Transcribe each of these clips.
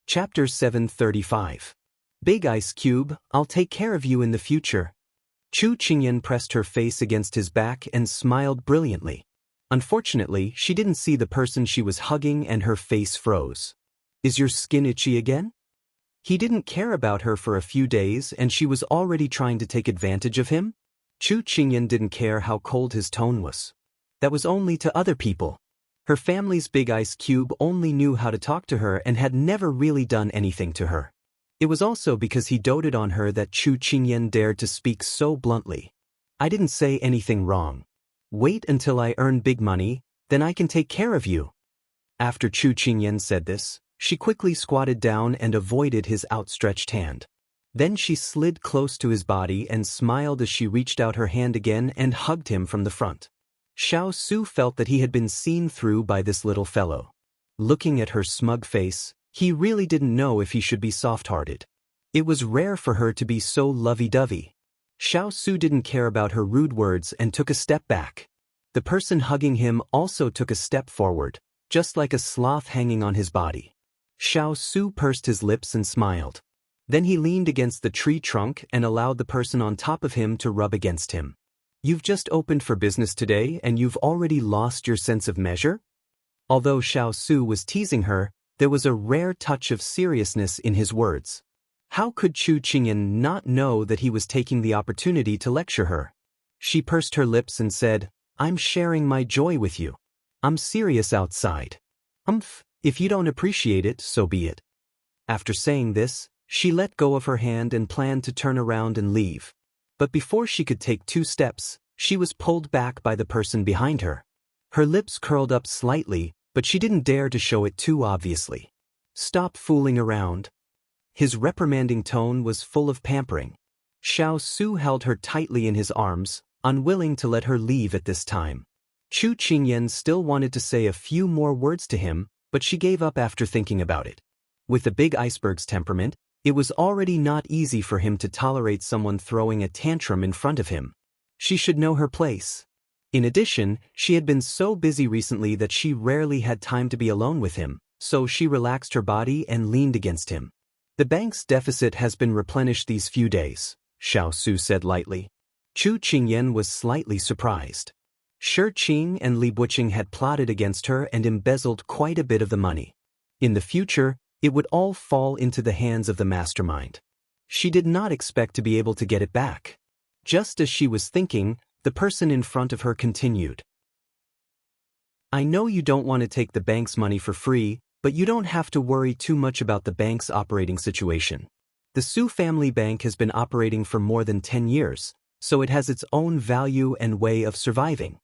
Chapter 735. Big Ice Cube, I'll take care of you in the future. Chu Qingyan pressed her face against his back and smiled brilliantly. Unfortunately, she didn't see the person she was hugging and her face froze. Is your skin itchy again? He didn't care about her for a few days and she was already trying to take advantage of him? Chu Qingyan didn't care how cold his tone was. That was only to other people. Her family's Big Ice Cube only knew how to talk to her and had never really done anything to her. It was also because he doted on her that Chu Qingyan dared to speak so bluntly. I didn't say anything wrong. Wait until I earn big money, then I can take care of you. After Chu Qingyan said this, she quickly squatted down and avoided his outstretched hand. Then she slid close to his body and smiled as she reached out her hand again and hugged him from the front. Xiao Su felt that he had been seen through by this little fellow. Looking at her smug face, he really didn't know if he should be soft-hearted. It was rare for her to be so lovey-dovey. Xiao Su didn't care about her rude words and took a step back. The person hugging him also took a step forward, just like a sloth hanging on his body. Xiao Su pursed his lips and smiled. Then he leaned against the tree trunk and allowed the person on top of him to rub against him. You've just opened for business today and you've already lost your sense of measure? Although Xiao Su was teasing her, there was a rare touch of seriousness in his words. How could Chu Qingyan not know that he was taking the opportunity to lecture her? She pursed her lips and said, I'm sharing my joy with you. I'm serious outside. If you don't appreciate it, so be it. After saying this, she let go of her hand and planned to turn around and leave. But before she could take 2 steps, she was pulled back by the person behind her. Her lips curled up slightly, but she didn't dare to show it too obviously. Stop fooling around. His reprimanding tone was full of pampering. Xiao Su held her tightly in his arms, unwilling to let her leave at this time. Chu Qingyan still wanted to say a few more words to him, but she gave up after thinking about it. With the big iceberg's temperament, it was already not easy for him to tolerate someone throwing a tantrum in front of him. She should know her place. In addition, she had been so busy recently that she rarely had time to be alone with him, so she relaxed her body and leaned against him. The bank's deficit has been replenished these few days, Xiao Su said lightly. Chu Qingyan was slightly surprised. Shi Qing and Li Buqing had plotted against her and embezzled quite a bit of the money. In the future, it would all fall into the hands of the mastermind. She did not expect to be able to get it back. Just as she was thinking, the person in front of her continued. I know you don't want to take the bank's money for free, but you don't have to worry too much about the bank's operating situation. The Su family bank has been operating for more than 10 years, so it has its own value and way of surviving.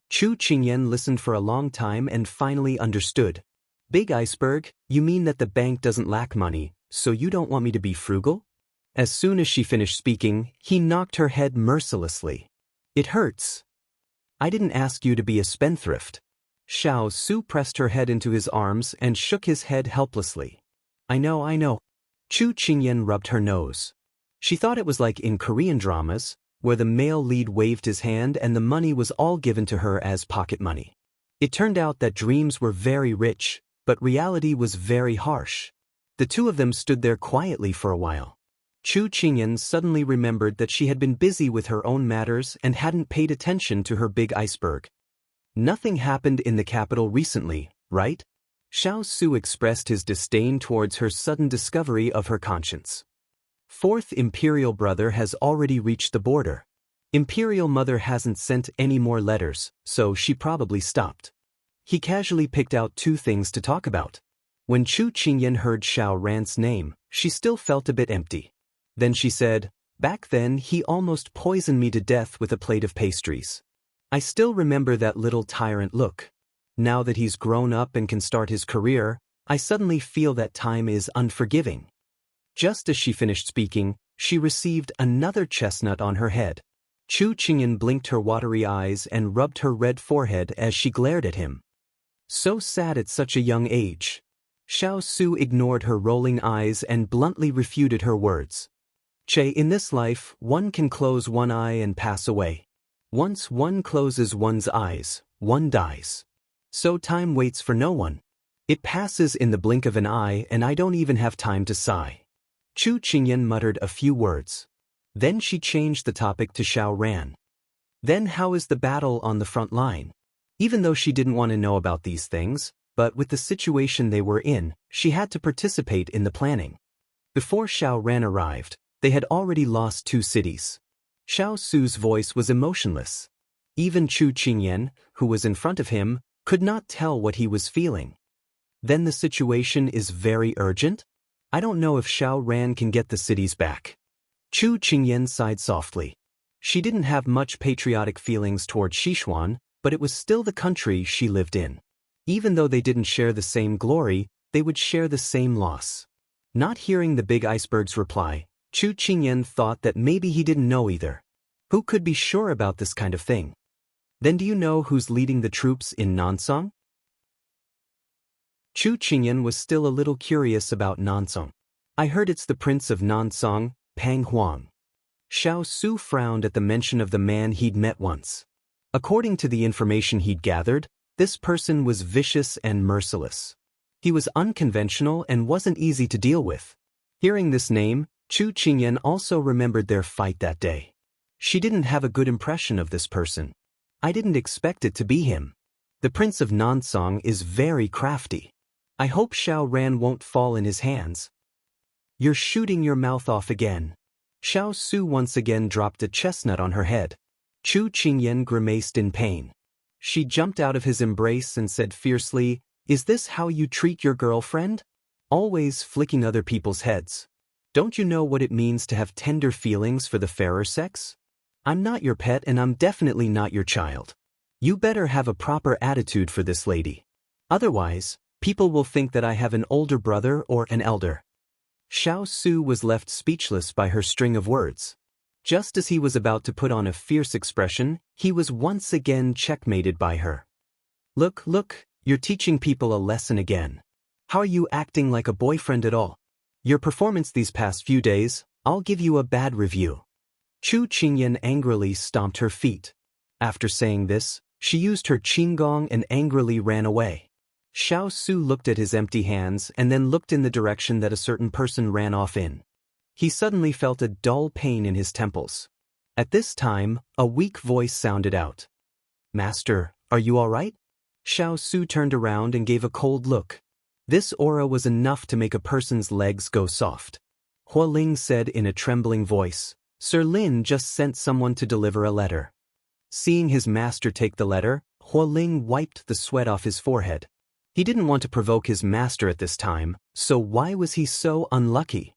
Chu Qingyan listened for a long time and finally understood. Big Iceberg, you mean that the bank doesn't lack money, so you don't want me to be frugal? As soon as she finished speaking, he knocked her head mercilessly. It hurts. I didn't ask you to be a spendthrift. Xiao Su pressed her head into his arms and shook his head helplessly. I know. Chu Qingyan rubbed her nose. She thought it was like in Korean dramas, where the male lead waved his hand and the money was all given to her as pocket money. It turned out that dreams were very rich, but reality was very harsh. The two of them stood there quietly for a while. Chu Qingyan suddenly remembered that she had been busy with her own matters and hadn't paid attention to her big iceberg. Nothing happened in the capital recently, right? Xiao Su expressed his disdain towards her sudden discovery of her conscience. 4th Imperial brother has already reached the border. Imperial mother hasn't sent any more letters, so she probably stopped. He casually picked out 2 things to talk about. When Chu Qingyan heard Xiao Ran's name, she still felt a bit empty. Then she said, back then he almost poisoned me to death with a plate of pastries. I still remember that little tyrant look. Now that he's grown up and can start his career, I suddenly feel that time is unforgiving. Just as she finished speaking, she received another chestnut on her head. Chu Qingyan blinked her watery eyes and rubbed her red forehead as she glared at him. So sad at such a young age. Xiao Su ignored her rolling eyes and bluntly refuted her words. Che, in this life, one can close one eye and pass away. Once one closes one's eyes, one dies. So time waits for no one. It passes in the blink of an eye and I don't even have time to sigh. Chu Qingyan muttered a few words. Then she changed the topic to Xiao Ran. Then how is the battle on the front line? Even though she didn't want to know about these things, but with the situation they were in, she had to participate in the planning. Before Xiao Ran arrived, they had already lost 2 cities. Xiao Su's voice was emotionless. Even Chu Qingyan, who was in front of him, could not tell what he was feeling. Then the situation is very urgent? I don't know if Xiao Ran can get the cities back. Chu Qingyan sighed softly. She didn't have much patriotic feelings toward Sichuan, but it was still the country she lived in. Even though they didn't share the same glory, they would share the same loss. Not hearing the big iceberg's reply, Chu Qingyan thought that maybe he didn't know either. Who could be sure about this kind of thing? Then do you know who's leading the troops in Nansong? Chu Qingyan was still a little curious about Nansong. I heard it's the prince of Nansong, Pang Huang. Xiao Su frowned at the mention of the man he'd met once. According to the information he'd gathered, this person was vicious and merciless. He was unconventional and wasn't easy to deal with. Hearing this name, Chu Qingyan also remembered their fight that day. She didn't have a good impression of this person. I didn't expect it to be him. The prince of Nansong is very crafty. I hope Xiao Ran won't fall in his hands. You're shooting your mouth off again. Xiao Su once again dropped a chestnut on her head. Chu Qingyan grimaced in pain. She jumped out of his embrace and said fiercely, "Is this how you treat your girlfriend? Always flicking other people's heads. Don't you know what it means to have tender feelings for the fairer sex? I'm not your pet and I'm definitely not your child. You better have a proper attitude for this lady. Otherwise, people will think that I have an older brother or an elder." Xiao Su was left speechless by her string of words. Just as he was about to put on a fierce expression, he was once again checkmated by her. Look, you're teaching people a lesson again. How are you acting like a boyfriend at all? Your performance these past few days, I'll give you a bad review. Chu Qingyan angrily stomped her feet. After saying this, she used her qinggong and angrily ran away. Xiao Su looked at his empty hands and then looked in the direction that a certain person ran off in. He suddenly felt a dull pain in his temples. At this time, a weak voice sounded out. "Master, are you all right?" Xiao Su turned around and gave a cold look. This aura was enough to make a person's legs go soft. Hua Ling said in a trembling voice, "Sir Lin just sent someone to deliver a letter." Seeing his master take the letter, Hua Ling wiped the sweat off his forehead. He didn't want to provoke his master at this time, so why was he so unlucky?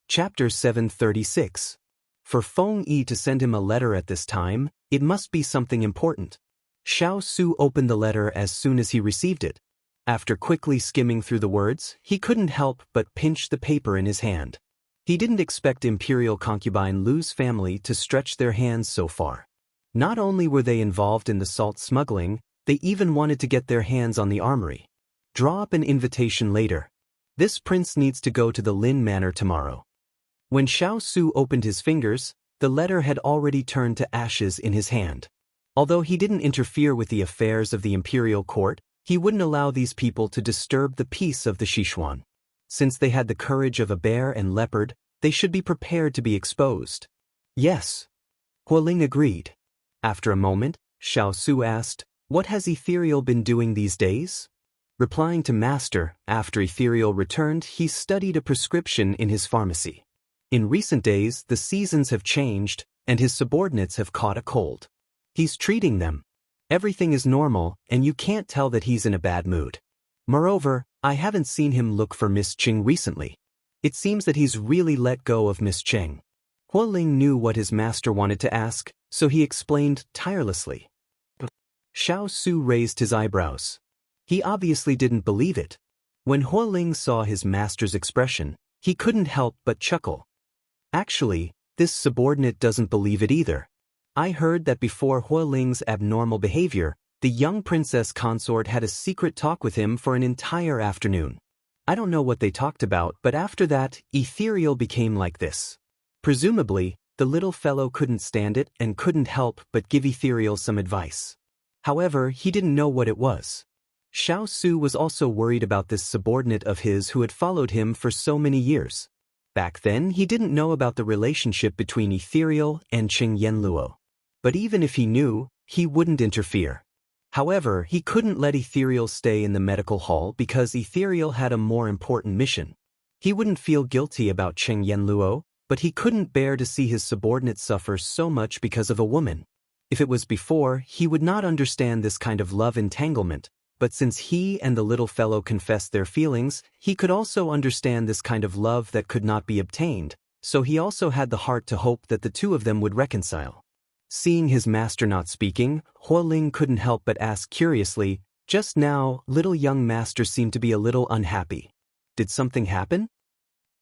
Chapter 736. For Feng Yi to send him a letter at this time, it must be something important. Xiao Su opened the letter as soon as he received it. After quickly skimming through the words, he couldn't help but pinch the paper in his hand. He didn't expect Imperial concubine Lu's family to stretch their hands so far. Not only were they involved in the salt smuggling, they even wanted to get their hands on the armory. Draw up an invitation later. This prince needs to go to the Lin Manor tomorrow. When Xiao Su opened his fingers, the letter had already turned to ashes in his hand. Although he didn't interfere with the affairs of the imperial court, he wouldn't allow these people to disturb the peace of the Sichuan. Since they had the courage of a bear and leopard, they should be prepared to be exposed. Yes. Hua Ling agreed. After a moment, Xiao Su asked, "What has Ethereal been doing these days?" Replying to Master, after Ethereal returned, he studied a prescription in his pharmacy. In recent days, the seasons have changed, and his subordinates have caught a cold. He's treating them. Everything is normal, and you can't tell that he's in a bad mood. Moreover, I haven't seen him look for Miss Cheng recently. It seems that he's really let go of Miss Cheng. Hua Ling knew what his master wanted to ask, so he explained tirelessly. Xiao Su raised his eyebrows. He obviously didn't believe it. When Hua Ling saw his master's expression, he couldn't help but chuckle. Actually, this subordinate doesn't believe it either. I heard that before Hua Ling's abnormal behavior, the young princess consort had a secret talk with him for an entire afternoon. I don't know what they talked about, but after that, Ethereal became like this. Presumably, the little fellow couldn't stand it and couldn't help but give Ethereal some advice. However, he didn't know what it was. Xiao Su was also worried about this subordinate of his who had followed him for so many years. Back then, he didn't know about the relationship between Ethereal and Qing Yanluo. But even if he knew, he wouldn't interfere. However, he couldn't let Ethereal stay in the medical hall because Ethereal had a more important mission. He wouldn't feel guilty about Qing Yanluo, but he couldn't bear to see his subordinate suffer so much because of a woman. If it was before, he would not understand this kind of love entanglement, but since he and the little fellow confessed their feelings, he could also understand this kind of love that could not be obtained, so he also had the heart to hope that the two of them would reconcile. Seeing his master not speaking, Hualing couldn't help but ask curiously, "Just now, little young master seemed to be a little unhappy. Did something happen?"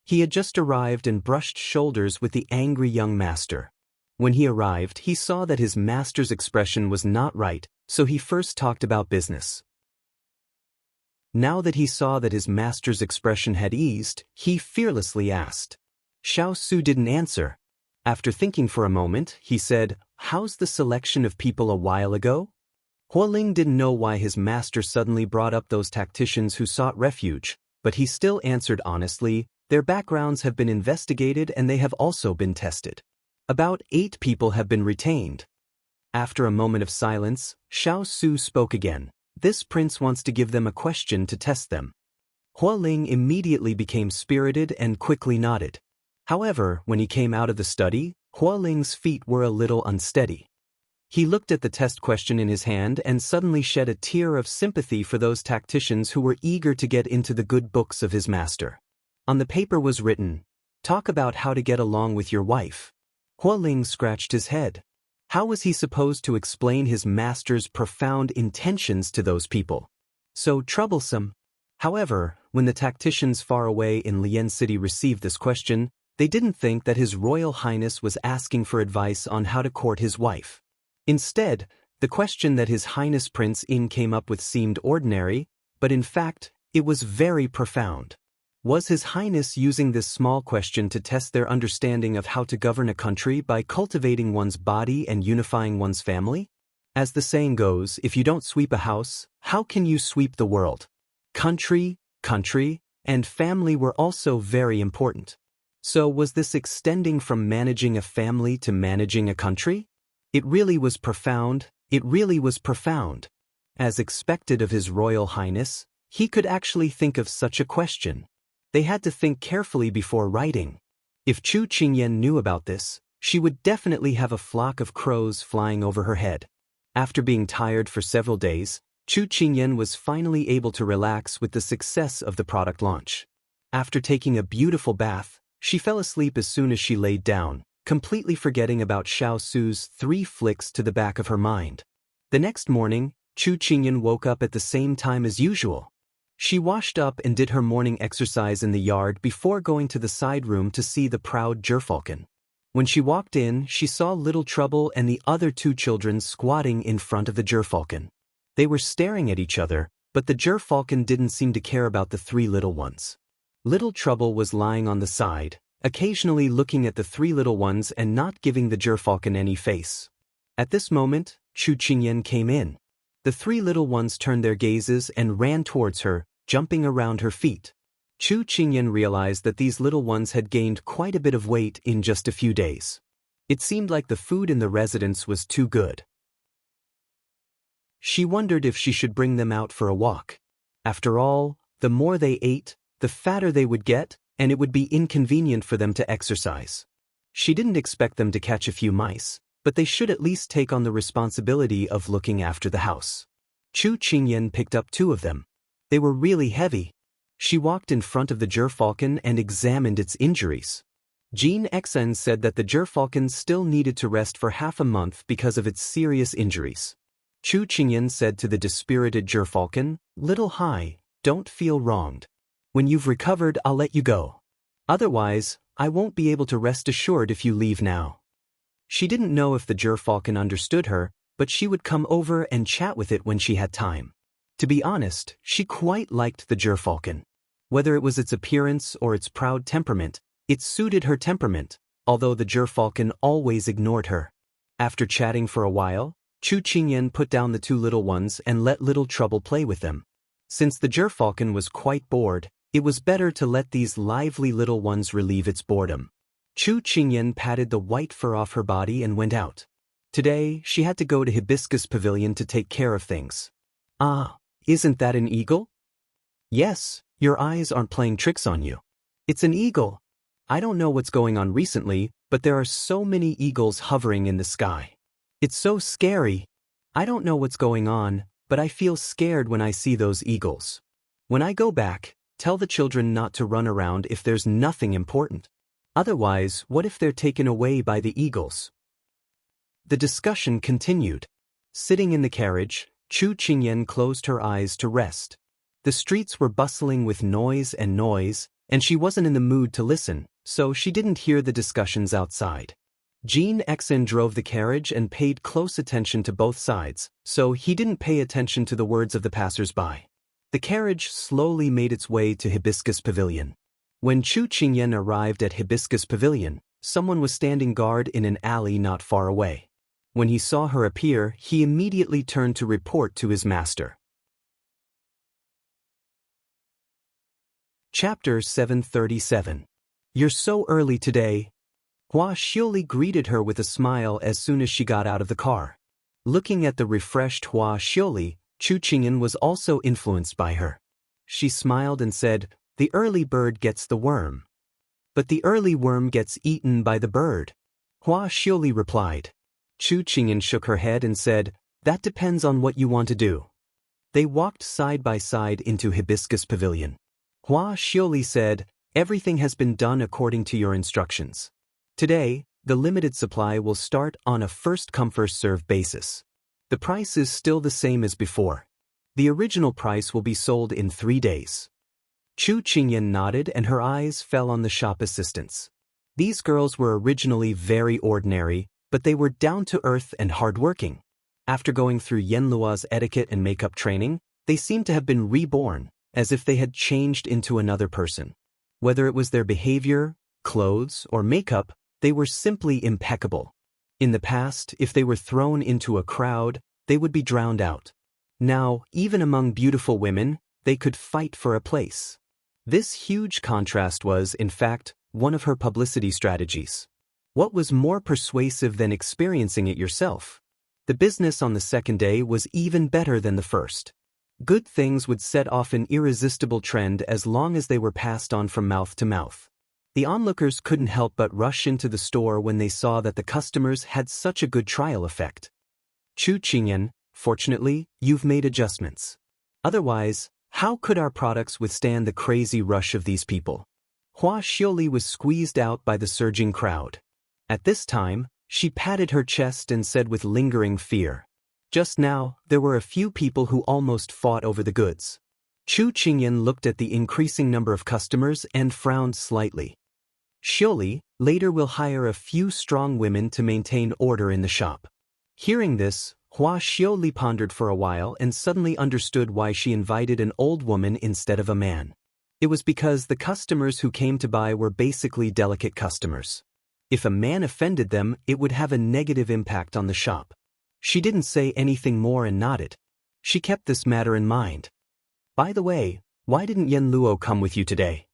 He had just arrived and brushed shoulders with the angry young master. When he arrived, he saw that his master's expression was not right, so he first talked about business. Now that he saw that his master's expression had eased, he fearlessly asked. Xiao Su didn't answer. After thinking for a moment, he said, "How's the selection of people a while ago?" Hualing didn't know why his master suddenly brought up those tacticians who sought refuge, but he still answered honestly, "Their backgrounds have been investigated and they have also been tested. About 8 people have been retained." After a moment of silence, Xiao Su spoke again. "This prince wants to give them a question to test them." Hualing immediately became spirited and quickly nodded. However, when he came out of the study, Hualing's feet were a little unsteady. He looked at the test question in his hand and suddenly shed a tear of sympathy for those tacticians who were eager to get into the good books of his master. On the paper was written, "Talk about how to get along with your wife." Hualing scratched his head. How was he supposed to explain his master's profound intentions to those people? So troublesome. However, when the tacticians far away in Lian City received this question, they didn't think that His Royal Highness was asking for advice on how to court his wife. Instead, the question that His Highness Prince In came up with seemed ordinary, but in fact, it was very profound. Was His Highness using this small question to test their understanding of how to govern a country by cultivating one's body and unifying one's family? As the saying goes, if you don't sweep a house, how can you sweep the world? Country, and family were also very important. So was this extending from managing a family to managing a country? It really was profound. As expected of His Royal Highness, he could actually think of such a question. They had to think carefully before writing. If Chu Qingyan knew about this, she would definitely have a flock of crows flying over her head. After being tired for several days, Chu Qingyan was finally able to relax with the success of the product launch. After taking a beautiful bath, she fell asleep as soon as she laid down, completely forgetting about Xiao Su's 3 flicks to the back of her mind. The next morning, Chu Qingyan woke up at the same time as usual. She washed up and did her morning exercise in the yard before going to the side room to see the proud gerfalcon. When she walked in, she saw Little Trouble and the other 2 children squatting in front of the gerfalcon. They were staring at each other, but the gerfalcon didn't seem to care about the 3 little ones. Little Trouble was lying on the side, occasionally looking at the 3 little ones and not giving the gerfalcon any face. At this moment, Chu Qingyan came in. The 3 little ones turned their gazes and ran towards her, jumping around her feet. Chu Qingyan realized that these little ones had gained quite a bit of weight in just a few days. It seemed like the food in the residence was too good. She wondered if she should bring them out for a walk. After all, the more they ate, the fatter they would get, and it would be inconvenient for them to exercise. She didn't expect them to catch a few mice, but they should at least take on the responsibility of looking after the house. Chu Qingyan picked up 2 of them. They were really heavy. She walked in front of the gerfalcon and examined its injuries. Jean Xen said that the gerfalcon still needed to rest for half a month because of its serious injuries. Chu Qingyan said to the dispirited gerfalcon, "Little Hai, don't feel wronged. When you've recovered, I'll let you go. Otherwise, I won't be able to rest assured if you leave now." She didn't know if the gerfalcon understood her, but she would come over and chat with it when she had time. To be honest, she quite liked the gerfalcon. Whether it was its appearance or its proud temperament, it suited her temperament, although the gerfalcon always ignored her. After chatting for a while, Chu Qingyan put down the two little ones and let Little Trouble play with them. Since the gerfalcon was quite bored, it was better to let these lively little ones relieve its boredom. Chu Qingyan patted the white fur off her body and went out. Today, she had to go to Hibiscus Pavilion to take care of things. Ah, isn't that an eagle? Yes, your eyes aren't playing tricks on you. It's an eagle. I don't know what's going on recently, but there are so many eagles hovering in the sky. It's so scary. I don't know what's going on, but I feel scared when I see those eagles. When I go back, tell the children not to run around if there's nothing important. Otherwise, what if they're taken away by the eagles? The discussion continued. Sitting in the carriage, Chu Qingyan closed her eyes to rest. The streets were bustling with noise, and she wasn't in the mood to listen, so she didn't hear the discussions outside. Jean Exen drove the carriage and paid close attention to both sides, so he didn't pay attention to the words of the passers-by. The carriage slowly made its way to Hibiscus Pavilion. When Chu Qingyan arrived at Hibiscus Pavilion, someone was standing guard in an alley not far away. When he saw her appear, he immediately turned to report to his master. Chapter 737. You're so early today. Hua Xiuli greeted her with a smile as soon as she got out of the car. Looking at the refreshed Hua Xiuli, Chu Qingyan was also influenced by her. She smiled and said, "The early bird gets the worm. But the early worm gets eaten by the bird." Hua Xiuli replied. Chu Qingyan shook her head and said, "That depends on what you want to do." They walked side by side into Hibiscus Pavilion. Hua Xiuli said, "Everything has been done according to your instructions. Today, the limited supply will start on a first-come first-served basis. The price is still the same as before. The original price will be sold in 3 days." Chu Qingyan nodded and her eyes fell on the shop assistants. These girls were originally very ordinary, but they were down-to-earth and hard-working. After going through Yenlua's etiquette and makeup training, they seemed to have been reborn, as if they had changed into another person. Whether it was their behavior, clothes, or makeup, they were simply impeccable. In the past, if they were thrown into a crowd, they would be drowned out. Now, even among beautiful women, they could fight for a place. This huge contrast was, in fact, one of her publicity strategies. What was more persuasive than experiencing it yourself? The business on the second day was even better than the first. Good things would set off an irresistible trend as long as they were passed on from mouth to mouth. The onlookers couldn't help but rush into the store when they saw that the customers had such a good trial effect. Chu Qingyan, fortunately, you've made adjustments. Otherwise, how could our products withstand the crazy rush of these people? Hua Xiuli was squeezed out by the surging crowd. At this time, she patted her chest and said with lingering fear, "Just now, there were a few people who almost fought over the goods." Chu Qingyan looked at the increasing number of customers and frowned slightly. "Xiuli, later we'll hire a few strong women to maintain order in the shop." Hearing this, Hua Xiuli pondered for a while and suddenly understood why she invited an old woman instead of a man. It was because the customers who came to buy were basically delicate customers. If a man offended them, it would have a negative impact on the shop. She didn't say anything more and nodded. She kept this matter in mind. "By the way, why didn't Yen Luo come with you today?"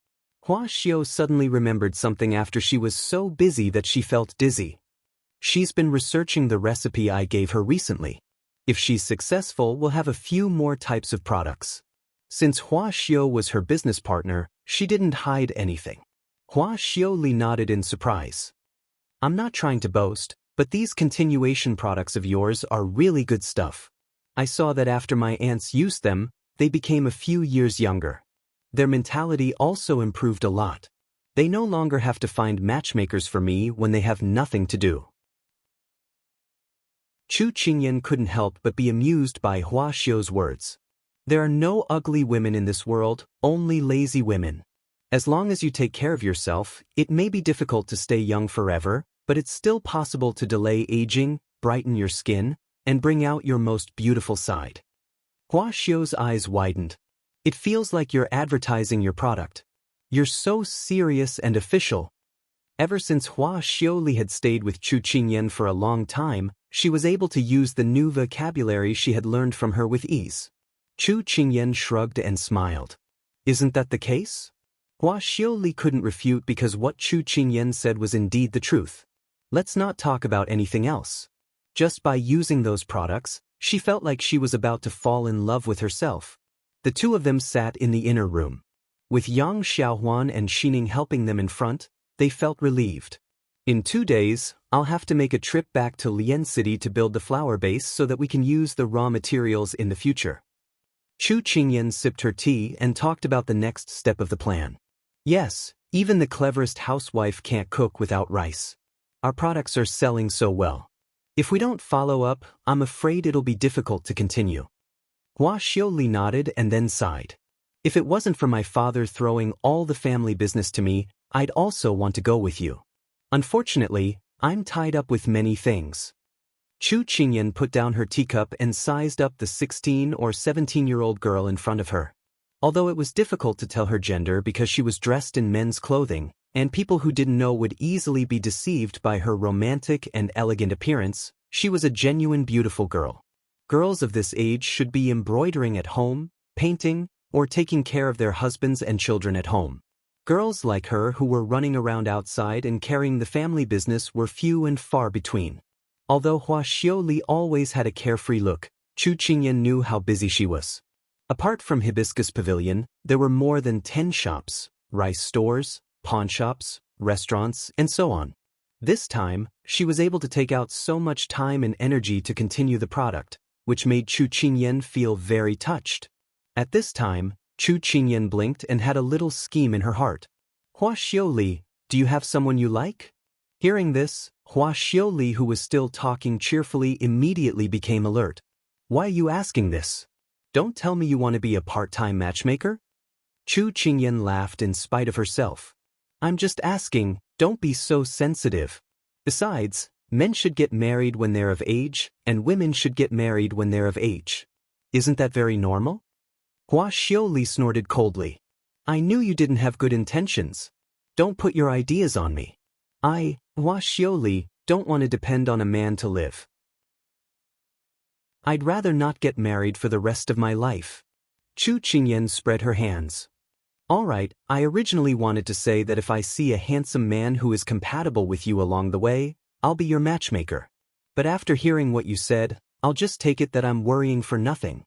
Hua Xiao suddenly remembered something after she was so busy that she felt dizzy. "She's been researching the recipe I gave her recently. If she's successful, we'll have a few more types of products." Since Hua Xiao was her business partner, she didn't hide anything. Hua Xiaoli nodded in surprise. "I'm not trying to boast, but these continuation products of yours are really good stuff. I saw that after my aunts used them, they became a few years younger. Their mentality also improved a lot. They no longer have to find matchmakers for me when they have nothing to do." Chu Qingyan couldn't help but be amused by Hua Xiao's words. There are no ugly women in this world, only lazy women. As long as you take care of yourself, it may be difficult to stay young forever, but it's still possible to delay aging, brighten your skin, and bring out your most beautiful side. Hua Xiao's eyes widened. "It feels like you're advertising your product. You're so serious and official." Ever since Hua Xiaoli had stayed with Chu Qingyan for a long time, she was able to use the new vocabulary she had learned from her with ease. Chu Qingyan shrugged and smiled. Isn't that the case? Hua Xiaoli couldn't refute because what Chu Qingyan said was indeed the truth. Let's not talk about anything else. Just by using those products, she felt like she was about to fall in love with herself. The two of them sat in the inner room. With Yang Xiaohuan and Xining helping them in front, they felt relieved. In 2 days, I'll have to make a trip back to Lian City to build the flower base so that we can use the raw materials in the future. Chu Qingyan sipped her tea and talked about the next step of the plan. Yes, even the cleverest housewife can't cook without rice. Our products are selling so well. If we don't follow up, I'm afraid it'll be difficult to continue. Hua Xiaoli nodded and then sighed. If it wasn't for my father throwing all the family business to me, I'd also want to go with you. Unfortunately, I'm tied up with many things. Chu Qingyan put down her teacup and sized up the 16 or 17-year-old girl in front of her. Although it was difficult to tell her gender because she was dressed in men's clothing, and people who didn't know would easily be deceived by her romantic and elegant appearance, she was a genuine beautiful girl. Girls of this age should be embroidering at home, painting, or taking care of their husbands and children at home. Girls like her who were running around outside and carrying the family business were few and far between. Although Hua Xiaoli always had a carefree look, Chu Qingyan knew how busy she was. Apart from Hibiscus Pavilion, there were more than 10 shops, rice stores, pawn shops, restaurants, and so on. This time, she was able to take out so much time and energy to continue the product, which made Chu Qingyan feel very touched. At this time, Chu Qingyan blinked and had a little scheme in her heart. Hua Xiaoli, do you have someone you like? Hearing this, Hua Xiaoli, who was still talking cheerfully, immediately became alert. Why are you asking this? Don't tell me you want to be a part-time matchmaker? Chu Qingyan laughed in spite of herself. I'm just asking, don't be so sensitive. Besides, men should get married when they're of age, and women should get married when they're of age. Isn't that very normal? Hua Xiaoli snorted coldly. I knew you didn't have good intentions. Don't put your ideas on me. I, Hua Xiaoli, don't want to depend on a man to live. I'd rather not get married for the rest of my life. Chu Qingyan spread her hands. All right, I originally wanted to say that if I see a handsome man who is compatible with you along the way, I'll be your matchmaker. But after hearing what you said, I'll just take it that I'm worrying for nothing.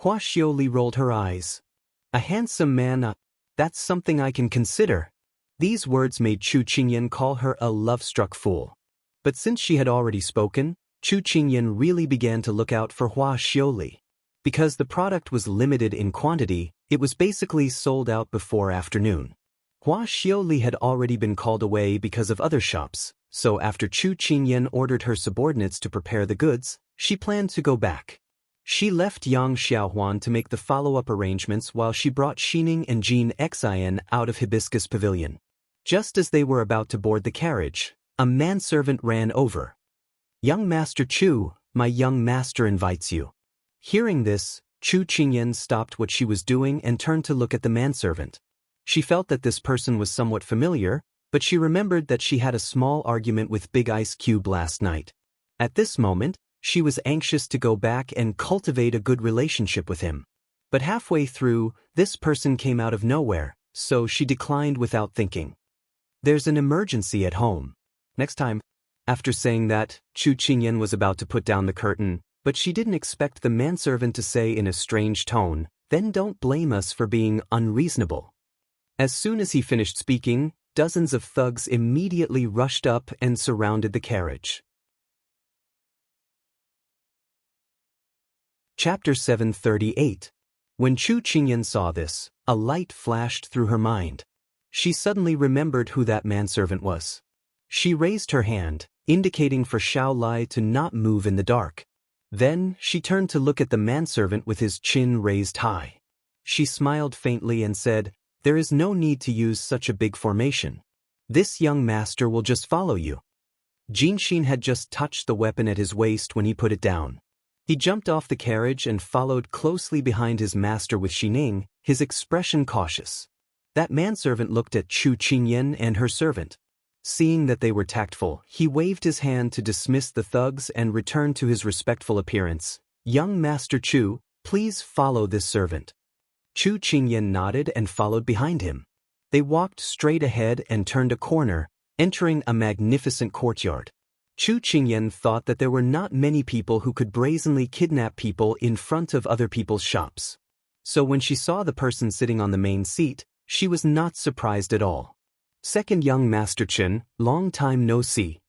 Hua Xiaoli rolled her eyes. A handsome man, that's something I can consider. These words made Chu Qingyan call her a love-struck fool. But since she had already spoken, Chu Qingyan really began to look out for Hua Xiaoli. Because the product was limited in quantity, it was basically sold out before afternoon. Hua Xiaoli had already been called away because of other shops, so after Chu Qingyan ordered her subordinates to prepare the goods, she planned to go back. She left Yang Xiaohuan to make the follow-up arrangements while she brought Xining and Jin Xian out of Hibiscus Pavilion. Just as they were about to board the carriage, a manservant ran over. Young Master Chu, my young master invites you. Hearing this, Chu Qingyan stopped what she was doing and turned to look at the manservant. She felt that this person was somewhat familiar, but she remembered that she had a small argument with Big Ice Cube last night. At this moment, she was anxious to go back and cultivate a good relationship with him. But halfway through, this person came out of nowhere, so she declined without thinking. There's an emergency at home. Next time. After saying that, Chu Qingyan was about to put down the curtain, but she didn't expect the manservant to say in a strange tone, "Then don't blame us for being unreasonable." As soon as he finished speaking, dozens of thugs immediately rushed up and surrounded the carriage. Chapter 738. When Chu Qingyan saw this, a light flashed through her mind. She suddenly remembered who that manservant was. She raised her hand, indicating for Xiao Lai to not move in the dark. Then, she turned to look at the manservant with his chin raised high. She smiled faintly and said, "There is no need to use such a big formation. This young master will just follow you." Jinshin had just touched the weapon at his waist when he put it down. He jumped off the carriage and followed closely behind his master with Xining, his expression cautious. That manservant looked at Chu Qingyan and her servant. Seeing that they were tactful, he waved his hand to dismiss the thugs and returned to his respectful appearance. "Young Master Chu, please follow this servant." Chu Qingyan nodded and followed behind him. They walked straight ahead and turned a corner, entering a magnificent courtyard. Chu Qingyan thought that there were not many people who could brazenly kidnap people in front of other people's shops. So when she saw the person sitting on the main seat, she was not surprised at all. "Second young Master Chen, long time no see."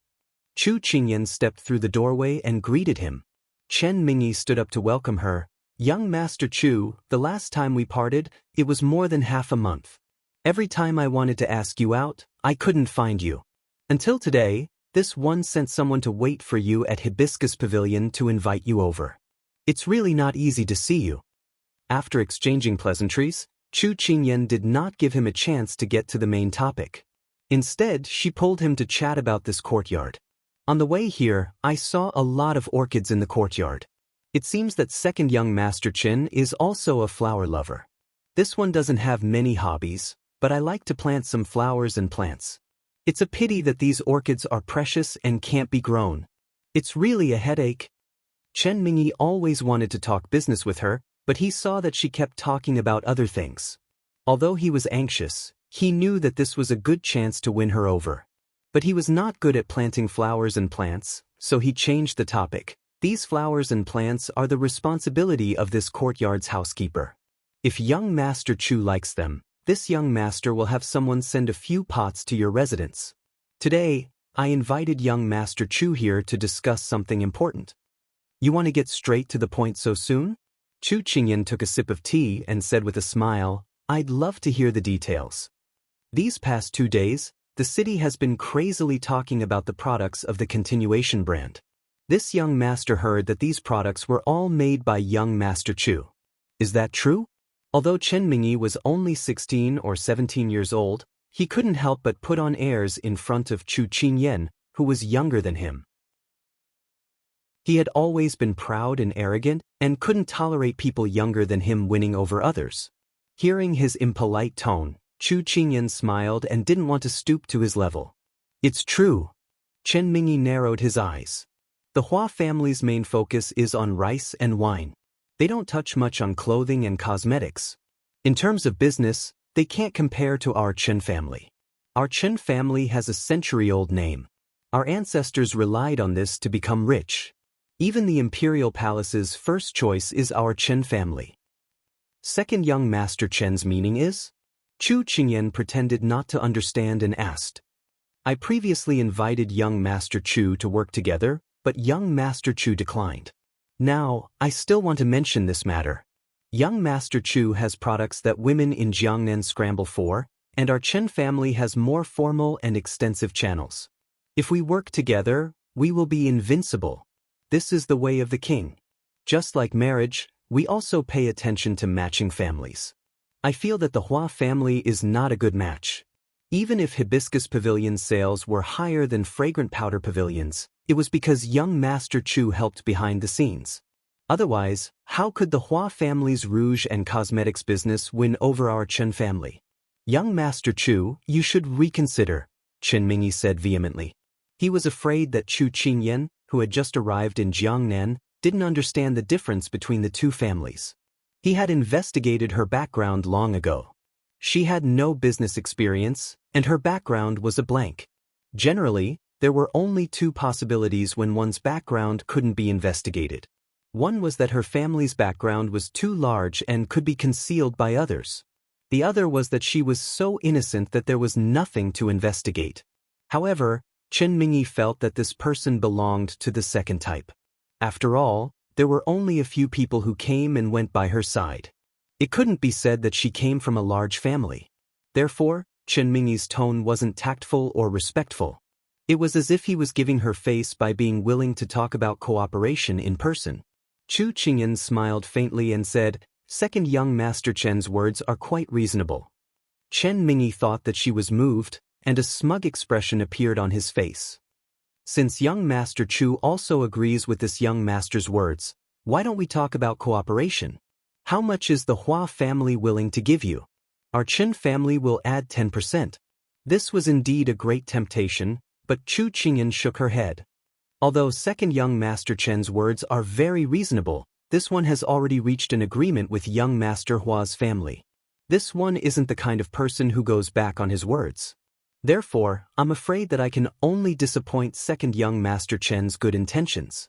Chu Qingyan stepped through the doorway and greeted him. Chen Mingyi stood up to welcome her. "Young Master Chu, the last time we parted, it was more than half a month. Every time I wanted to ask you out, I couldn't find you. Until today, this one sent someone to wait for you at Hibiscus Pavilion to invite you over. It's really not easy to see you." After exchanging pleasantries, Chu Qingyan did not give him a chance to get to the main topic. Instead, she pulled him to chat about this courtyard. "On the way here, I saw a lot of orchids in the courtyard. It seems that second young Master Chen is also a flower lover. This one doesn't have many hobbies, but I like to plant some flowers and plants. It's a pity that these orchids are precious and can't be grown. It's really a headache." Chen Mingyi always wanted to talk business with her, but he saw that she kept talking about other things. Although he was anxious, he knew that this was a good chance to win her over. But he was not good at planting flowers and plants, so he changed the topic. "These flowers and plants are the responsibility of this courtyard's housekeeper. If young Master Chu likes them, this young master will have someone send a few pots to your residence. Today, I invited young Master Chu here to discuss something important." "You want to get straight to the point so soon?" Chu Qingyan took a sip of tea and said with a smile, "I'd love to hear the details." These past 2 days, the city has been crazily talking about the products of the Continuation brand. This young master heard that these products were all made by young Master Chu. Is that true? Although Chen Mingyi was only 16 or 17 years old, he couldn't help but put on airs in front of Chu Qingyan, who was younger than him. He had always been proud and arrogant and couldn't tolerate people younger than him winning over others. Hearing his impolite tone, Chu Qingyan smiled and didn't want to stoop to his level. "It's true." Chen Mingyi narrowed his eyes. The Hua family's main focus is on rice and wine. They don't touch much on clothing and cosmetics. In terms of business, they can't compare to our Chen family. Our Chen family has a century-old name. Our ancestors relied on this to become rich. Even the imperial palace's first choice is our Chen family. Second young Master Chen's meaning is? Chu Qingyan pretended not to understand and asked. "I previously invited young Master Chu to work together, but young Master Chu declined. Now, I still want to mention this matter. Young Master Chu has products that women in Jiangnan scramble for, and our Chen family has more formal and extensive channels. If we work together, we will be invincible. This is the way of the king. Just like marriage, we also pay attention to matching families. I feel that the Hua family is not a good match. Even if Hibiscus Pavilion sales were higher than Fragrant Powder Pavilions, it was because young Master Chu helped behind the scenes. Otherwise, how could the Hua family's rouge and cosmetics business win over our Chen family? Young Master Chu, you should reconsider," Chen Mingyi said vehemently. He was afraid that Chu Qingyan, who had just arrived in Jiangnan, didn't understand the difference between the two families. He had investigated her background long ago. She had no business experience, and her background was a blank. Generally, there were only two possibilities when one's background couldn't be investigated. One was that her family's background was too large and could be concealed by others. The other was that she was so innocent that there was nothing to investigate. However, Chen Mingyi felt that this person belonged to the second type. After all, there were only a few people who came and went by her side. It couldn't be said that she came from a large family. Therefore, Chen Mingyi's tone wasn't tactful or respectful. It was as if he was giving her face by being willing to talk about cooperation in person. Chu Qingyan smiled faintly and said, "Second young Master Chen's words are quite reasonable." Chen Mingyi thought that she was moved, and a smug expression appeared on his face. "Since young Master Chu also agrees with this young master's words, why don't we talk about cooperation? How much is the Hua family willing to give you? Our Chen family will add 10%. This was indeed a great temptation, but Chu Qingyan shook her head. Although second young Master Chen's words are very reasonable, this one has already reached an agreement with young Master Hua's family. This one isn't the kind of person who goes back on his words. Therefore, I'm afraid that I can only disappoint second young Master Chen's good intentions.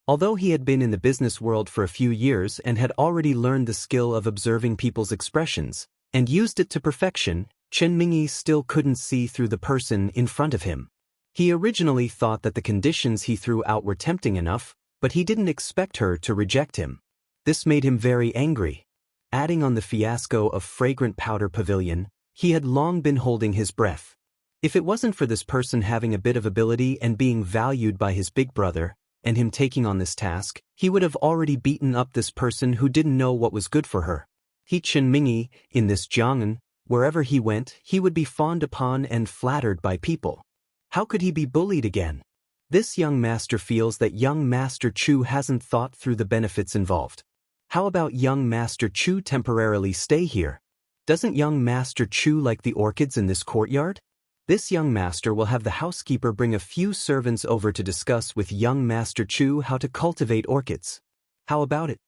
Although he had been in the business world for a few years and had already learned the skill of observing people's expressions, and used it to perfection, Chen Mingyi still couldn't see through the person in front of him. He originally thought that the conditions he threw out were tempting enough, but he didn't expect her to reject him. This made him very angry. Adding on the fiasco of Fragrant Powder Pavilion, he had long been holding his breath. If it wasn't for this person having a bit of ability and being valued by his big brother, and him taking on this task, he would have already beaten up this person who didn't know what was good for her. He Chen Mingyi, in this Jiang'an, wherever he went, he would be fawned upon and flattered by people. How could he be bullied again? This young master feels that young Master Chu hasn't thought through the benefits involved. How about young Master Chu temporarily stay here? Doesn't young Master Chu like the orchids in this courtyard? This young master will have the housekeeper bring a few servants over to discuss with young Master Chu how to cultivate orchids. How about it?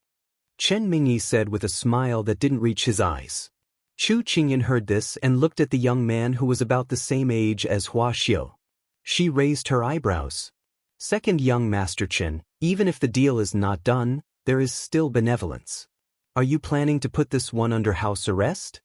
Chen Mingyi said with a smile that didn't reach his eyes. Chu Qingyan heard this and looked at the young man who was about the same age as Xiao. She raised her eyebrows. Second young Master Chen, even if the deal is not done, there is still benevolence. Are you planning to put this one under house arrest?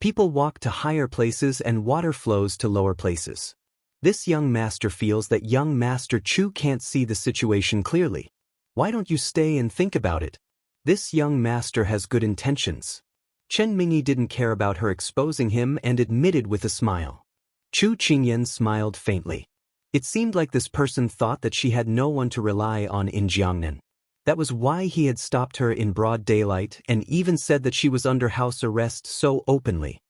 People walk to higher places and water flows to lower places. This young master feels that young Master Chu can't see the situation clearly. Why don't you stay and think about it? This young master has good intentions. Chen Mingyi didn't care about her exposing him and admitted with a smile. Chu Qingyan smiled faintly. It seemed like this person thought that she had no one to rely on in Jiangnan. That was why he had stopped her in broad daylight and even said that she was under house arrest so openly.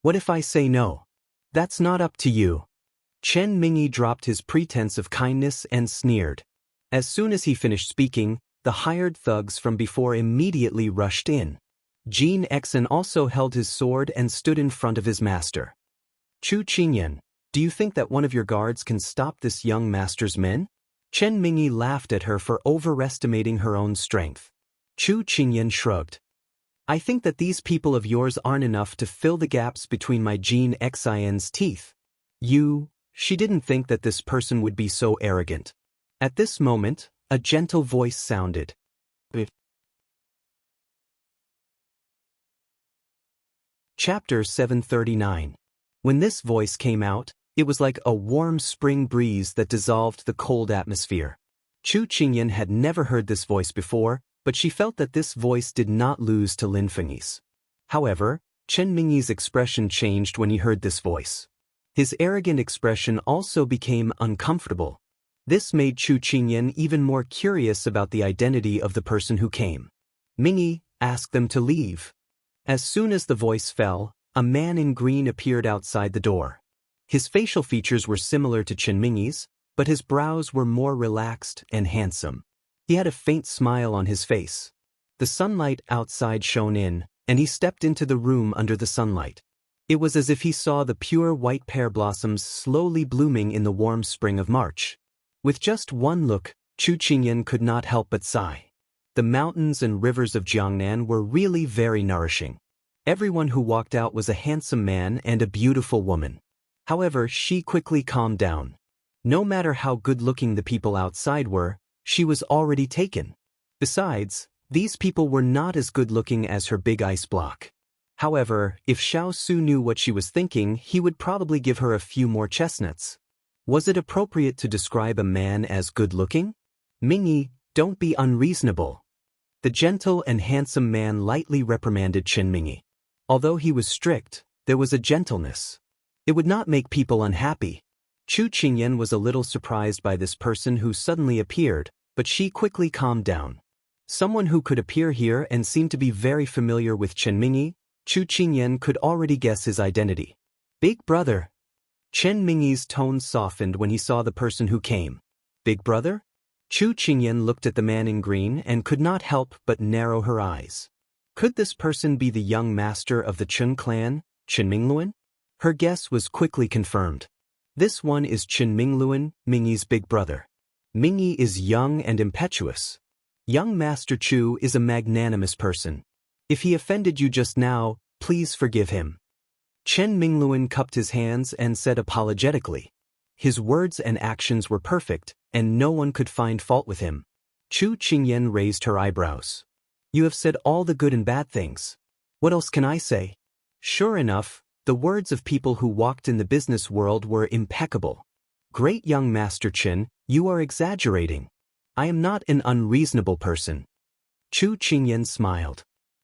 What if I say no? That's not up to you. Chen Mingyi dropped his pretense of kindness and sneered. As soon as he finished speaking, the hired thugs from before immediately rushed in. Jin Exen also held his sword and stood in front of his master. Chu Qingyan, do you think that one of your guards can stop this young master's men? Chen Mingyi laughed at her for overestimating her own strength. Chu Qingyan shrugged. I think that these people of yours aren't enough to fill the gaps between my Jin Xian's teeth. She didn't think that this person would be so arrogant. At this moment, a gentle voice sounded. Chapter 739. When this voice came out, it was like a warm spring breeze that dissolved the cold atmosphere. Chu Qingyan had never heard this voice before, but she felt that this voice did not lose to Lin Fengyi's. However, Chen Mingyi's expression changed when he heard this voice. His arrogant expression also became uncomfortable. This made Chu Qingyan even more curious about the identity of the person who came. Mingyi, ask them to leave. As soon as the voice fell, a man in green appeared outside the door. His facial features were similar to Chen Mingyi's, but his brows were more relaxed and handsome. He had a faint smile on his face. The sunlight outside shone in, and he stepped into the room under the sunlight. It was as if he saw the pure white pear blossoms slowly blooming in the warm spring of March. With just one look, Chu Qingyan could not help but sigh. The mountains and rivers of Jiangnan were really very nourishing. Everyone who walked out was a handsome man and a beautiful woman. However, she quickly calmed down. No matter how good-looking the people outside were, she was already taken. Besides, these people were not as good-looking as her big ice block. However, if Xiao Su knew what she was thinking, he would probably give her a few more chestnuts. Was it appropriate to describe a man as good-looking? Mingyi, don't be unreasonable. The gentle and handsome man lightly reprimanded Chen Mingyi. Although he was strict, there was a gentleness. It would not make people unhappy. Chu Qingyan was a little surprised by this person who suddenly appeared, but she quickly calmed down. Someone who could appear here and seem to be very familiar with Chen Mingyi, Chu Qingyan could already guess his identity. Big brother. Chen Mingyi's tone softened when he saw the person who came. Big brother? Chu Qingyan looked at the man in green and could not help but narrow her eyes. Could this person be the young master of the Chun clan, Chen Mingluan? Her guess was quickly confirmed. This one is Chen Mingluan, Mingyi's big brother. Mingyi is young and impetuous. Young Master Chu is a magnanimous person. If he offended you just now, please forgive him. Chen Mingluan cupped his hands and said apologetically. His words and actions were perfect, and no one could find fault with him. Chu Qingyan raised her eyebrows. You have said all the good and bad things. What else can I say? Sure enough, the words of people who walked in the business world were impeccable. Great young Master Chen, you are exaggerating. I am not an unreasonable person. Chu Qingyan smiled.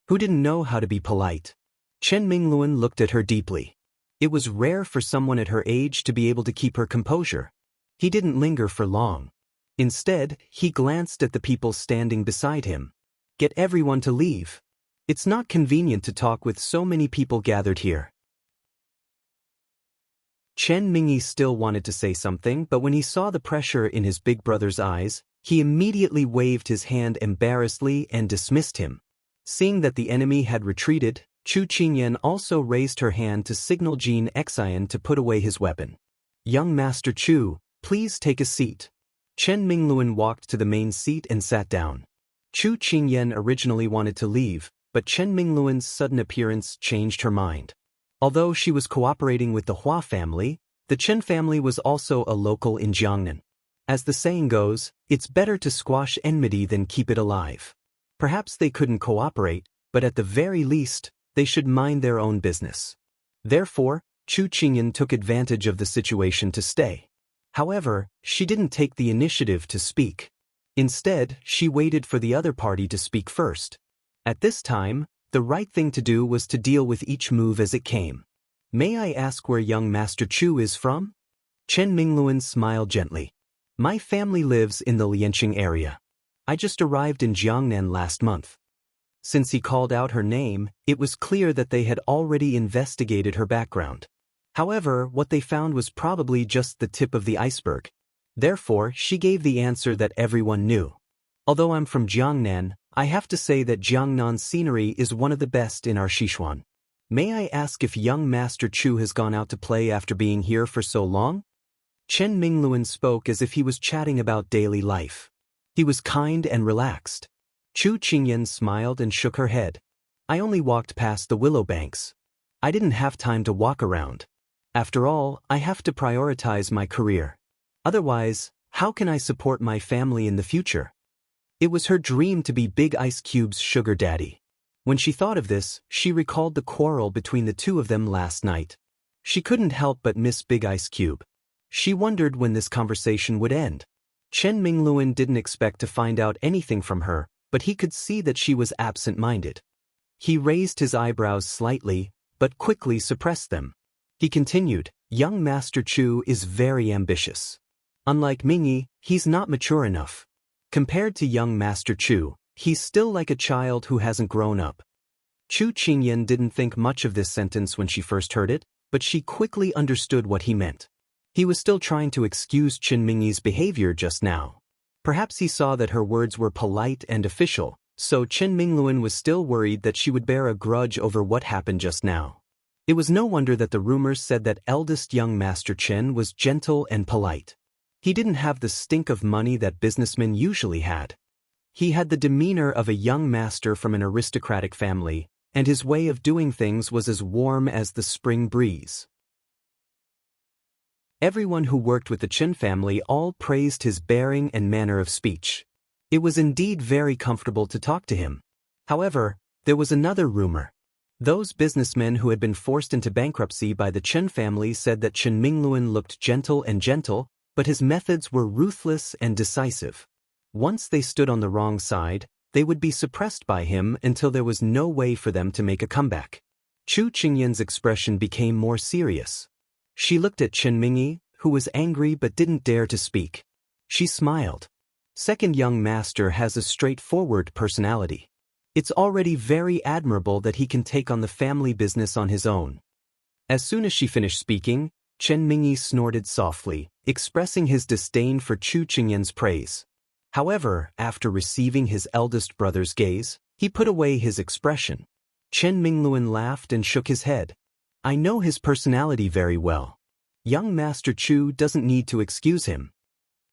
Who didn't know how to be polite? Chen Mingluan looked at her deeply. It was rare for someone at her age to be able to keep her composure. He didn't linger for long. Instead, he glanced at the people standing beside him. Get everyone to leave. It's not convenient to talk with so many people gathered here. Chen Mingyi still wanted to say something, but when he saw the pressure in his big brother's eyes, he immediately waved his hand embarrassedly and dismissed him. Seeing that the enemy had retreated, Chu Qingyan also raised her hand to signal Jin Xian to put away his weapon. Young Master Chu, please take a seat. Chen Mingluan walked to the main seat and sat down. Chu Qingyan originally wanted to leave, but Chen Mingluan's sudden appearance changed her mind. Although she was cooperating with the Hua family, the Chen family was also a local in Jiangnan. As the saying goes, it's better to squash enmity than keep it alive. Perhaps they couldn't cooperate, but at the very least, they should mind their own business. Therefore, Chu Qingyan took advantage of the situation to stay. However, she didn't take the initiative to speak. Instead, she waited for the other party to speak first. At this time, the right thing to do was to deal with each move as it came. May I ask where young Master Chu is from? Chen Mingluan smiled gently. My family lives in the Lianqing area. I just arrived in Jiangnan last month. Since he called out her name, it was clear that they had already investigated her background. However, what they found was probably just the tip of the iceberg. Therefore, she gave the answer that everyone knew. Although I'm from Jiangnan, I have to say that Jiangnan's scenery is one of the best in our Sichuan. May I ask if young Master Chu has gone out to play after being here for so long? Chen Mingluan spoke as if he was chatting about daily life. He was kind and relaxed. Chu Qingyan smiled and shook her head. I only walked past the willow banks. I didn't have time to walk around. After all, I have to prioritize my career. Otherwise, how can I support my family in the future? It was her dream to be Big Ice Cube's sugar daddy. When she thought of this, she recalled the quarrel between the two of them last night. She couldn't help but miss Big Ice Cube. She wondered when this conversation would end. Chen Mingluan didn't expect to find out anything from her, but he could see that she was absent-minded. He raised his eyebrows slightly, but quickly suppressed them. He continued, young Master Chu is very ambitious. Unlike Mingyi, he's not mature enough. Compared to young Master Chu, he's still like a child who hasn't grown up. Chu Qingyan didn't think much of this sentence when she first heard it, but she quickly understood what he meant. He was still trying to excuse Chen Mingyi's behavior just now. Perhaps he saw that her words were polite and official, so Chen Mingluan was still worried that she would bear a grudge over what happened just now. It was no wonder that the rumors said that eldest young Master Chen was gentle and polite. He didn't have the stink of money that businessmen usually had. He had the demeanor of a young master from an aristocratic family, and his way of doing things was as warm as the spring breeze. Everyone who worked with the Chen family all praised his bearing and manner of speech. It was indeed very comfortable to talk to him. However, there was another rumor. Those businessmen who had been forced into bankruptcy by the Chen family said that Chen Mingluan looked gentle, but his methods were ruthless and decisive. Once they stood on the wrong side, they would be suppressed by him until there was no way for them to make a comeback. Chu Qingyan's expression became more serious. She looked at Chen Mingyi, who was angry but didn't dare to speak. She smiled. Second young master has a straightforward personality. It's already very admirable that he can take on the family business on his own. As soon as she finished speaking, Chen Mingyi snorted softly, expressing his disdain for Chu Qingyan's praise. However, after receiving his eldest brother's gaze, he put away his expression. Chen Mingluan laughed and shook his head. I know his personality very well. Young Master Chu doesn't need to excuse him.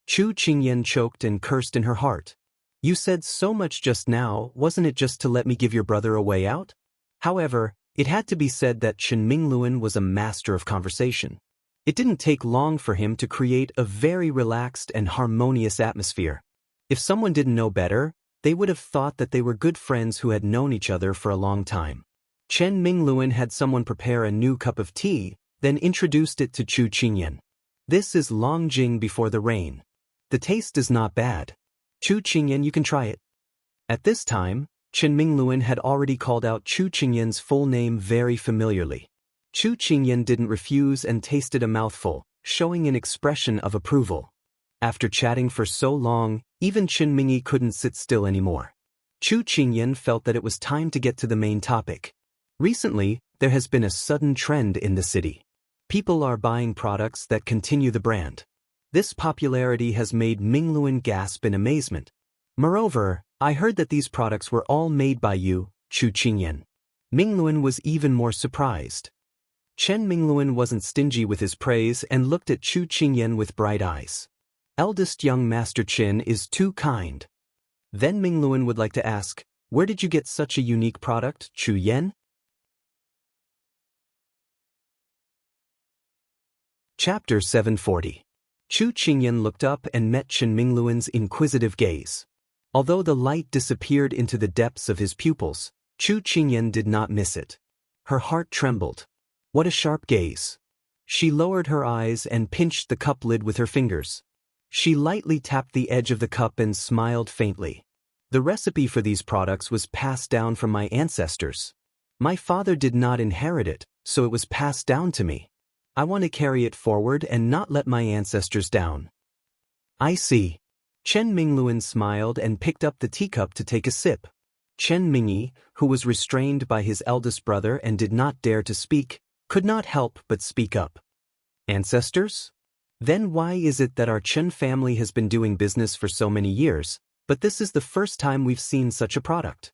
Chu Qingyan choked and cursed in her heart. You said so much just now, wasn't it just to let me give your brother a way out? However, it had to be said that Chen Mingluan was a master of conversation. It didn't take long for him to create a very relaxed and harmonious atmosphere. If someone didn't know better, they would have thought that they were good friends who had known each other for a long time. Chen Mingluan had someone prepare a new cup of tea, then introduced it to Chu Qingyan. This is Longjing before the rain. The taste is not bad. Chu Qingyan, you can try it. At this time, Chen Mingluan had already called out Chu Qingyan's full name very familiarly. Chu Qingyan didn't refuse and tasted a mouthful, showing an expression of approval. After chatting for so long, even Chen Mingyi couldn't sit still anymore. Chu Qingyan felt that it was time to get to the main topic. Recently, there has been a sudden trend in the city. People are buying products that continue the brand. This popularity has made Mingluan gasp in amazement. Moreover, I heard that these products were all made by you, Chu Qingyan. Mingluan was even more surprised. Chen Mingluan wasn't stingy with his praise and looked at Chu Qingyan with bright eyes. Eldest young Master Chen is too kind. Then Mingluan would like to ask, where did you get such a unique product, Chu Yan? Chapter 740. Chu Qingyan looked up and met Chen Mingluan's inquisitive gaze. Although the light disappeared into the depths of his pupils, Chu Qingyan did not miss it. Her heart trembled. What a sharp gaze. She lowered her eyes and pinched the cup lid with her fingers. She lightly tapped the edge of the cup and smiled faintly. The recipe for these products was passed down from my ancestors. My father did not inherit it, so it was passed down to me. I want to carry it forward and not let my ancestors down. I see. Chen Mingluan smiled and picked up the teacup to take a sip. Chen Mingyi, who was restrained by his eldest brother and did not dare to speak, could not help but speak up. Ancestors? Then why is it that our Chen family has been doing business for so many years, but this is the first time we've seen such a product?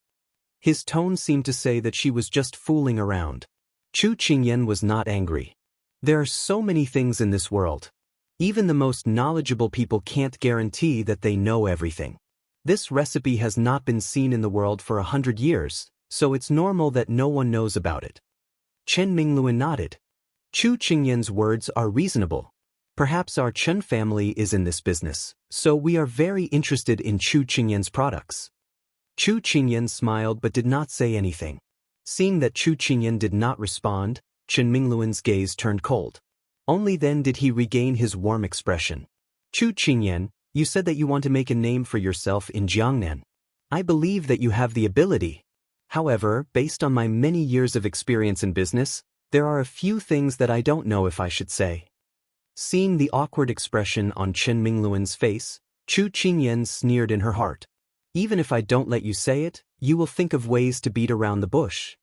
His tone seemed to say that she was just fooling around. Chu Qingyan was not angry. There are so many things in this world. Even the most knowledgeable people can't guarantee that they know everything. This recipe has not been seen in the world for 100 years, so it's normal that no one knows about it. Chen Mingluan nodded. Chu Qingyan's words are reasonable. Perhaps our Chen family is in this business, so we are very interested in Chu Qingyan's products. Chu Qingyan smiled but did not say anything. Seeing that Chu Qingyan did not respond, Chen Mingluan's gaze turned cold. Only then did he regain his warm expression. Chu Qingyan, you said that you want to make a name for yourself in Jiangnan. I believe that you have the ability. However, based on my many years of experience in business, there are a few things that I don't know if I should say. Seeing the awkward expression on Chen Mingluan's face, Chu Qingyan sneered in her heart. Even if I don't let you say it, you will think of ways to beat around the bush.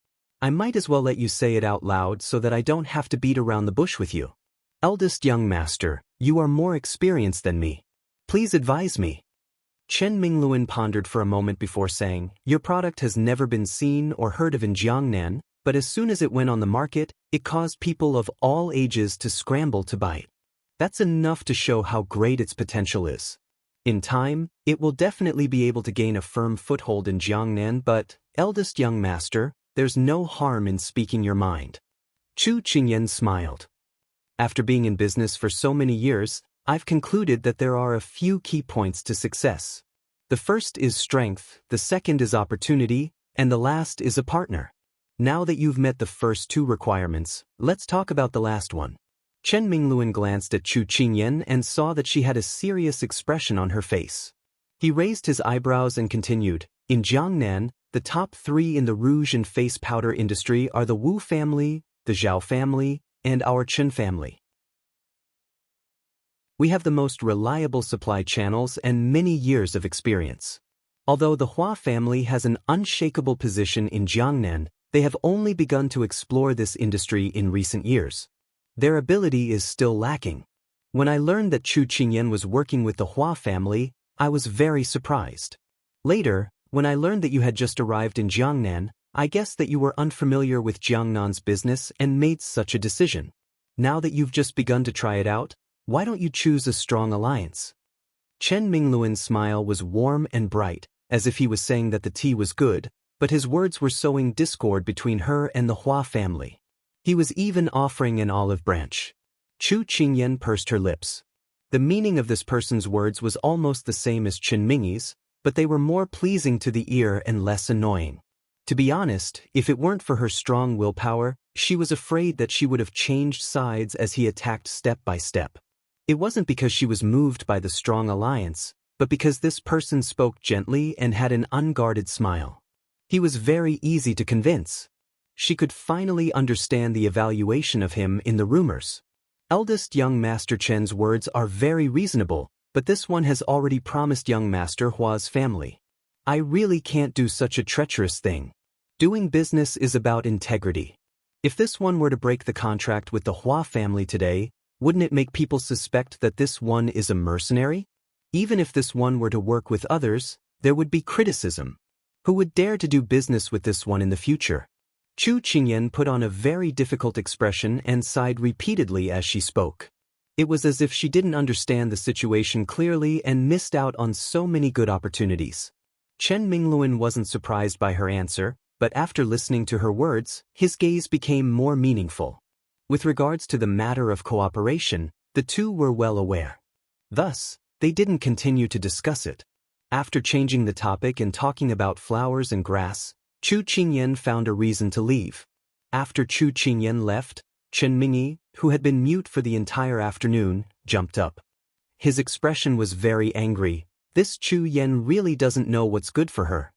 I might as well let you say it out loud so that I don't have to beat around the bush with you. Eldest young master, you are more experienced than me. Please advise me. Chen Mingluan pondered for a moment before saying, your product has never been seen or heard of in Jiangnan, but as soon as it went on the market, it caused people of all ages to scramble to buy it. That's enough to show how great its potential is. In time, it will definitely be able to gain a firm foothold in Jiangnan, but, eldest young master, there's no harm in speaking your mind. Chu Qingyan smiled. After being in business for so many years, I've concluded that there are a few key points to success. The first is strength, the second is opportunity, and the last is a partner. Now that you've met the first two requirements, let's talk about the last one. Chen Mingluan glanced at Chu Qingyan and saw that she had a serious expression on her face. He raised his eyebrows and continued, in Jiangnan, the top three in the rouge and face powder industry are the Wu family, the Xiao family, and our Chen family. We have the most reliable supply channels and many years of experience. Although the Hua family has an unshakable position in Jiangnan, they have only begun to explore this industry in recent years. Their ability is still lacking. When I learned that Chu Qingyan was working with the Hua family, I was very surprised. Later, when I learned that you had just arrived in Jiangnan, I guess that you were unfamiliar with Jiangnan's business and made such a decision. Now that you've just begun to try it out, why don't you choose a strong alliance? Chen Mingluan's smile was warm and bright, as if he was saying that the tea was good, but his words were sowing discord between her and the Hua family. He was even offering an olive branch. Chu Qingyan pursed her lips. The meaning of this person's words was almost the same as Chen Mingyi's, but they were more pleasing to the ear and less annoying. To be honest, if it weren't for her strong willpower, she was afraid that she would have changed sides as he attacked step by step. It wasn't because she was moved by the strong alliance, but because this person spoke gently and had an unguarded smile. He was very easy to convince. She could finally understand the evaluation of him in the rumors. Eldest young Master Chen's words are very reasonable, but this one has already promised young Master Hua's family. I really can't do such a treacherous thing. Doing business is about integrity. If this one were to break the contract with the Hua family today, wouldn't it make people suspect that this one is a mercenary? Even if this one were to work with others, there would be criticism. Who would dare to do business with this one in the future? Chu Qingyan put on a very difficult expression and sighed repeatedly as she spoke. It was as if she didn't understand the situation clearly and missed out on so many good opportunities. Chen Mingluan wasn't surprised by her answer, but after listening to her words, his gaze became more meaningful. With regards to the matter of cooperation, the two were well aware. Thus, they didn't continue to discuss it. After changing the topic and talking about flowers and grass, Chu Qingyan found a reason to leave. After Chu Qingyan left, Chen Mingyi, who had been mute for the entire afternoon, jumped up. His expression was very angry. This Chu Yen really doesn't know what's good for her.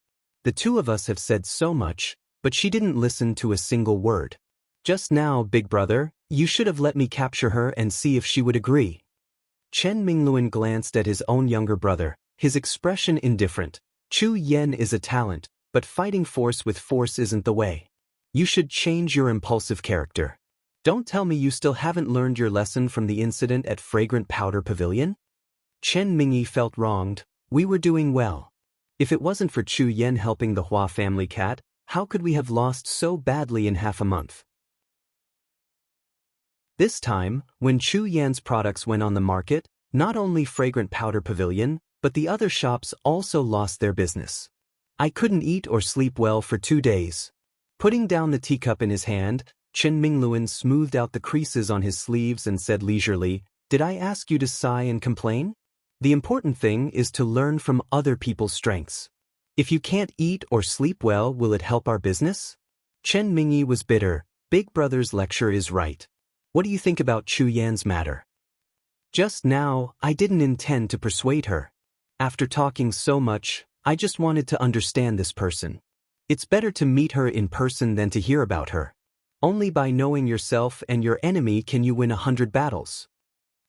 The two of us have said so much, but she didn't listen to a single word. Just now, big brother, you should have let me capture her and see if she would agree. Chen Mingluan glanced at his own younger brother, his expression indifferent. Chu Yen is a talent, but fighting force with force isn't the way. You should change your impulsive character. Don't tell me you still haven't learned your lesson from the incident at Fragrant Powder Pavilion? Chen Mingyi felt wronged. We were doing well. If it wasn't for Chu Yen helping the Hua family cat, how could we have lost so badly in half a month? This time, when Chu Yan's products went on the market, not only Fragrant Powder Pavilion, but the other shops also lost their business. I couldn't eat or sleep well for 2 days. Putting down the teacup in his hand, Chen Mingluan smoothed out the creases on his sleeves and said leisurely, "Did I ask you to sigh and complain? The important thing is to learn from other people's strengths. If you can't eat or sleep well, will it help our business?" Chen Mingyi was bitter. Big brother's lecture is right. What do you think about Chu Yan's matter? Just now, I didn't intend to persuade her. After talking so much, I just wanted to understand this person. It's better to meet her in person than to hear about her. Only by knowing yourself and your enemy can you win 100 battles.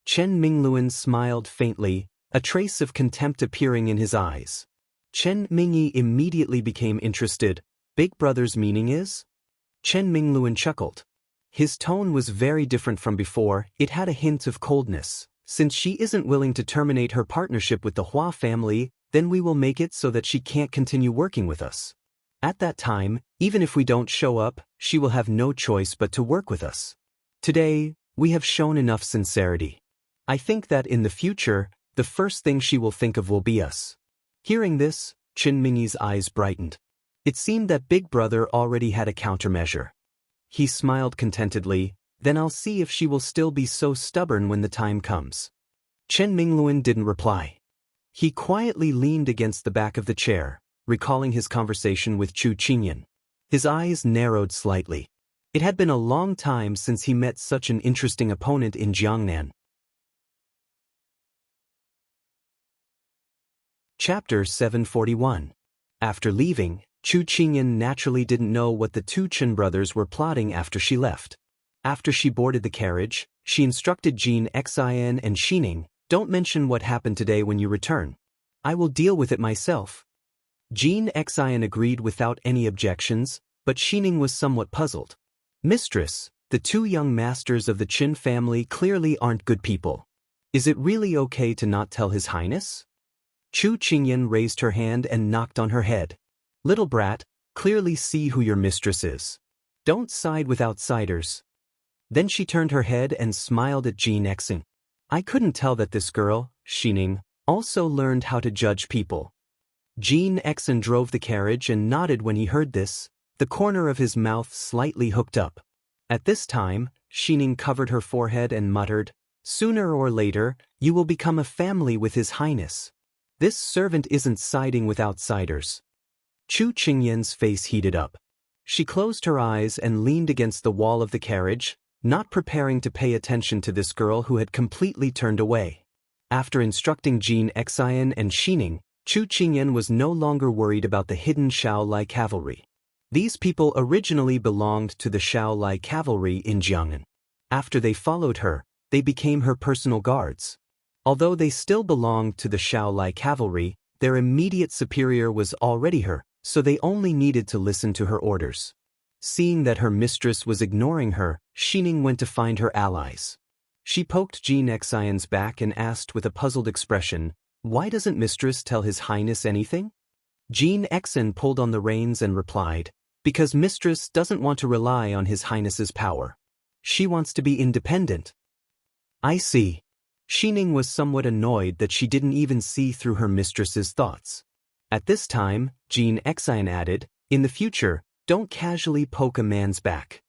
Chen Mingluan smiled faintly, a trace of contempt appearing in his eyes. Chen Mingyi immediately became interested. Big brother's meaning is? Chen Mingluan chuckled. His tone was very different from before. It had a hint of coldness. Since she isn't willing to terminate her partnership with the Hua family, then we will make it so that she can't continue working with us. At that time, even if we don't show up, she will have no choice but to work with us. Today, we have shown enough sincerity. I think that in the future, the first thing she will think of will be us. Hearing this, Chen Mingyi's eyes brightened. It seemed that Big Brother already had a countermeasure. He smiled contentedly. Then I'll see if she will still be so stubborn when the time comes. Chen Mingluan didn't reply. He quietly leaned against the back of the chair, recalling his conversation with Chu Qingyan. His eyes narrowed slightly. It had been a long time since he met such an interesting opponent in Jiangnan. Chapter 741. After leaving, Chu Qingyan naturally didn't know what the two Chen brothers were plotting after she left. After she boarded the carriage, she instructed Jin Xin and Xining, "Don't mention what happened today when you return. I will deal with it myself." Jin Xin agreed without any objections, but Xining was somewhat puzzled. "Mistress, the two young masters of the Qin family clearly aren't good people. Is it really okay to not tell His Highness?" Chu Qingyan raised her hand and knocked on her head. "Little brat, Clearly see who your mistress is. Don't side with outsiders. Then she turned her head and smiled at Jean Exing. I couldn't tell that this girl, Xining, also learned how to judge people. Jean Exing drove the carriage and nodded when he heard this, the corner of his mouth slightly hooked up. At this time, Xining covered her forehead and muttered, Sooner or later, you will become a family with His Highness. This servant isn't siding with outsiders. Chu Qingyan's face heated up. She closed her eyes and leaned against the wall of the carriage, not preparing to pay attention to this girl who had completely turned away. After instructing Jean Exing and Xining, Chu Qingyan was no longer worried about the hidden Xiao cavalry. These people originally belonged to the Xiao cavalry in Jiangnan. After they followed her, they became her personal guards. Although they still belonged to the Xiao cavalry, their immediate superior was already her, so they only needed to listen to her orders. Seeing that her mistress was ignoring her, Xining went to find her allies. She poked Jean Exing's back and asked with a puzzled expression, Why doesn't mistress tell His Highness anything? Jean Exing pulled on the reins and replied, Because mistress doesn't want to rely on His Highness's power. She wants to be independent. I see. Xining was somewhat annoyed that she didn't even see through her mistress's thoughts. At this time, Jean Exing added, In the future, don't casually poke a man's back.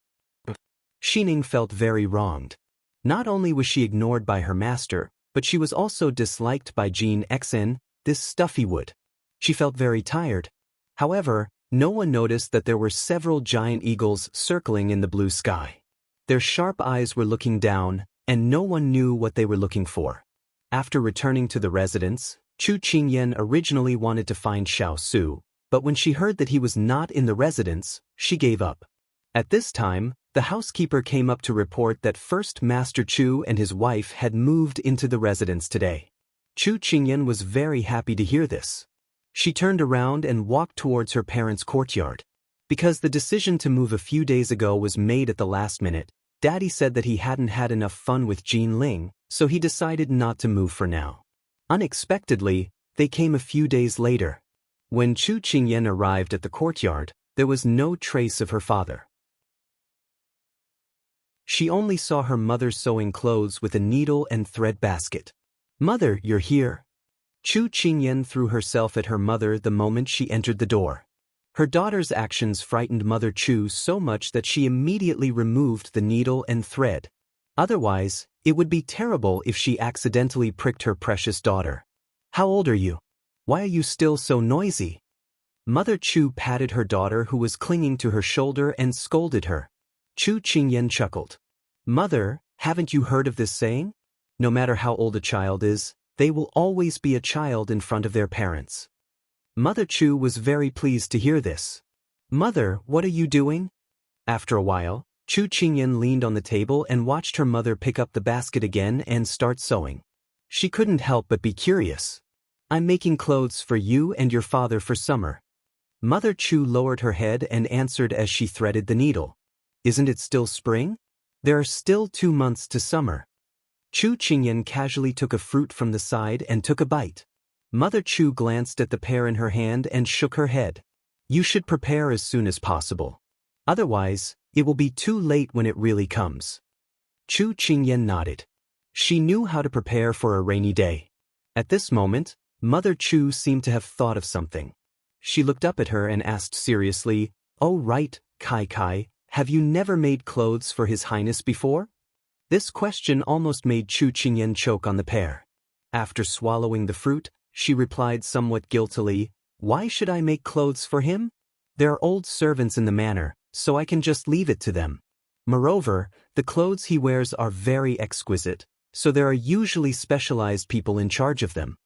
Xining felt very wronged. Not only was she ignored by her master, but she was also disliked by Jean Exing, this stuffy wood. She felt very tired. However, no one noticed that there were several giant eagles circling in the blue sky. Their sharp eyes were looking down, and no one knew what they were looking for. After returning to the residence, Chu Qingyan originally wanted to find Xiao Su, but when she heard that he was not in the residence, she gave up. At this time, the housekeeper came up to report that First Master Chu and his wife had moved into the residence today. Chu Qingyan was very happy to hear this. She turned around and walked towards her parents' courtyard. Because the decision to move a few days ago was made at the last minute, Daddy said that he hadn't had enough fun with Jean Ling, so he decided not to move for now. Unexpectedly, they came a few days later. When Chu Qingyan arrived at the courtyard, there was no trace of her father. She only saw her mother sewing clothes with a needle and thread basket. Mother, you're here. Chu Qingyan threw herself at her mother the moment she entered the door. Her daughter's actions frightened Mother Chu so much that she immediately removed the needle and thread. Otherwise, it would be terrible if she accidentally pricked her precious daughter. How old are you? Why are you still so noisy? Mother Chu patted her daughter who was clinging to her shoulder and scolded her. Chu Qingyan chuckled. Mother, haven't you heard of this saying? No matter how old a child is, they will always be a child in front of their parents. Mother Chu was very pleased to hear this. Mother, what are you doing? After a while, Chu Qingyan leaned on the table and watched her mother pick up the basket again and start sewing. She couldn't help but be curious. I'm making clothes for you and your father for summer. Mother Chu lowered her head and answered as she threaded the needle. Isn't it still spring? There are still 2 months to summer. Chu Qingyan casually took a fruit from the side and took a bite. Mother Chu glanced at the pear in her hand and shook her head. You should prepare as soon as possible. Otherwise, it will be too late when it really comes. Chu Qingyan nodded. She knew how to prepare for a rainy day. At this moment, Mother Chu seemed to have thought of something. She looked up at her and asked seriously, Oh right, Kai Kai, have you never made clothes for His Highness before? This question almost made Chu Qingyan choke on the pear. After swallowing the fruit, she replied somewhat guiltily, Why should I make clothes for him? There are old servants in the manor, so I can just leave it to them. Moreover, the clothes he wears are very exquisite, so there are usually specialized people in charge of them.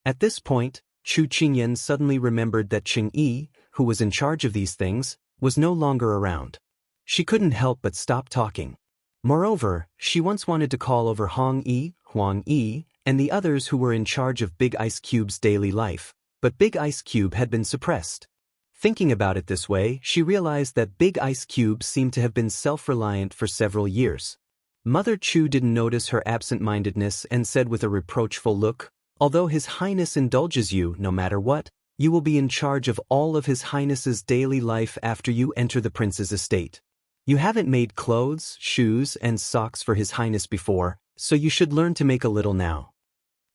At this point, Chu Qingyan suddenly remembered that Qing Yi, who was in charge of these things, was no longer around. She couldn't help but stop talking. Moreover, she once wanted to call over Hong Yi, Huang Yi, and the others who were in charge of Big Ice Cube's daily life, but Big Ice Cube had been suppressed. Thinking about it this way, she realized that Big Ice Cube seemed to have been self-reliant for several years. Mother Chu didn't notice her absent-mindedness and said with a reproachful look, Although His Highness indulges you no matter what, You will be in charge of all of His Highness's daily life after you enter the prince's estate. You haven't made clothes, shoes, and socks for His Highness before, so you should learn to make a little now.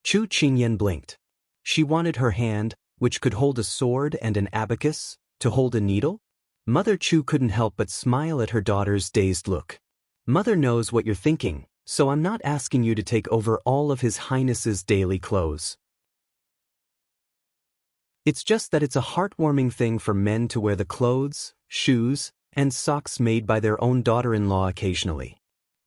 Chu Qingyan blinked. She wanted her hand, which could hold a sword and an abacus, to hold a needle? Mother Chu couldn't help but smile at her daughter's dazed look. Mother knows what you're thinking, so I'm not asking you to take over all of His Highness's daily clothes. It's just that it's a heartwarming thing for men to wear the clothes, shoes, and socks made by their own daughter-in-law occasionally.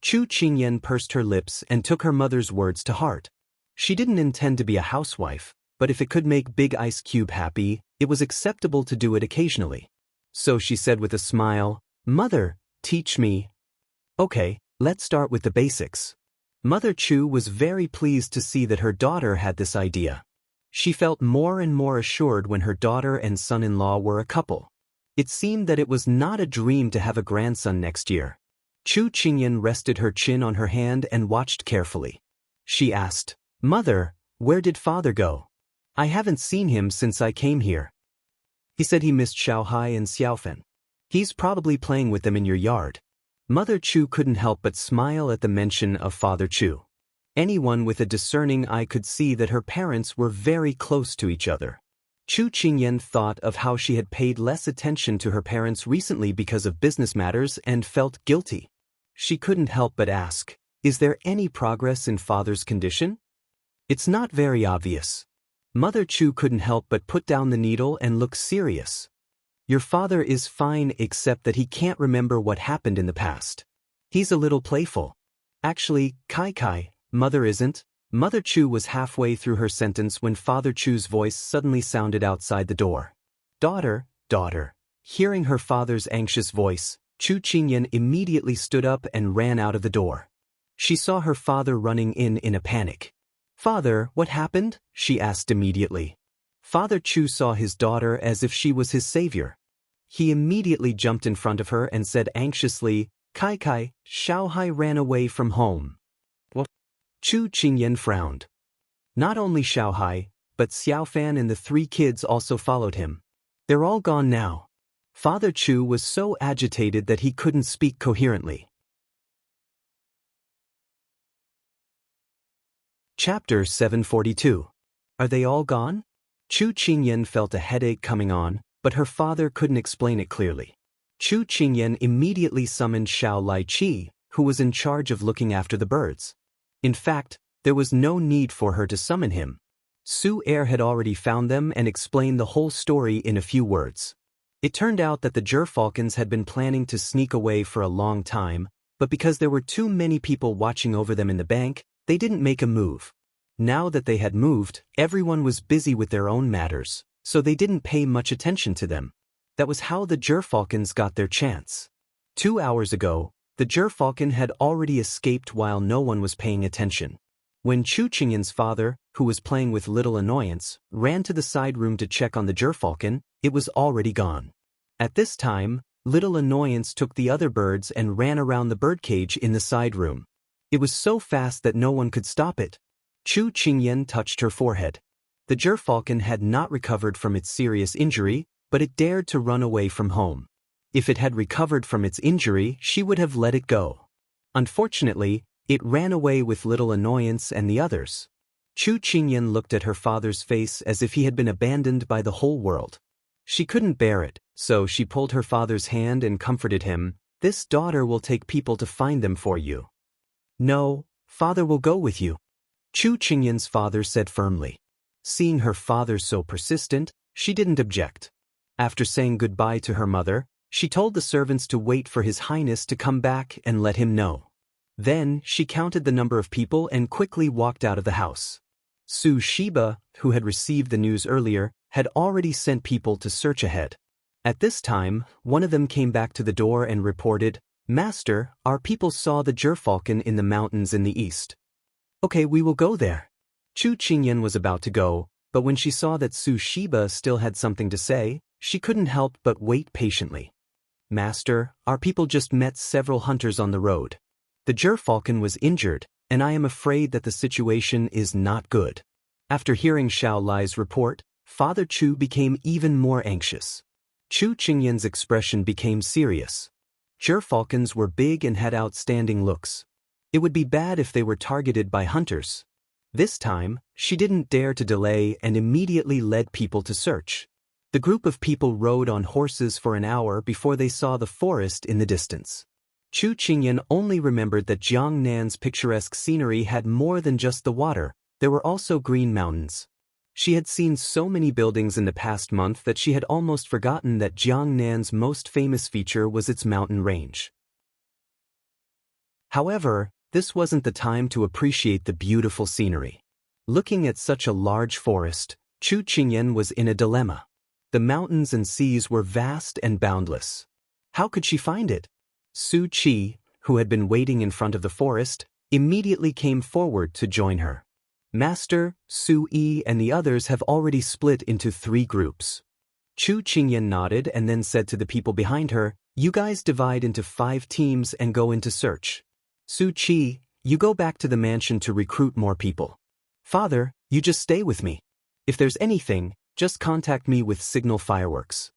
Chu Qingyan pursed her lips and took her mother's words to heart. She didn't intend to be a housewife, but if it could make Big Ice Cube happy, it was acceptable to do it occasionally. So she said with a smile, "Mother, teach me." Okay, let's start with the basics. Mother Chu was very pleased to see that her daughter had this idea. She felt more and more assured when her daughter and son-in-law were a couple. It seemed that it was not a dream to have a grandson next year. Chu Qingyan rested her chin on her hand and watched carefully. She asked, "Mother, where did father go? I haven't seen him since I came here." He said he missed Xiao and Xiaofen. He's probably playing with them in your yard. Mother Chu couldn't help but smile at the mention of Father Chu. Anyone with a discerning eye could see that her parents were very close to each other. Chu Qingyan thought of how she had paid less attention to her parents recently because of business matters and felt guilty. She couldn't help but ask, "Is there any progress in father's condition?" "It's not very obvious." Mother Chu couldn't help but put down the needle and look serious. "Your father is fine except that he can't remember what happened in the past. He's a little playful." "Actually, Kai, Mother isn't." Mother Chu was halfway through her sentence when Father Chu's voice suddenly sounded outside the door. Daughter. Hearing her father's anxious voice, Chu Qingyan immediately stood up and ran out of the door. She saw her father running in a panic. "Father, what happened?" she asked immediately. Father Chu saw his daughter as if she was his savior. He immediately jumped in front of her and said anxiously, Kai, Xiao ran away from home." "What?" Chu Qingyan frowned. Not only Xiao, but Xiaofan and the 3 kids also followed him. They're all gone now. Father Chu was so agitated that he couldn't speak coherently. Chapter 742. Are they all gone? Chu Qingyan felt a headache coming on, but her father couldn't explain it clearly. Chu Qingyan immediately summoned Xiao Lai-chi, who was in charge of looking after the birds. In fact, there was no need for her to summon him. Su Er had already found them and explained the whole story in a few words. It turned out that the gerfalcons had been planning to sneak away for a long time, but because there were too many people watching over them in the bank, they didn't make a move. Now that they had moved, everyone was busy with their own matters, so they didn't pay much attention to them. That was how the gerfalcons got their chance. 2 hours ago, the gerfalcon had already escaped while no one was paying attention. When Chu Qingyan's father, who was playing with Little Annoyance, ran to the side room to check on the gerfalcon, it was already gone. At this time, Little Annoyance took the other birds and ran around the birdcage in the side room. It was so fast that no one could stop it. Chu Qingyan touched her forehead. The gerfalcon had not recovered from its serious injury, but it dared to run away from home. If it had recovered from its injury, she would have let it go. Unfortunately, it ran away with Little Annoyance and the others. Chu Qingyan looked at her father's face as if he had been abandoned by the whole world. She couldn't bear it, so she pulled her father's hand and comforted him. "This daughter will take people to find them for you." "No, father will go with you," Chu Qingyan's father said firmly. Seeing her father so persistent, she didn't object. After saying goodbye to her mother, she told the servants to wait for His Highness to come back and let him know. Then, she counted the number of people and quickly walked out of the house. Su Shiba, who had received the news earlier, had already sent people to search ahead. At this time, one of them came back to the door and reported, "Master, our people saw the gerfalcon in the mountains in the east." "Okay, we will go there." Chu Qingyan was about to go, but when she saw that Su Shiba still had something to say, she couldn't help but wait patiently. "Master, our people just met several hunters on the road. The gerfalcon was injured, and I am afraid that the situation is not good." After hearing Xiao Lai's report, Father Chu became even more anxious. Chu Qingyan's expression became serious. Gerfalcons were big and had outstanding looks. It would be bad if they were targeted by hunters. This time, she didn't dare to delay and immediately led people to search. The group of people rode on horses for an hour before they saw the forest in the distance. Chu Qingyan only remembered that Jiangnan's picturesque scenery had more than just the water, there were also green mountains. She had seen so many buildings in the past month that she had almost forgotten that Jiangnan's most famous feature was its mountain range. However, this wasn't the time to appreciate the beautiful scenery. Looking at such a large forest, Chu Qingyan was in a dilemma. The mountains and seas were vast and boundless. How could she find it? Su Qi, who had been waiting in front of the forest, immediately came forward to join her. Master, Su Yi and the others have already split into 3 groups. Chu Qingyan nodded and then said to the people behind her, "You guys divide into 5 teams and go into search. Su Qi, you go back to the mansion to recruit more people. Father, you just stay with me. If there's anything, just contact me with signal fireworks."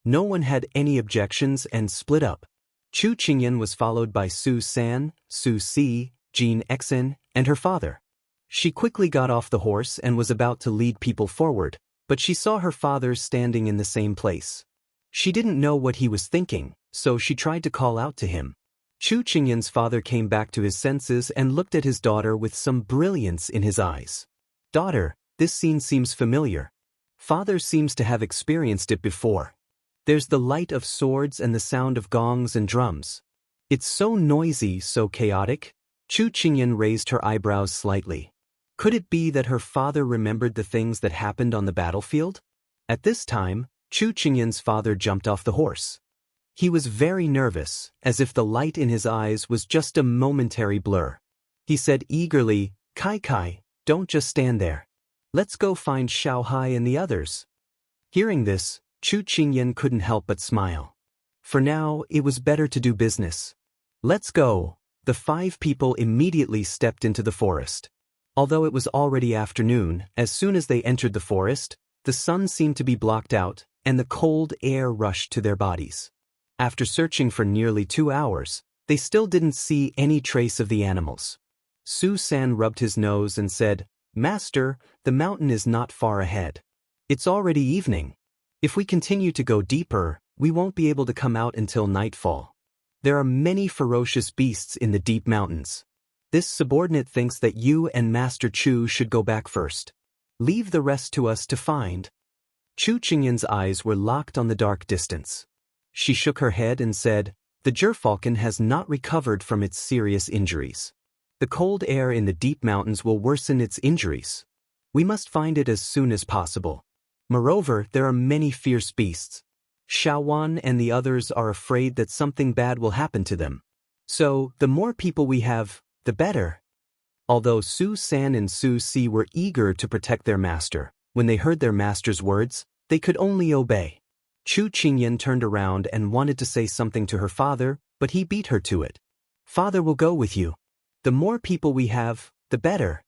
No one had any objections and split up. Chu Qingyan was followed by Su San, Su Si, Jin Exen, and her father. She quickly got off the horse and was about to lead people forward, but she saw her father standing in the same place. She didn't know what he was thinking, so she tried to call out to him. Chu Qingyan's father came back to his senses and looked at his daughter with some brilliance in his eyes. "Daughter, this scene seems familiar. Father seems to have experienced it before. There's the light of swords and the sound of gongs and drums. It's so noisy, so chaotic." Chu Qingyan raised her eyebrows slightly. Could it be that her father remembered the things that happened on the battlefield? At this time, Chu Qingyan's father jumped off the horse. He was very nervous, as if the light in his eyes was just a momentary blur. He said eagerly, Kai, don't just stand there. Let's go find Xiao Hai and the others." Hearing this, Chu Qingyan couldn't help but smile. For now, it was better to do business. "Let's go." The 5 people immediately stepped into the forest. Although it was already afternoon, as soon as they entered the forest, the sun seemed to be blocked out, and the cold air rushed to their bodies. After searching for nearly 2 hours, they still didn't see any trace of the animals. Su San rubbed his nose and said, "Master, the mountain is not far ahead. It's already evening. If we continue to go deeper, we won't be able to come out until nightfall. There are many ferocious beasts in the deep mountains. This subordinate thinks that you and Master Chu should go back first. Leave the rest to us to find." Chu Qingyan's eyes were locked on the dark distance. She shook her head and said, "The gerfalcon has not recovered from its serious injuries. The cold air in the deep mountains will worsen its injuries. We must find it as soon as possible. Moreover, there are many fierce beasts. Xiaowan and the others are afraid that something bad will happen to them. So, the more people we have, the better." Although Su San and Su Si were eager to protect their master, when they heard their master's words, they could only obey. Chu Qingyan turned around and wanted to say something to her father, but he beat her to it. "Father will go with you. The more people we have, the better."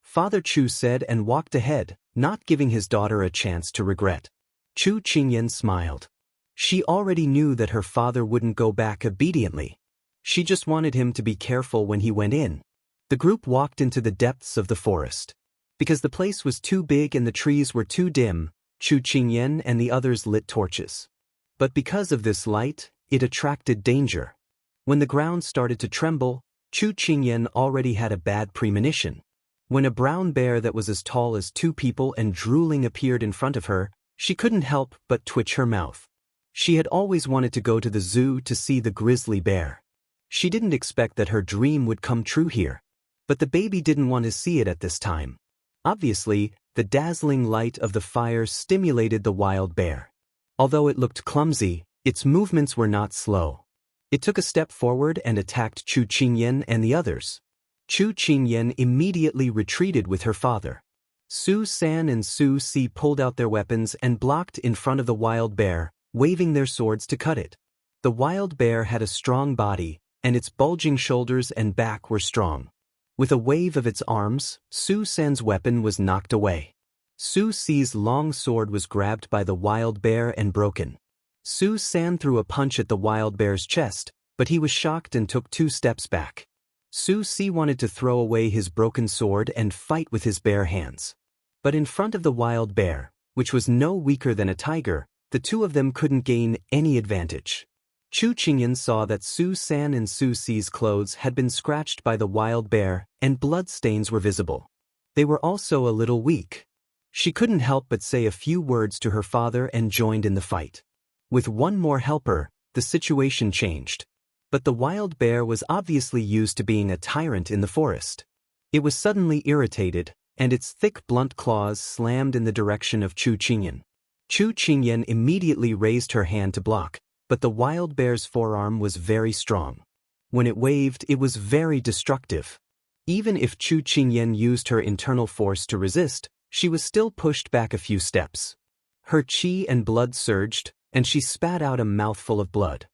Father Chu said and walked ahead, not giving his daughter a chance to regret. Chu Qingyan smiled. She already knew that her father wouldn't go back obediently. She just wanted him to be careful when he went in. The group walked into the depths of the forest. Because the place was too big and the trees were too dim, Chu Qingyan and the others lit torches. But because of this light, it attracted danger. When the ground started to tremble, Chu Qingyan already had a bad premonition. When a brown bear that was as tall as 2 people and drooling appeared in front of her, she couldn't help but twitch her mouth. She had always wanted to go to the zoo to see the grizzly bear. She didn't expect that her dream would come true here. But the baby didn't want to see it at this time. Obviously, the dazzling light of the fire stimulated the wild bear. Although it looked clumsy, its movements were not slow. It took a step forward and attacked Chu Qingyan and the others. Chu Qingyan immediately retreated with her father. Su San and Su Si pulled out their weapons and blocked in front of the wild bear, waving their swords to cut it. The wild bear had a strong body, and its bulging shoulders and back were strong. With a wave of its arms, Su San's weapon was knocked away. Su Si's long sword was grabbed by the wild bear and broken. Su San threw a punch at the wild bear's chest, but he was shocked and took 2 steps back. Su Si wanted to throw away his broken sword and fight with his bare hands. But in front of the wild bear, which was no weaker than a tiger, the two of them couldn't gain any advantage. Chu Qingyan saw that Su San and Su Si's clothes had been scratched by the wild bear, and blood stains were visible. They were also a little weak. She couldn't help but say a few words to her father and joined in the fight. With one more helper, the situation changed. But the wild bear was obviously used to being a tyrant in the forest. It was suddenly irritated, and its thick blunt claws slammed in the direction of Chu Qingyan. Chu Qingyan immediately raised her hand to block, but the wild bear's forearm was very strong. When it waved, it was very destructive. Even if Chu Qingyan used her internal force to resist, she was still pushed back a few steps. Her qi and blood surged, and she spat out a mouthful of blood.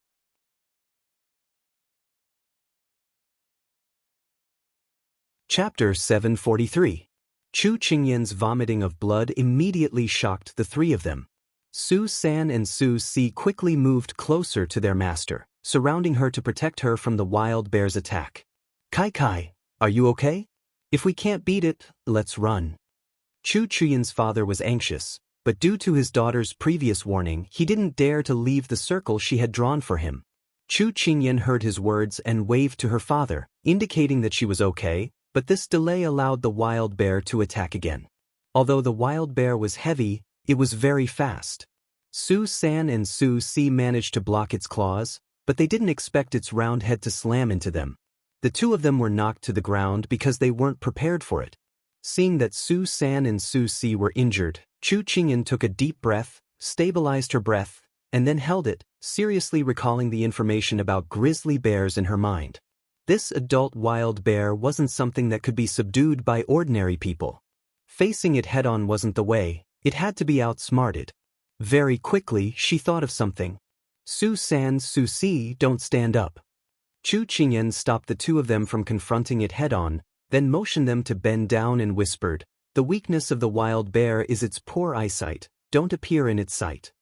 Chapter 743. Chu Qingyan's vomiting of blood immediately shocked the 3 of them. Su San and Su Si quickly moved closer to their master, surrounding her to protect her from the wild bear's attack. Kai, are you okay? If we can't beat it, let's run. Chu Qingyan's father was anxious, but due to his daughter's previous warning, he didn't dare to leave the circle she had drawn for him. Chu Qingyan heard his words and waved to her father, indicating that she was okay, but this delay allowed the wild bear to attack again. Although the wild bear was heavy, it was very fast. Su San and Su Si managed to block its claws, but they didn't expect its round head to slam into them. The 2 of them were knocked to the ground because they weren't prepared for it. Seeing that Su San and Su Si were injured, Chu Qingyan took a deep breath, stabilized her breath, and then held it, seriously recalling the information about grizzly bears in her mind. This adult wild bear wasn't something that could be subdued by ordinary people. Facing it head-on wasn't the way, it had to be outsmarted. Very quickly, she thought of something. Su San, Su Si, don't stand up. Chu Qingyan stopped the 2 of them from confronting it head-on, then motioned them to bend down and whispered, "The weakness of the wild bear is its poor eyesight, don't appear in its sight."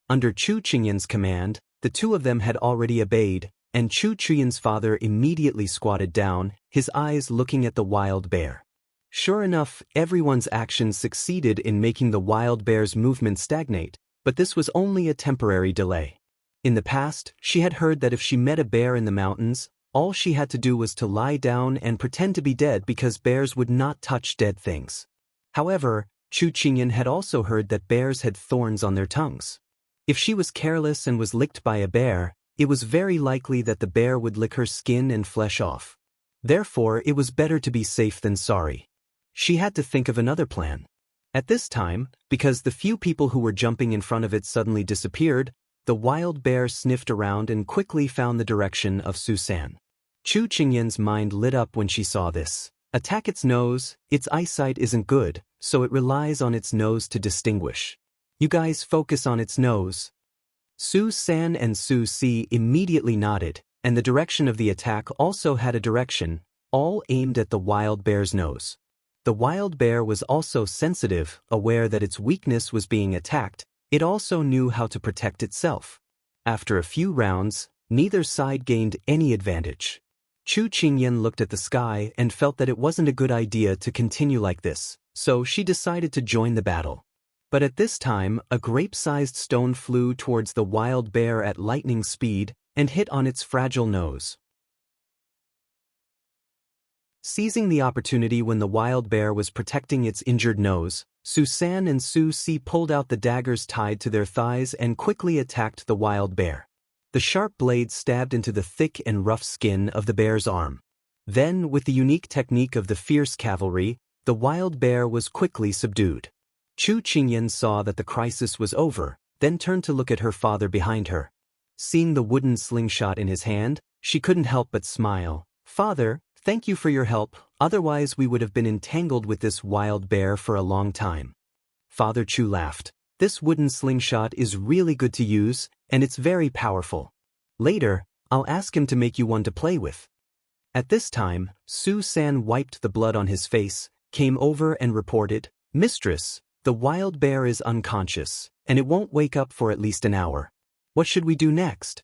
Under Chu Qingyan's command, the 2 of them had already obeyed, and Chu Qingyan's father immediately squatted down, his eyes looking at the wild bear. Sure enough, everyone's actions succeeded in making the wild bear's movement stagnate, but this was only a temporary delay. In the past, she had heard that if she met a bear in the mountains, all she had to do was to lie down and pretend to be dead because bears would not touch dead things. However, Chu Qingyan had also heard that bears had thorns on their tongues. If she was careless and was licked by a bear, it was very likely that the bear would lick her skin and flesh off. Therefore, it was better to be safe than sorry. She had to think of another plan. At this time, because the few people who were jumping in front of it suddenly disappeared, the wild bear sniffed around and quickly found the direction of Su San. Chu Qingyan's mind lit up when she saw this. Attack its nose, its eyesight isn't good, so it relies on its nose to distinguish. You guys focus on its nose. Su San and Su Si immediately nodded, and the direction of the attack also had a direction, all aimed at the wild bear's nose. The wild bear was also sensitive, aware that its weakness was being attacked. It also knew how to protect itself. After a few rounds, neither side gained any advantage. Chu Qingyan looked at the sky and felt that it wasn't a good idea to continue like this, so she decided to join the battle. But at this time, a grape-sized stone flew towards the wild bear at lightning speed and hit on its fragile nose. Seizing the opportunity when the wild bear was protecting its injured nose, Su San and Su Si pulled out the daggers tied to their thighs and quickly attacked the wild bear. The sharp blades stabbed into the thick and rough skin of the bear's arm. Then, with the unique technique of the fierce cavalry, the wild bear was quickly subdued. Chu Qingyan saw that the crisis was over, then turned to look at her father behind her. Seeing the wooden slingshot in his hand, she couldn't help but smile. "Father, thank you for your help, otherwise we would have been entangled with this wild bear for a long time." Father Chu laughed. "This wooden slingshot is really good to use, and it's very powerful. Later, I'll ask him to make you one to play with." At this time, Su San wiped the blood on his face, came over and reported, "Mistress, the wild bear is unconscious, and it won't wake up for at least an hour. What should we do next?"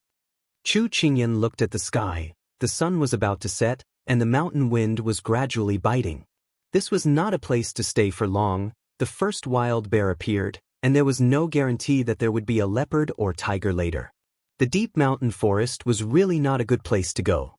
Chu Qingyan looked at the sky. The sun was about to set, and the mountain wind was gradually biting. This was not a place to stay for long. The first wild bear appeared, and there was no guarantee that there would be a leopard or tiger later. The deep mountain forest was really not a good place to go.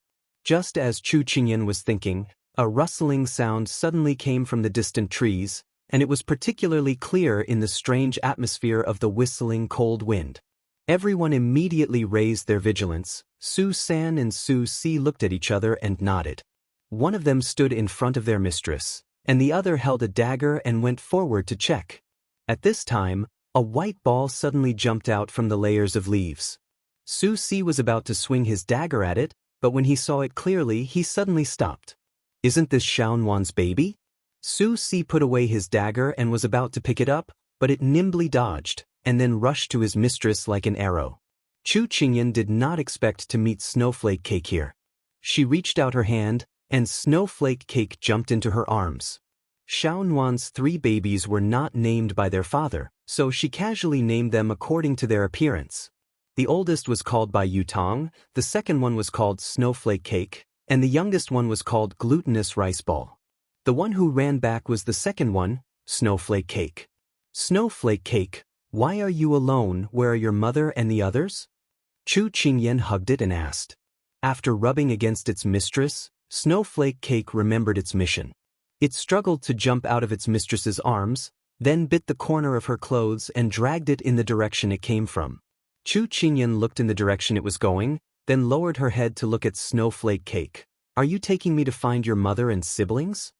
Just as Chu Qingyan was thinking, a rustling sound suddenly came from the distant trees, and it was particularly clear in the strange atmosphere of the whistling cold wind. Everyone immediately raised their vigilance. Su San and Su Si looked at each other and nodded. One of them stood in front of their mistress, and the other held a dagger and went forward to check. At this time, a white ball suddenly jumped out from the layers of leaves. Su Si was about to swing his dagger at it, but when he saw it clearly, he suddenly stopped. "Isn't this Xiaonuan's baby?" Su Si put away his dagger and was about to pick it up, but it nimbly dodged, and then rushed to his mistress like an arrow. Chu Qingyan did not expect to meet Snowflake Cake here. She reached out her hand, and Snowflake Cake jumped into her arms. Xiaonuan's 3 babies were not named by their father, so she casually named them according to their appearance. The oldest was called by Yutong, the second one was called Snowflake Cake, and the youngest one was called Glutinous Rice Ball. The one who ran back was the second one, Snowflake Cake. "Snowflake Cake, why are you alone? Where are your mother and the others?" Chu Qingyan hugged it and asked. After rubbing against its mistress, Snowflake Cake remembered its mission. It struggled to jump out of its mistress's arms, then bit the corner of her clothes and dragged it in the direction it came from. Chu Qingyan looked in the direction it was going, then lowered her head to look at Snowflake Cake. "Are you taking me to find your mother and siblings?"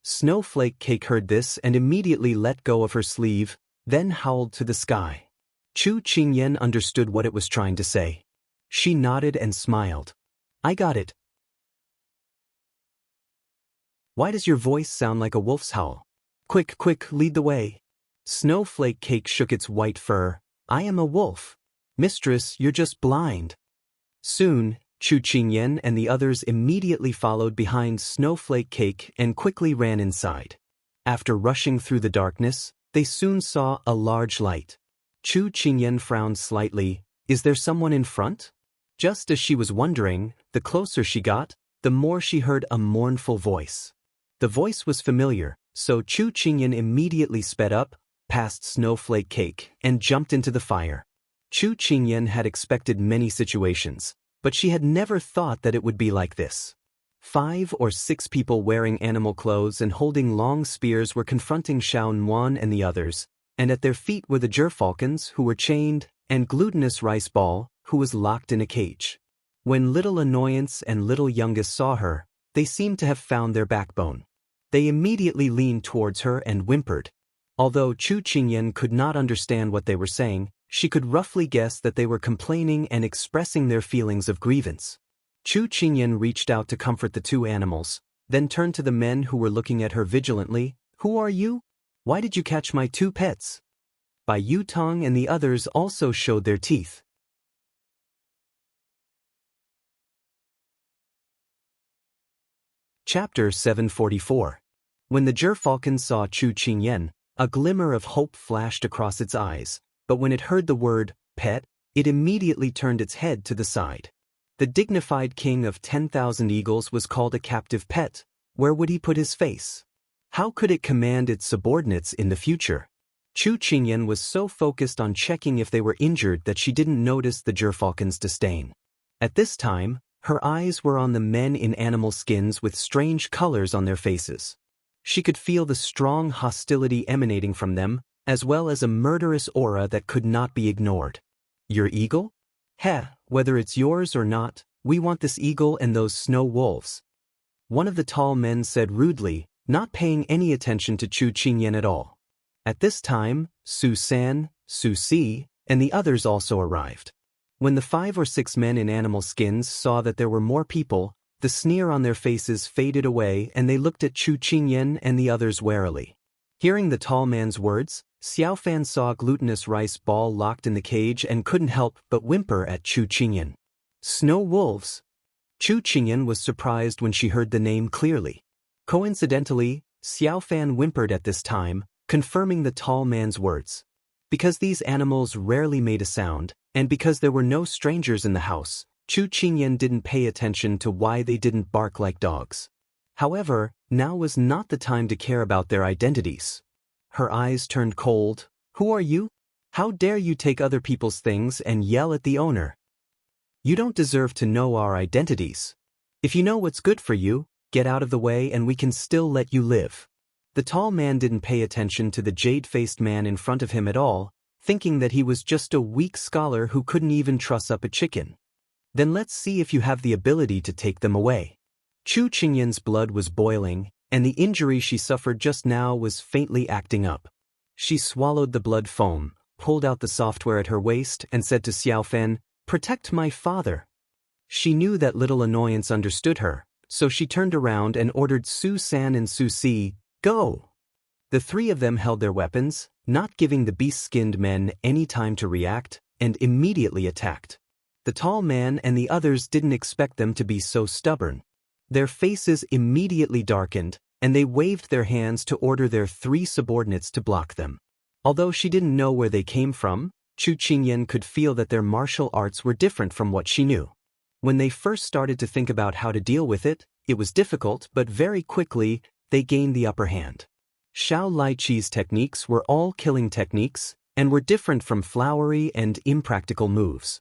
Snowflake Cake heard this and immediately let go of her sleeve, then howled to the sky. Chu Qingyan understood what it was trying to say. She nodded and smiled. "I got it. Why does your voice sound like a wolf's howl? Quick, quick, lead the way." Snowflake Cake shook its white fur. "I am a wolf. Mistress, you're just blind." Soon, Chu Qingyan and the others immediately followed behind Snowflake Cake and quickly ran inside. After rushing through the darkness, they soon saw a large light. Chu Qingyan frowned slightly. Is there someone in front? Just as she was wondering, the closer she got, the more she heard a mournful voice. The voice was familiar, so Chu Qingyan immediately sped up, past Snowflake Cake, and jumped into the fire. Chu Qingyan had expected many situations, but she had never thought that it would be like this. 5 or 6 people wearing animal clothes and holding long spears were confronting Xiaonuan and the others, and at their feet were the gerfalcons, who were chained, and Glutinous Rice Ball, who was locked in a cage. When Little Annoyance and Little Youngest saw her, they seemed to have found their backbone. They immediately leaned towards her and whimpered. Although Chu Qingyan could not understand what they were saying, she could roughly guess that they were complaining and expressing their feelings of grievance. Chu Qingyan reached out to comfort the 2 animals, then turned to the men who were looking at her vigilantly. "Who are you? Why did you catch my 2 pets?" Bai Yutong and the others also showed their teeth. Chapter 744. When the gerfalcon saw Chu Qingyan, a glimmer of hope flashed across its eyes, but when it heard the word, pet, it immediately turned its head to the side. The dignified king of 10,000 eagles was called a captive pet. Where would he put his face? How could it command its subordinates in the future? Chu Qingyan was so focused on checking if they were injured that she didn't notice the gerfalcon's disdain. At this time, her eyes were on the men in animal skins with strange colors on their faces. She could feel the strong hostility emanating from them, as well as a murderous aura that could not be ignored. "Your eagle? Heh, whether it's yours or not, we want this eagle and those snow wolves," one of the tall men said rudely, not paying any attention to Chu Qingyan at all. At this time, Su San, Su Si, and the others also arrived. When the 5 or 6 men in animal skins saw that there were more people, the sneer on their faces faded away and they looked at Chu Qingyan and the others warily. Hearing the tall man's words, Xiao Fan saw Glutinous Rice Ball locked in the cage and couldn't help but whimper at Chu Qingyan. "Snow wolves? Chu Qingyan was surprised when she heard the name clearly. Coincidentally, Xiao Fan whimpered at this time, confirming the tall man's words. Because these animals rarely made a sound, and because there were no strangers in the house, Chu Qingyan didn't pay attention to why they didn't bark like dogs. However, now was not the time to care about their identities. Her eyes turned cold. Who are you? How dare you take other people's things and yell at the owner? You don't deserve to know our identities. If you know what's good for you, get out of the way and we can still let you live. The tall man didn't pay attention to the jade-faced man in front of him at all, thinking that he was just a weak scholar who couldn't even truss up a chicken. Then let's see if you have the ability to take them away. Chu Qingyan's blood was boiling, and the injury she suffered just now was faintly acting up. She swallowed the blood foam, pulled out the software at her waist, and said to Xiao Fan, "Protect my father." She knew that little annoyance understood her, so she turned around and ordered Su San and Su Si, "Go!" The three of them held their weapons, not giving the beast-skinned men any time to react, and immediately attacked. The tall man and the others didn't expect them to be so stubborn. Their faces immediately darkened, and they waved their hands to order their three subordinates to block them. Although she didn't know where they came from, Chu Qingyan could feel that their martial arts were different from what she knew. When they first started to think about how to deal with it, it was difficult, but very quickly, they gained the upper hand. Xiao Laiqi's techniques were all killing techniques, and were different from flowery and impractical moves.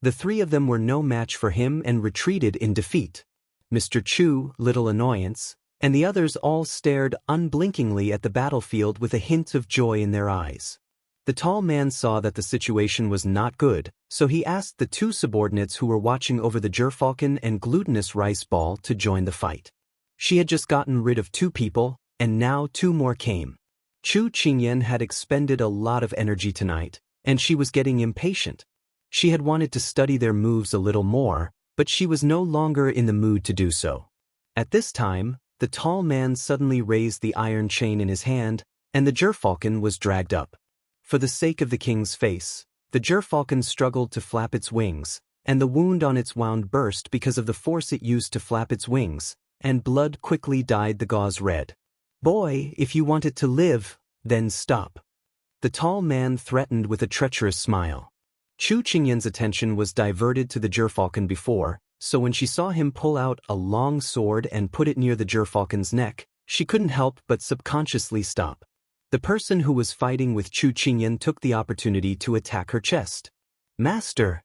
The three of them were no match for him and retreated in defeat. Mr. Chu, little annoyance, and the others all stared unblinkingly at the battlefield with a hint of joy in their eyes. The tall man saw that the situation was not good, so he asked the two subordinates who were watching over the gerfalcon and glutinous rice ball to join the fight. She had just gotten rid of 2 people, and now 2 more came. Chu Qingyan had expended a lot of energy tonight, and she was getting impatient. She had wanted to study their moves a little more, but she was no longer in the mood to do so. At this time, the tall man suddenly raised the iron chain in his hand, and the gerfalcon was dragged up. For the sake of the king's face, the gerfalcon struggled to flap its wings, and the wound on its wound burst because of the force it used to flap its wings, and blood quickly dyed the gauze red. "Boy, if you want it to live, then stop." The tall man threatened with a treacherous smile. Chu Qingyan's attention was diverted to the gerfalcon before, so when she saw him pull out a long sword and put it near the gerfalcon's neck, she couldn't help but subconsciously stop. The person who was fighting with Chu Qingyan took the opportunity to attack her chest. "Master!"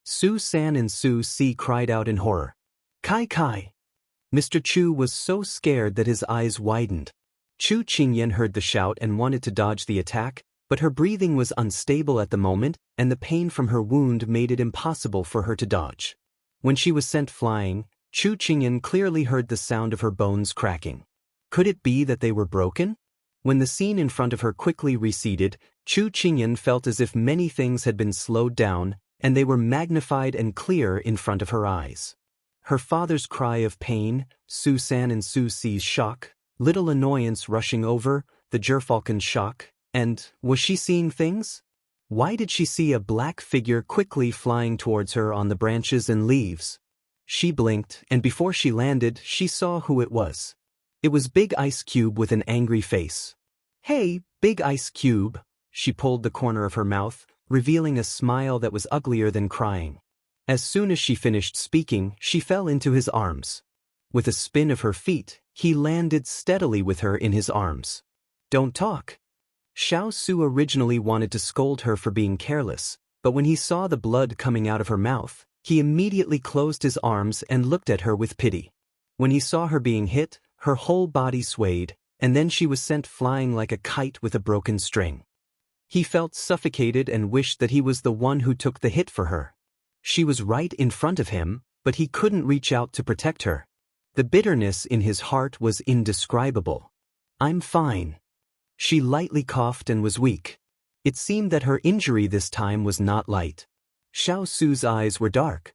Su San and Su Si cried out in horror. "Kai Kai!" Mr. Chu was so scared that his eyes widened. Chu Qingyan heard the shout and wanted to dodge the attack, but her breathing was unstable at the moment, and the pain from her wound made it impossible for her to dodge. When she was sent flying, Chu Qingyan clearly heard the sound of her bones cracking. Could it be that they were broken? When the scene in front of her quickly receded, Chu Qingyan felt as if many things had been slowed down, and they were magnified and clear in front of her eyes. Her father's cry of pain, Su San and Su Si's shock, little annoyance rushing over, the gerfalcon's shock, and was she seeing things? Why did she see a black figure quickly flying towards her on the branches and leaves? She blinked, and before she landed, she saw who it was. It was Big Ice Cube with an angry face. "Hey, Big Ice Cube," she pulled the corner of her mouth, revealing a smile that was uglier than crying. As soon as she finished speaking, she fell into his arms. With a spin of her feet, he landed steadily with her in his arms. "Don't talk." Xiao Su originally wanted to scold her for being careless, but when he saw the blood coming out of her mouth, he immediately closed his arms and looked at her with pity. When he saw her being hit, her whole body swayed, and then she was sent flying like a kite with a broken string. He felt suffocated and wished that he was the one who took the hit for her. She was right in front of him, but he couldn't reach out to protect her. The bitterness in his heart was indescribable. "I'm fine." She lightly coughed and was weak. It seemed that her injury this time was not light. Xiao Su's eyes were dark.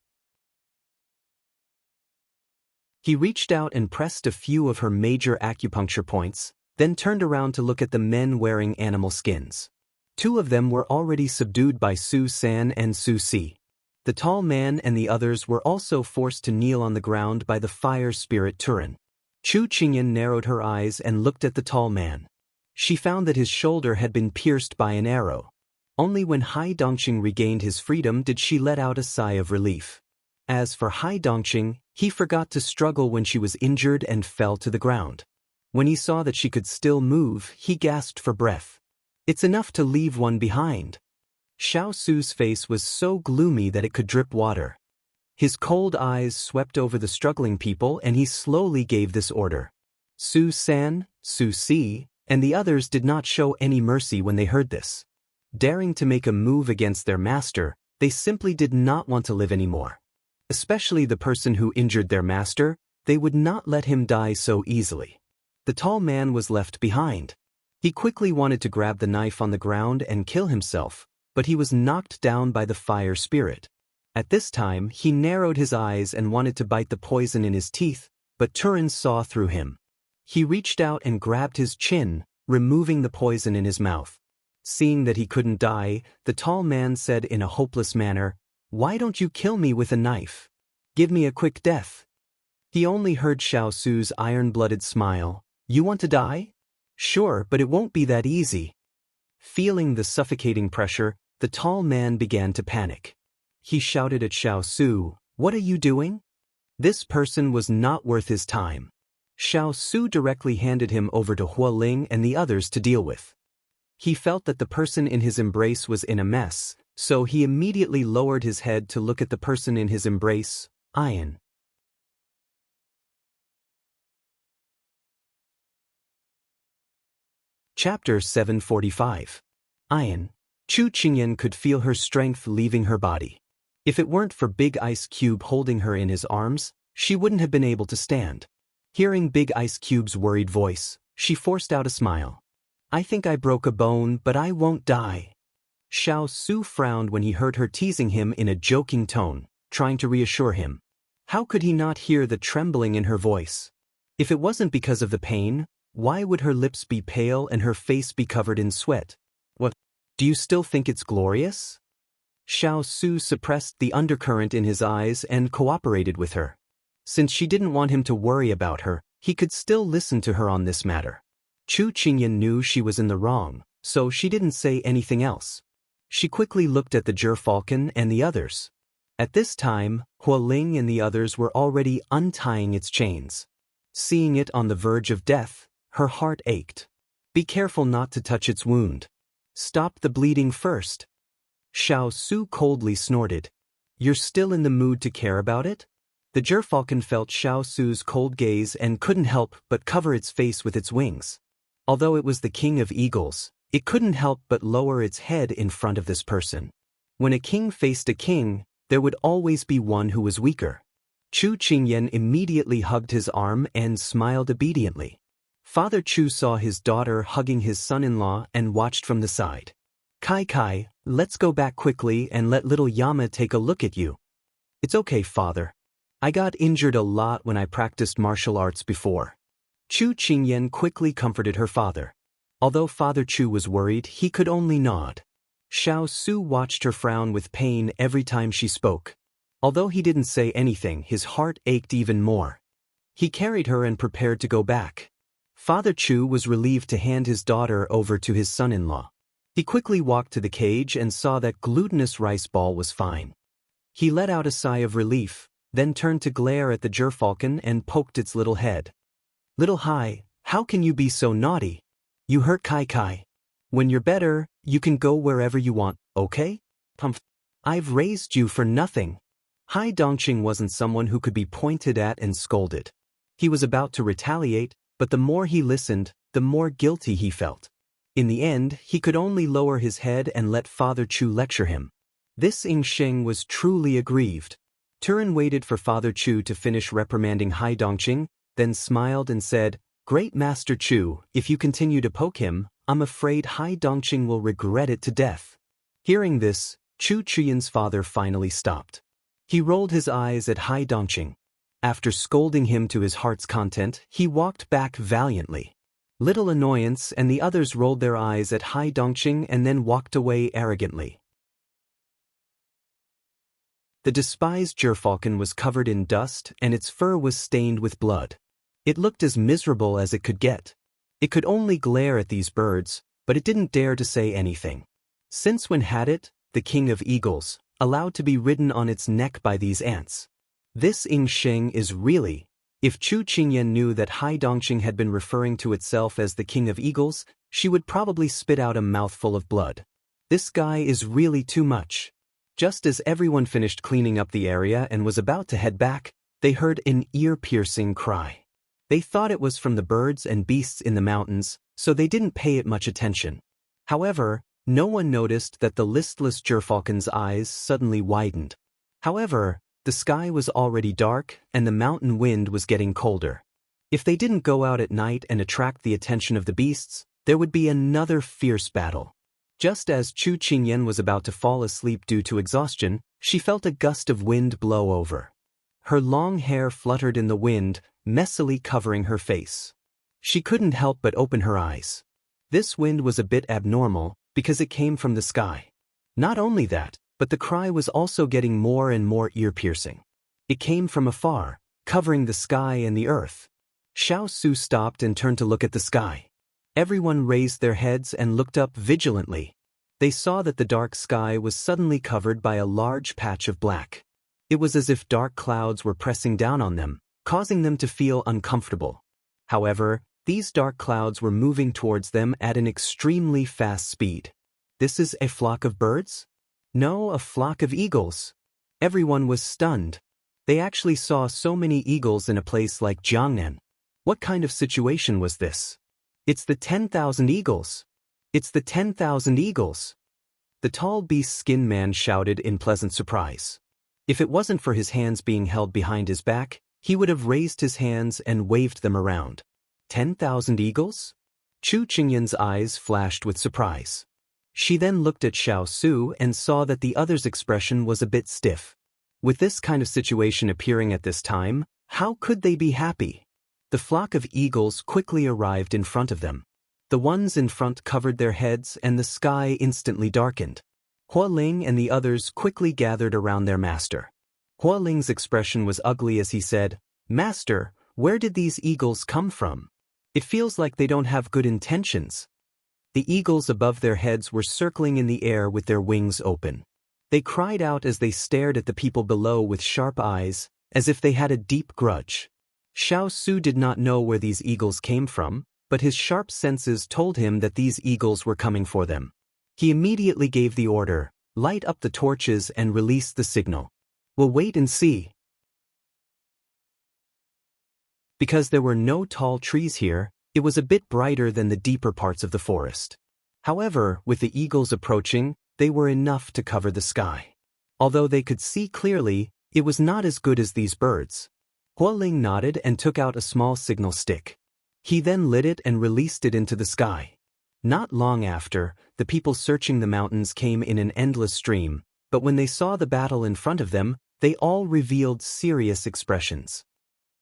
He reached out and pressed a few of her major acupuncture points, then turned around to look at the men wearing animal skins. 2 of them were already subdued by Su San and Su Si. The tall man and the others were also forced to kneel on the ground by the fire spirit Turin. Chu Qingyan narrowed her eyes and looked at the tall man. She found that his shoulder had been pierced by an arrow. Only when Hai Dongqing regained his freedom did she let out a sigh of relief. As for Hai Dongqing, he forgot to struggle when she was injured and fell to the ground. When he saw that she could still move, he gasped for breath. It's enough to leave one behind. Xiao Su's face was so gloomy that it could drip water. His cold eyes swept over the struggling people and he slowly gave this order. Su-san, Su-si, and the others did not show any mercy when they heard this. Daring to make a move against their master, they simply did not want to live anymore. Especially the person who injured their master, they would not let him die so easily. The tall man was left behind. He quickly wanted to grab the knife on the ground and kill himself, but he was knocked down by the fire spirit. At this time, he narrowed his eyes and wanted to bite the poison in his teeth, but Turin saw through him. He reached out and grabbed his chin, removing the poison in his mouth. Seeing that he couldn't die, the tall man said in a hopeless manner, "Why don't you kill me with a knife? Give me a quick death." He only heard Xiao Su's iron-blooded smile. "You want to die? Sure, but it won't be that easy." Feeling the suffocating pressure, the tall man began to panic. He shouted at Xiao Su, "What are you doing? This person was not worth his time." Xiao Su directly handed him over to Hua Ling and the others to deal with. He felt that the person in his embrace was in a mess, so he immediately lowered his head to look at the person in his embrace, Ian. Chapter 745. Ian. Chu Qingyan could feel her strength leaving her body. If it weren't for Big Ice Cube holding her in his arms, she wouldn't have been able to stand. Hearing Big Ice Cube's worried voice, she forced out a smile. "I think I broke a bone, but I won't die." Xiao Su frowned when he heard her teasing him in a joking tone, trying to reassure him. How could he not hear the trembling in her voice? If it wasn't because of the pain, why would her lips be pale and her face be covered in sweat? "What? Do you still think it's glorious?" Xiao Su suppressed the undercurrent in his eyes and cooperated with her. Since she didn't want him to worry about her, he could still listen to her on this matter. Chu Qingyan knew she was in the wrong, so she didn't say anything else. She quickly looked at the gerfalcon and the others. At this time, Hua Ling and the others were already untying its chains. Seeing it on the verge of death, her heart ached. "Be careful not to touch its wound. Stop the bleeding first." Xiao Su coldly snorted. "You're still in the mood to care about it?" The gerfalcon felt Xiao Su's cold gaze and couldn't help but cover its face with its wings. Although it was the king of eagles, it couldn't help but lower its head in front of this person. When a king faced a king, there would always be one who was weaker. Chu Qingyan immediately hugged his arm and smiled obediently. Father Chu saw his daughter hugging his son-in-law and watched from the side. Kai, let's go back quickly and let little Yama take a look at you." "It's okay, father. I got injured a lot when I practiced martial arts before." Chu Qingyan quickly comforted her father. Although Father Chu was worried, he could only nod. Xiao Su watched her frown with pain every time she spoke. Although he didn't say anything, his heart ached even more. He carried her and prepared to go back. Father Chu was relieved to hand his daughter over to his son-in-law. He quickly walked to the cage and saw that glutinous rice ball was fine. He let out a sigh of relief, then turned to glare at the gerfalcon and poked its little head. "Little Hai, how can you be so naughty? You hurt Kai. When you're better, you can go wherever you want, okay? I've raised you for nothing." Hai Dongqing wasn't someone who could be pointed at and scolded. He was about to retaliate, but the more he listened, the more guilty he felt. In the end, he could only lower his head and let Father Chu lecture him. This Yingsheng was truly aggrieved. Turin waited for Father Chu to finish reprimanding Hai Dongqing, then smiled and said, "Great Master Chu, if you continue to poke him, I'm afraid Hai Dongqing will regret it to death." Hearing this, Chu Qingyan's father finally stopped. He rolled his eyes at Hai Dongqing. After scolding him to his heart's content, he walked back valiantly. Little Annoyance and the others rolled their eyes at Hai Dongqing and then walked away arrogantly. The despised gerfalcon was covered in dust and its fur was stained with blood. It looked as miserable as it could get. It could only glare at these birds, but it didn't dare to say anything. Since when had it, the king of eagles, allowed to be ridden on its neck by these ants? This Ing Sheng is really... If Chu Qingyan knew that Hai Dongqing had been referring to itself as the king of eagles, she would probably spit out a mouthful of blood. This guy is really too much. Just as everyone finished cleaning up the area and was about to head back, they heard an ear-piercing cry. They thought it was from the birds and beasts in the mountains, so they didn't pay it much attention. However, no one noticed that the listless gerfalcon's eyes suddenly widened. However, the sky was already dark and the mountain wind was getting colder. If they didn't go out at night and attract the attention of the beasts, there would be another fierce battle. Just as Chu Qingyan was about to fall asleep due to exhaustion, she felt a gust of wind blow over. Her long hair fluttered in the wind, messily covering her face. She couldn't help but open her eyes. This wind was a bit abnormal because it came from the sky. Not only that, but the cry was also getting more and more ear-piercing. It came from afar, covering the sky and the earth. Xiao Su stopped and turned to look at the sky. Everyone raised their heads and looked up vigilantly. They saw that the dark sky was suddenly covered by a large patch of black. It was as if dark clouds were pressing down on them, causing them to feel uncomfortable. However, these dark clouds were moving towards them at an extremely fast speed. This is a flock of birds? No, a flock of eagles. Everyone was stunned. They actually saw so many eagles in a place like Jiangnan. What kind of situation was this? It's the 10,000 eagles. It's the 10,000 eagles. The tall beast skin man shouted in pleasant surprise. If it wasn't for his hands being held behind his back, he would have raised his hands and waved them around. 10,000 eagles? Chu Qingyan's eyes flashed with surprise. She then looked at Xiao Su and saw that the other's expression was a bit stiff. With this kind of situation appearing at this time, how could they be happy? The flock of eagles quickly arrived in front of them. The ones in front covered their heads and the sky instantly darkened. Hua Ling and the others quickly gathered around their master. Hua Ling's expression was ugly as he said, "Master, where did these eagles come from? It feels like they don't have good intentions." The eagles above their heads were circling in the air with their wings open. They cried out as they stared at the people below with sharp eyes, as if they had a deep grudge. Xiao Su did not know where these eagles came from, but his sharp senses told him that these eagles were coming for them. He immediately gave the order, "Light up the torches and release the signal. We'll wait and see." Because there were no tall trees here, it was a bit brighter than the deeper parts of the forest. However, with the eagles approaching, they were enough to cover the sky. Although they could see clearly, it was not as good as these birds. Hua Ling nodded and took out a small signal stick. He then lit it and released it into the sky. Not long after, the people searching the mountains came in an endless stream, but when they saw the battle in front of them, they all revealed serious expressions.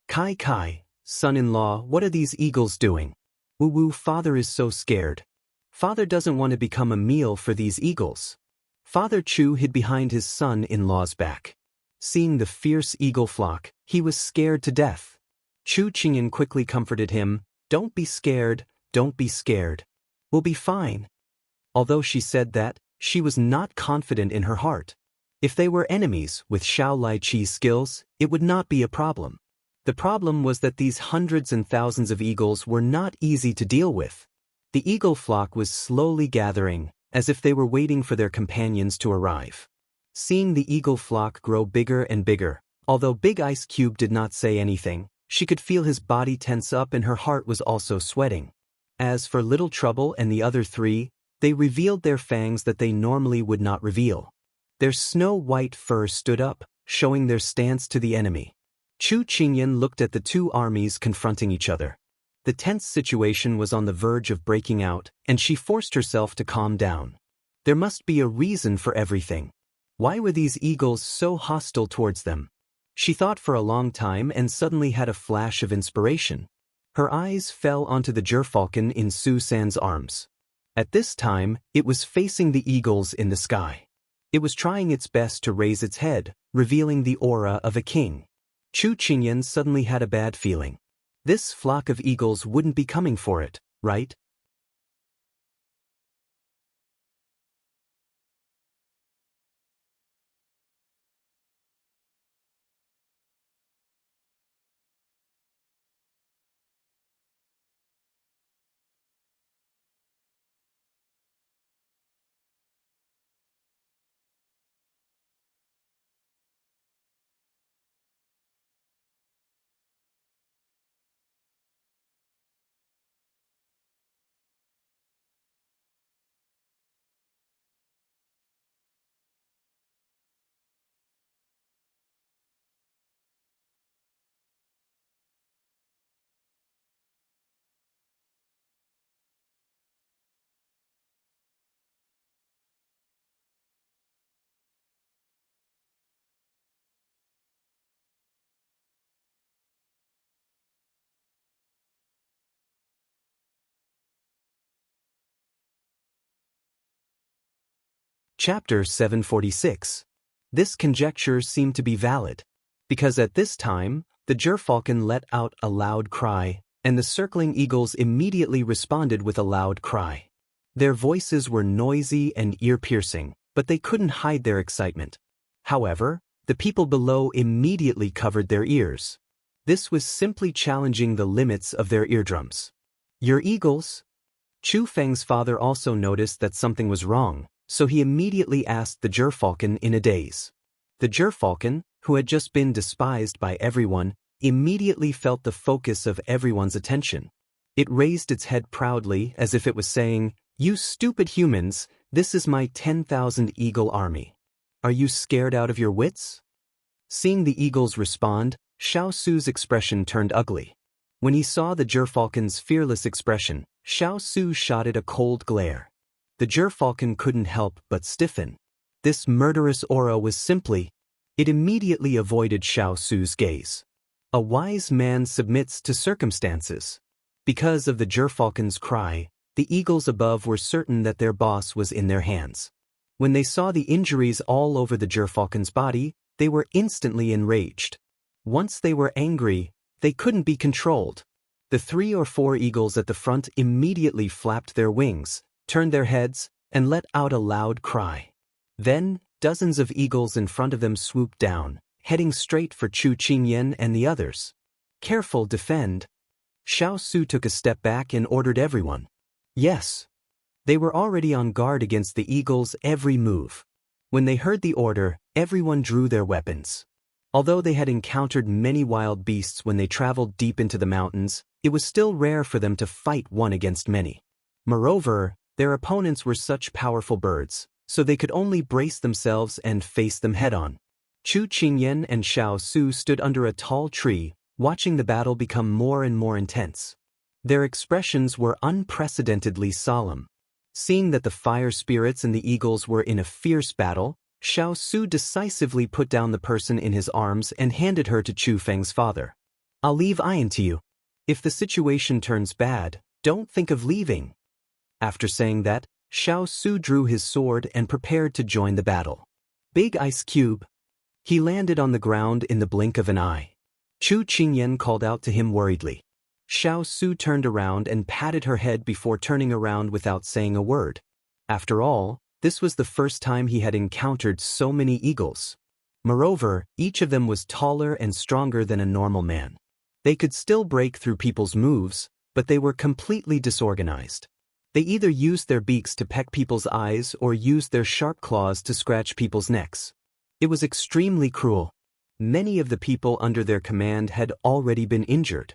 "Kai Kai, son-in-law, what are these eagles doing? Woo-woo, father is so scared. Father doesn't want to become a meal for these eagles." Father Chu hid behind his son-in-law's back. Seeing the fierce eagle flock, he was scared to death. Chu Qingyan quickly comforted him, "Don't be scared, don't be scared. We'll be fine." Although she said that, she was not confident in her heart. If they were enemies with Xiao Lai Chi's skills, it would not be a problem. The problem was that these hundreds and thousands of eagles were not easy to deal with. The eagle flock was slowly gathering, as if they were waiting for their companions to arrive. Seeing the eagle flock grow bigger and bigger, although Big Ice Cube did not say anything, she could feel his body tense up and her heart was also sweating. As for Little Trouble and the other three, they revealed their fangs that they normally would not reveal. Their snow-white fur stood up, showing their stance to the enemy. Chu Qingyan looked at the two armies confronting each other. The tense situation was on the verge of breaking out, and she forced herself to calm down. There must be a reason for everything. Why were these eagles so hostile towards them? She thought for a long time and suddenly had a flash of inspiration. Her eyes fell onto the gerfalcon in Su San's arms. At this time, it was facing the eagles in the sky. It was trying its best to raise its head, revealing the aura of a king. Chu Qingyan suddenly had a bad feeling. This flock of eagles wouldn't be coming for it, right? Chapter 746. This conjecture seemed to be valid, because at this time, the gerfalcon let out a loud cry, and the circling eagles immediately responded with a loud cry. Their voices were noisy and ear-piercing, but they couldn't hide their excitement. However, the people below immediately covered their ears. This was simply challenging the limits of their eardrums. "Your eagles?" Chu Feng's father also noticed that something was wrong, so he immediately asked the gerfalcon in a daze. The gerfalcon, who had just been despised by everyone, immediately felt the focus of everyone's attention. It raised its head proudly as if it was saying, "You stupid humans, this is my 10,000 eagle army. Are you scared out of your wits?" Seeing the eagles respond, Xiao Su's expression turned ugly. When he saw the gerfalcon's fearless expression, Xiao Su shot it a cold glare. The gerfalcon couldn't help but stiffen. This murderous aura was simply... It immediately avoided Xiao Su's gaze. A wise man submits to circumstances. Because of the gerfalcon's cry, the eagles above were certain that their boss was in their hands. When they saw the injuries all over the gerfalcon's body, they were instantly enraged. Once they were angry, they couldn't be controlled. The 3 or 4 eagles at the front immediately flapped their wings, turned their heads, and let out a loud cry. Then, dozens of eagles in front of them swooped down, heading straight for Chu Qingyan and the others. "Careful, defend." Xiao Su took a step back and ordered everyone. Yes. They were already on guard against the eagles' every move. When they heard the order, everyone drew their weapons. Although they had encountered many wild beasts when they traveled deep into the mountains, it was still rare for them to fight one against many. Moreover, their opponents were such powerful birds, so they could only brace themselves and face them head-on. Chu Qingyan and Xiao Su stood under a tall tree, watching the battle become more and more intense. Their expressions were unprecedentedly solemn. Seeing that the fire spirits and the eagles were in a fierce battle, Xiao Su decisively put down the person in his arms and handed her to Chu Feng's father. "I'll leave Ian to you. If the situation turns bad, don't think of leaving." After saying that, Xiao Su drew his sword and prepared to join the battle. "Big ice cube." He landed on the ground in the blink of an eye. Chu Qingyan called out to him worriedly. Xiao Su turned around and patted her head before turning around without saying a word. After all, this was the first time he had encountered so many eagles. Moreover, each of them was taller and stronger than a normal man. They could still break through people's moves, but they were completely disorganized. They either used their beaks to peck people's eyes or used their sharp claws to scratch people's necks. It was extremely cruel. Many of the people under their command had already been injured.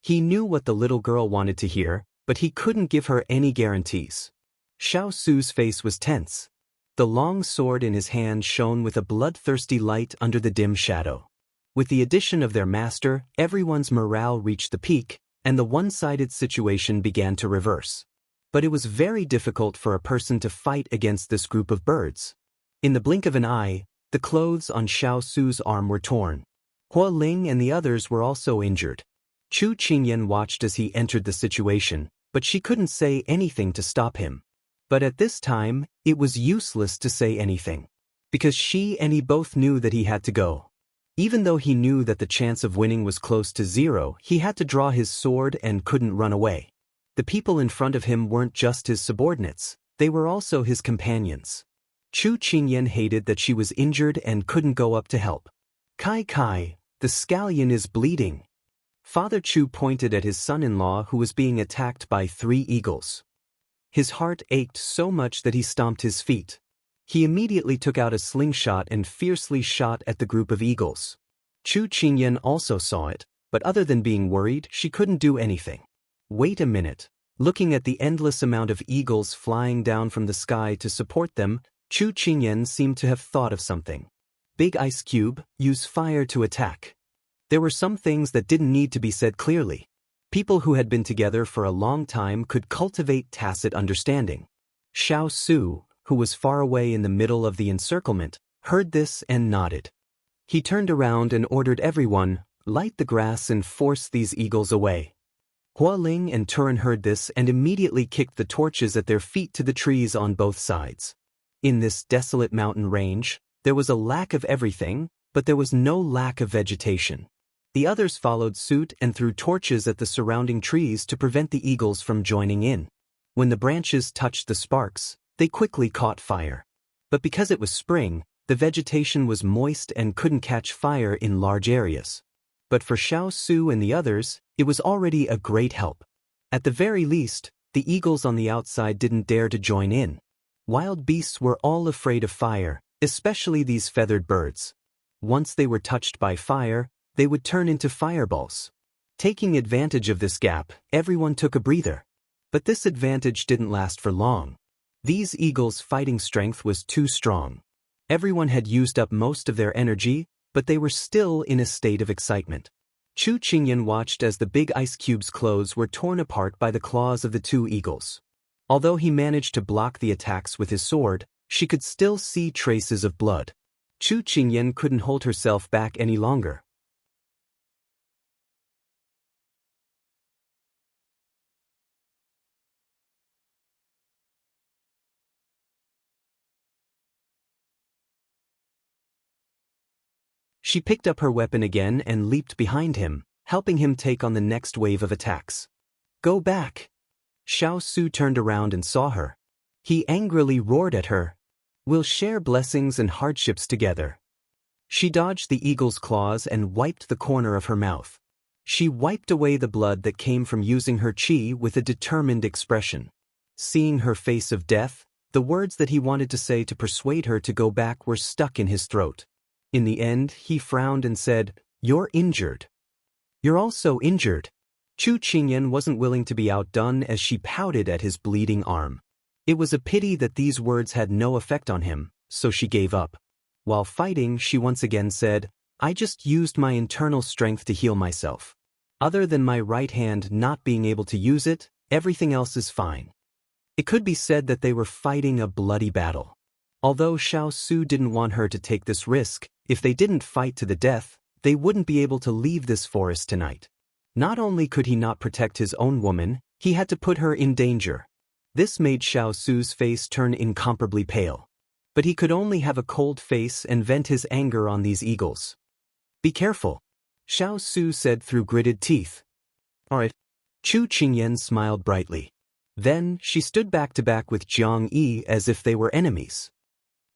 He knew what the little girl wanted to hear, but he couldn't give her any guarantees. Xiao Su's face was tense. The long sword in his hand shone with a bloodthirsty light under the dim shadow. With the addition of their master, everyone's morale reached the peak, and the one-sided situation began to reverse. But it was very difficult for a person to fight against this group of birds. In the blink of an eye, the clothes on Xiao Su's arm were torn. Hua Ling and the others were also injured. Chu Qingyan watched as he entered the situation, but she couldn't say anything to stop him. But at this time, it was useless to say anything. Because she and he both knew that he had to go. Even though he knew that the chance of winning was close to zero, he had to draw his sword and couldn't run away. The people in front of him weren't just his subordinates, they were also his companions. Chu Qingyan hated that she was injured and couldn't go up to help. Kai, the scallion is bleeding. Father Chu pointed at his son-in-law who was being attacked by 3 eagles. His heart ached so much that he stomped his feet. He immediately took out a slingshot and fiercely shot at the group of eagles. Chu Qingyan also saw it, but other than being worried, she couldn't do anything. Wait a minute. Looking at the endless amount of eagles flying down from the sky to support them, Chu Qingyan seemed to have thought of something. Big Ice Cube, use fire to attack. There were some things that didn't need to be said clearly. People who had been together for a long time could cultivate tacit understanding. Xiao Su, who was far away in the middle of the encirclement, heard this and nodded. He turned around and ordered everyone, light the grass and force these eagles away. Hua Ling and Turan heard this and immediately kicked the torches at their feet to the trees on both sides. In this desolate mountain range, there was a lack of everything, but there was no lack of vegetation. The others followed suit and threw torches at the surrounding trees to prevent the eagles from joining in. When the branches touched the sparks, they quickly caught fire. But because it was spring, the vegetation was moist and couldn't catch fire in large areas. But for Xiao Su and the others, it was already a great help. At the very least, the eagles on the outside didn't dare to join in. Wild beasts were all afraid of fire, especially these feathered birds. Once they were touched by fire, they would turn into fireballs. Taking advantage of this gap, everyone took a breather. But this advantage didn't last for long. These eagles' fighting strength was too strong. Everyone had used up most of their energy, but they were still in a state of excitement. Chu Qingyan watched as the big ice cube's clothes were torn apart by the claws of the 2 eagles. Although he managed to block the attacks with his sword, she could still see traces of blood. Chu Qingyan couldn't hold herself back any longer. She picked up her weapon again and leaped behind him, helping him take on the next wave of attacks. Go back! Xiao Su turned around and saw her. He angrily roared at her. We'll share blessings and hardships together. She dodged the eagle's claws and wiped the corner of her mouth. She wiped away the blood that came from using her qi with a determined expression. Seeing her face of death, the words that he wanted to say to persuade her to go back were stuck in his throat. In the end, he frowned and said, You're injured. You're also injured. Chu Qingyan wasn't willing to be outdone as she pouted at his bleeding arm. It was a pity that these words had no effect on him, so she gave up. While fighting, she once again said, I just used my internal strength to heal myself. Other than my right hand not being able to use it, everything else is fine. It could be said that they were fighting a bloody battle. Although Xiao Su didn't want her to take this risk, if they didn't fight to the death, they wouldn't be able to leave this forest tonight. Not only could he not protect his own woman, he had to put her in danger. This made Xiao Su's face turn incomparably pale. But he could only have a cold face and vent his anger on these eagles. Be careful, Xiao Su said through gritted teeth. All right. Chu Qingyan smiled brightly. Then, she stood back to back with Jiang Yi as if they were enemies.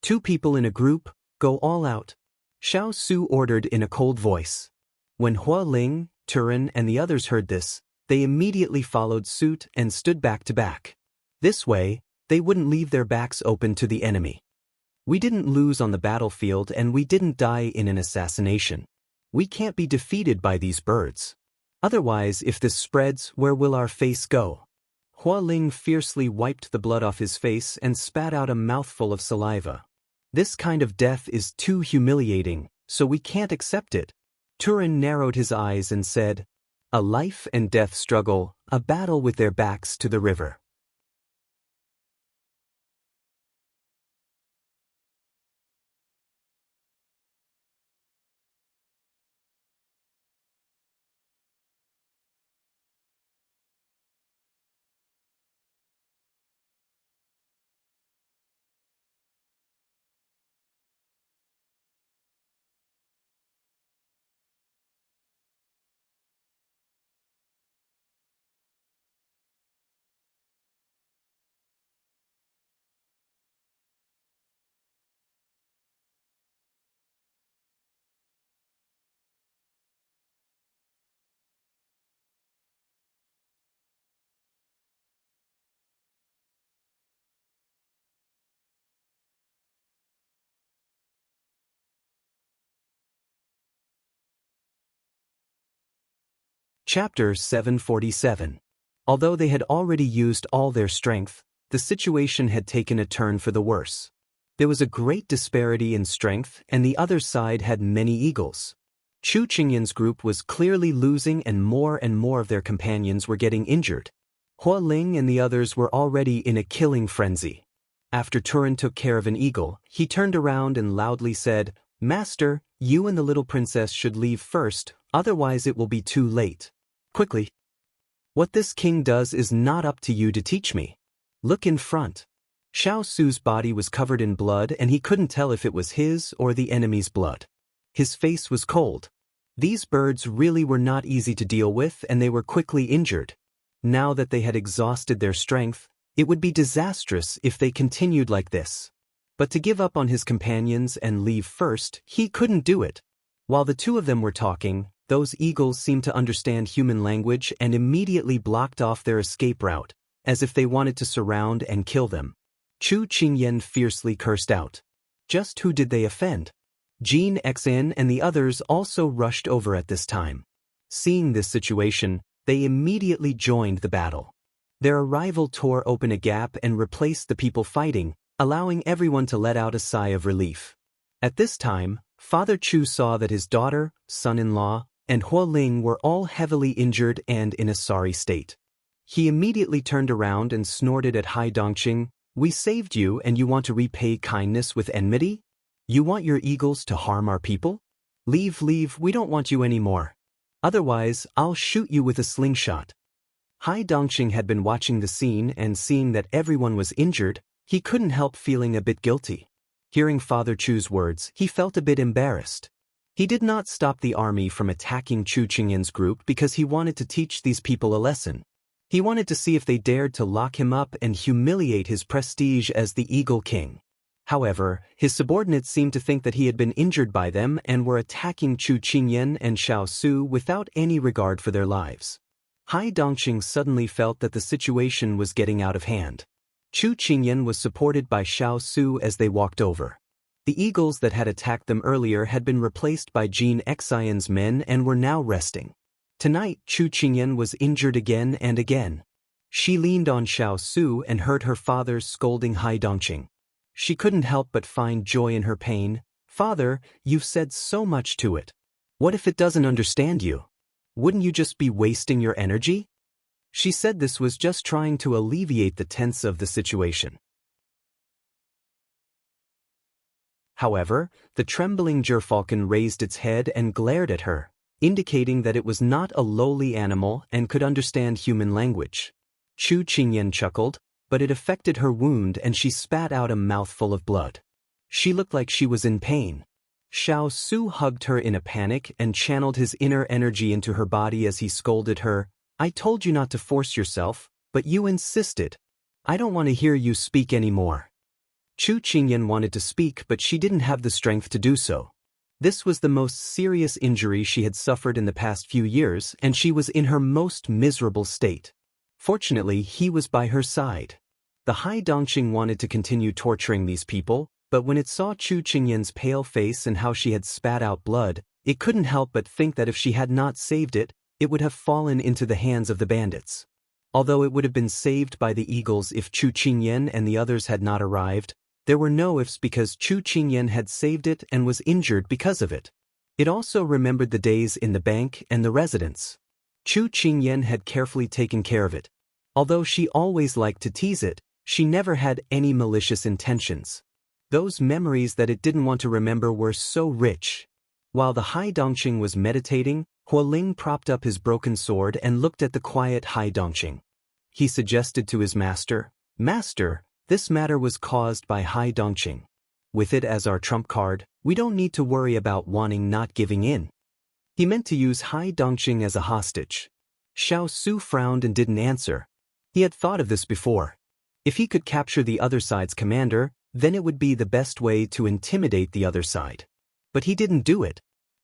2 people in a group, go all out. Xiao Su ordered in a cold voice. When Hua Ling, Turan and the others heard this, they immediately followed suit and stood back to back. This way, they wouldn't leave their backs open to the enemy. We didn't lose on the battlefield and we didn't die in an assassination. We can't be defeated by these birds. Otherwise, if this spreads, where will our face go? Hua Ling fiercely wiped the blood off his face and spat out a mouthful of saliva. This kind of death is too humiliating, so we can't accept it. Turan narrowed his eyes and said, A life and death struggle, a battle with their backs to the river. Chapter 747. Although they had already used all their strength, the situation had taken a turn for the worse. There was a great disparity in strength, and the other side had many eagles. Chu Qingyan's group was clearly losing, and more of their companions were getting injured. Hua Ling and the others were already in a killing frenzy. After Turin took care of an eagle, he turned around and loudly said, "Master, you and the little princess should leave first, otherwise it will be too late. Quickly. What this king does is not up to you to teach me. Look in front." Xiao Su's body was covered in blood, and he couldn't tell if it was his or the enemy's blood. His face was cold. These birds really were not easy to deal with, and they were quickly injured. Now that they had exhausted their strength, it would be disastrous if they continued like this. But to give up on his companions and leave first, he couldn't do it. While the two of them were talking, those eagles seemed to understand human language and immediately blocked off their escape route, as if they wanted to surround and kill them. Chu Qingyan fiercely cursed out. Just who did they offend? Jin Xin and the others also rushed over at this time. Seeing this situation, they immediately joined the battle. Their arrival tore open a gap and replaced the people fighting, allowing everyone to let out a sigh of relief. At this time, Father Chu saw that his daughter, son-in-law, and Hua Ling were all heavily injured and in a sorry state. He immediately turned around and snorted at Hai Dongqing, "We saved you, and you want to repay kindness with enmity? You want your eagles to harm our people? Leave, we don't want you anymore. Otherwise, I'll shoot you with a slingshot." Hai Dongqing had been watching the scene, and seeing that everyone was injured, he couldn't help feeling a bit guilty. Hearing Father Chu's words, he felt a bit embarrassed. He did not stop the army from attacking Chu Qingyan's group because he wanted to teach these people a lesson. He wanted to see if they dared to lock him up and humiliate his prestige as the Eagle King. However, his subordinates seemed to think that he had been injured by them and were attacking Chu Qingyan and Xiao Su without any regard for their lives. Hai Dongqing suddenly felt that the situation was getting out of hand. Chu Qingyan was supported by Xiao Su as they walked over. The eagles that had attacked them earlier had been replaced by Jin Xian's men and were now resting. Tonight, Chu Qingyan was injured again and again. She leaned on Xiao Su and heard her father scolding Hai Dongqing. She couldn't help but find joy in her pain. "Father, you've said so much to it. What if it doesn't understand you? Wouldn't you just be wasting your energy?" She said this was just trying to alleviate the tense of the situation. However, the trembling gerfalcon raised its head and glared at her, indicating that it was not a lowly animal and could understand human language. Chu Qingyan chuckled, but it affected her wound and she spat out a mouthful of blood. She looked like she was in pain. Xiao Su hugged her in a panic and channeled his inner energy into her body as he scolded her, "I told you not to force yourself, but you insisted. I don't want to hear you speak anymore." Chu Qingyan wanted to speak, but she didn't have the strength to do so. This was the most serious injury she had suffered in the past few years, and she was in her most miserable state. Fortunately, he was by her side. The Hai Dongqing wanted to continue torturing these people, but when it saw Chu Qingyan's pale face and how she had spat out blood, it couldn't help but think that if she had not saved it, it would have fallen into the hands of the bandits. Although it would have been saved by the eagles if Chu Qingyan and the others had not arrived, there were no ifs because Chu Qingyan had saved it and was injured because of it. It also remembered the days in the bank and the residence. Chu Qingyan had carefully taken care of it. Although she always liked to tease it, she never had any malicious intentions. Those memories that it didn't want to remember were so rich. While the Hai Dongqing was meditating, Hua Ling propped up his broken sword and looked at the quiet Hai Dongqing. He suggested to his master, "Master, this matter was caused by Hai Dongqing. With it as our trump card, we don't need to worry about wanting not giving in." He meant to use Hai Dongqing as a hostage. Xiao Su frowned and didn't answer. He had thought of this before. If he could capture the other side's commander, then it would be the best way to intimidate the other side. But he didn't do it.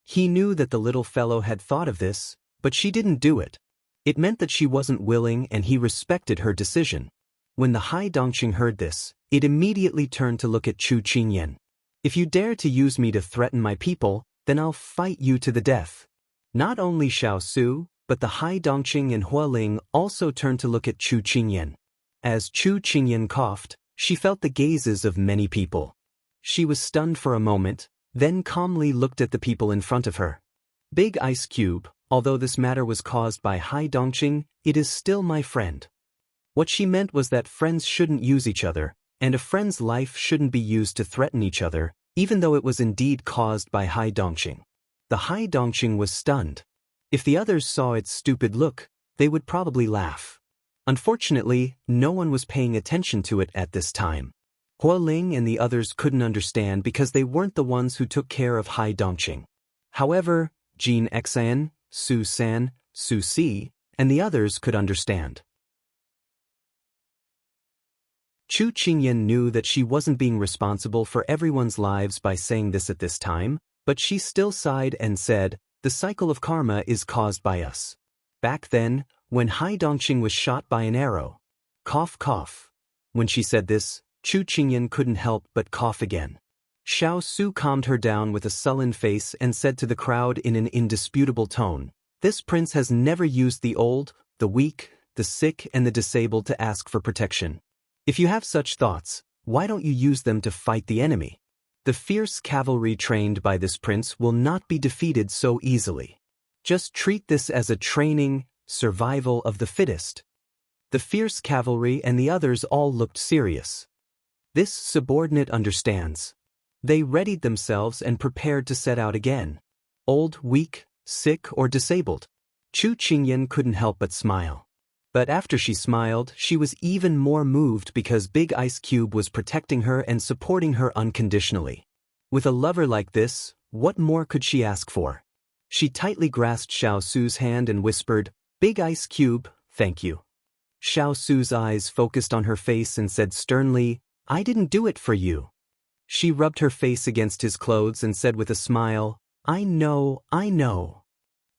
He knew that the little fellow had thought of this, but she didn't do it. It meant that she wasn't willing, and he respected her decision. When the Hai Dongqing heard this, it immediately turned to look at Chu Qingyan. "If you dare to use me to threaten my people, then I'll fight you to the death." Not only Xiao Su, but the Hai Dongqing and Hualing also turned to look at Chu Qingyan. As Chu Qingyan coughed, she felt the gazes of many people. She was stunned for a moment, then calmly looked at the people in front of her. Big Ice Cube, although this matter was caused by Hai Dongqing, it is still my friend. What she meant was that friends shouldn't use each other, and a friend's life shouldn't be used to threaten each other, even though it was indeed caused by Hai Dongqing. The Hai Dongqing was stunned. If the others saw its stupid look, they would probably laugh. Unfortunately, no one was paying attention to it at this time. Hualing and the others couldn't understand because they weren't the ones who took care of Hai Dongqing. However, Jin Xan, Su San, Su Si, and the others could understand. Chu Qingyan knew that she wasn't being responsible for everyone's lives by saying this at this time, but she still sighed and said, "The cycle of karma is caused by us." Back then, when Hai Dongqing was shot by an arrow. Cough cough. When she said this, Chu Qingyan couldn't help but cough again. Xiao Su calmed her down with a sullen face and said to the crowd in an indisputable tone, "This prince has never used the old, the weak, the sick and the disabled to ask for protection. If you have such thoughts, why don't you use them to fight the enemy? The fierce cavalry trained by this prince will not be defeated so easily. Just treat this as a training, survival of the fittest." The fierce cavalry and the others all looked serious. This subordinate understands. They readied themselves and prepared to set out again. Old, weak, sick or disabled. Chu Qingyan couldn't help but smile. But after she smiled, she was even more moved because Big Ice Cube was protecting her and supporting her unconditionally. With a lover like this, what more could she ask for? She tightly grasped Xiao Su's hand and whispered, "Big Ice Cube, thank you." Xiao Su's eyes focused on her face and said sternly, "I didn't do it for you." She rubbed her face against his clothes and said with a smile, I know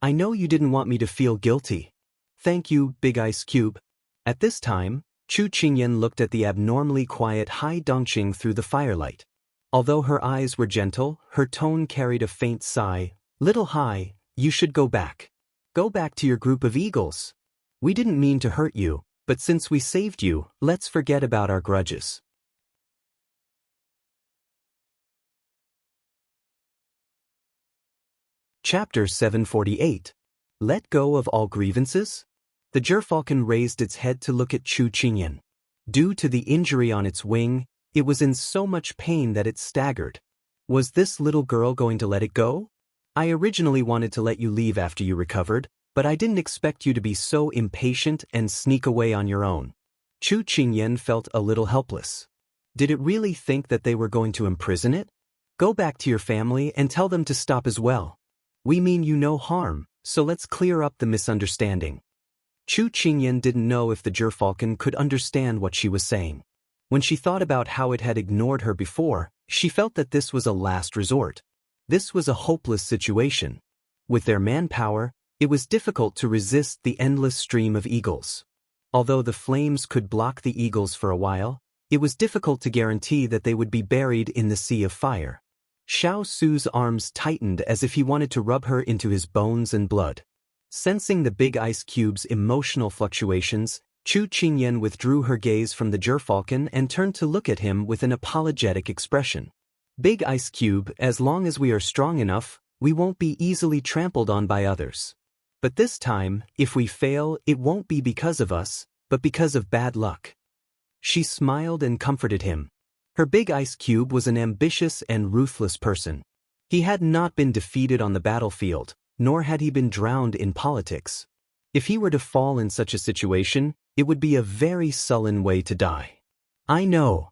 you didn't want me to feel guilty. Thank you, Big Ice Cube." At this time, Chu Qingyan looked at the abnormally quiet Hai Dongqing through the firelight. Although her eyes were gentle, her tone carried a faint sigh. "Little Hai, you should go back. Go back to your group of eagles. We didn't mean to hurt you, but since we saved you, let's forget about our grudges." Chapter 748. Let go of all grievances? The gerfalcon raised its head to look at Chu Qingyan. Due to the injury on its wing, it was in so much pain that it staggered. Was this little girl going to let it go? "I originally wanted to let you leave after you recovered, but I didn't expect you to be so impatient and sneak away on your own." Chu Qingyan felt a little helpless. Did it really think that they were going to imprison it? "Go back to your family and tell them to stop as well. We mean you no harm, so let's clear up the misunderstanding." Chu Qingyan didn't know if the gerfalcon could understand what she was saying. When she thought about how it had ignored her before, she felt that this was a last resort. This was a hopeless situation. With their manpower, it was difficult to resist the endless stream of eagles. Although the flames could block the eagles for a while, it was difficult to guarantee that they would be buried in the sea of fire. Xiao Su's arms tightened as if he wanted to rub her into his bones and blood. Sensing the Big Ice Cube's emotional fluctuations, Chu Qingyan withdrew her gaze from the gerfalcon and turned to look at him with an apologetic expression. "Big Ice Cube, as long as we are strong enough, we won't be easily trampled on by others. But this time, if we fail, it won't be because of us, but because of bad luck." She smiled and comforted him. Her Big Ice Cube was an ambitious and ruthless person. He had not been defeated on the battlefield, nor had he been drowned in politics. If he were to fall in such a situation, it would be a very sullen way to die. "I know."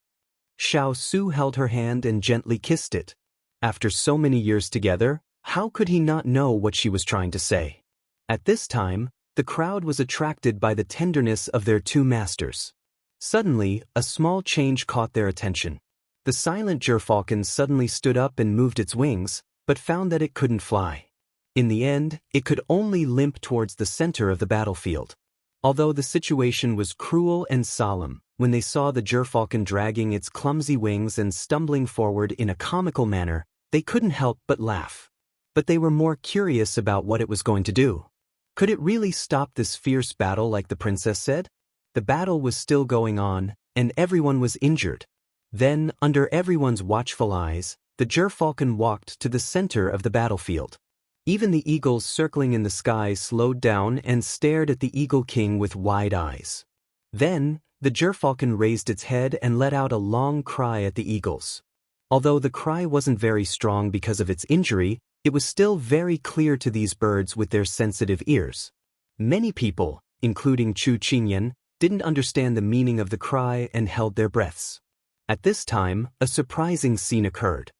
Xiao Su held her hand and gently kissed it. After so many years together, how could he not know what she was trying to say? At this time, the crowd was attracted by the tenderness of their two masters. Suddenly, a small change caught their attention. The silent gerfalcon suddenly stood up and moved its wings, but found that it couldn't fly. In the end, it could only limp towards the center of the battlefield. Although the situation was cruel and solemn, when they saw the gerfalcon dragging its clumsy wings and stumbling forward in a comical manner, they couldn't help but laugh. But they were more curious about what it was going to do. Could it really stop this fierce battle like the princess said? The battle was still going on, and everyone was injured. Then, under everyone's watchful eyes, the gerfalcon walked to the center of the battlefield. Even the eagles circling in the sky slowed down and stared at the Eagle King with wide eyes. Then, the gerfalcon raised its head and let out a long cry at the eagles. Although the cry wasn't very strong because of its injury, it was still very clear to these birds with their sensitive ears. Many people, including Chu Qingyan, didn't understand the meaning of the cry and held their breaths. At this time, a surprising scene occurred.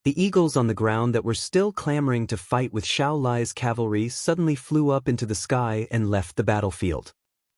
The eagles on the ground that were still clamoring to fight with Xiao Lai's cavalry suddenly flew up into the sky and left the battlefield.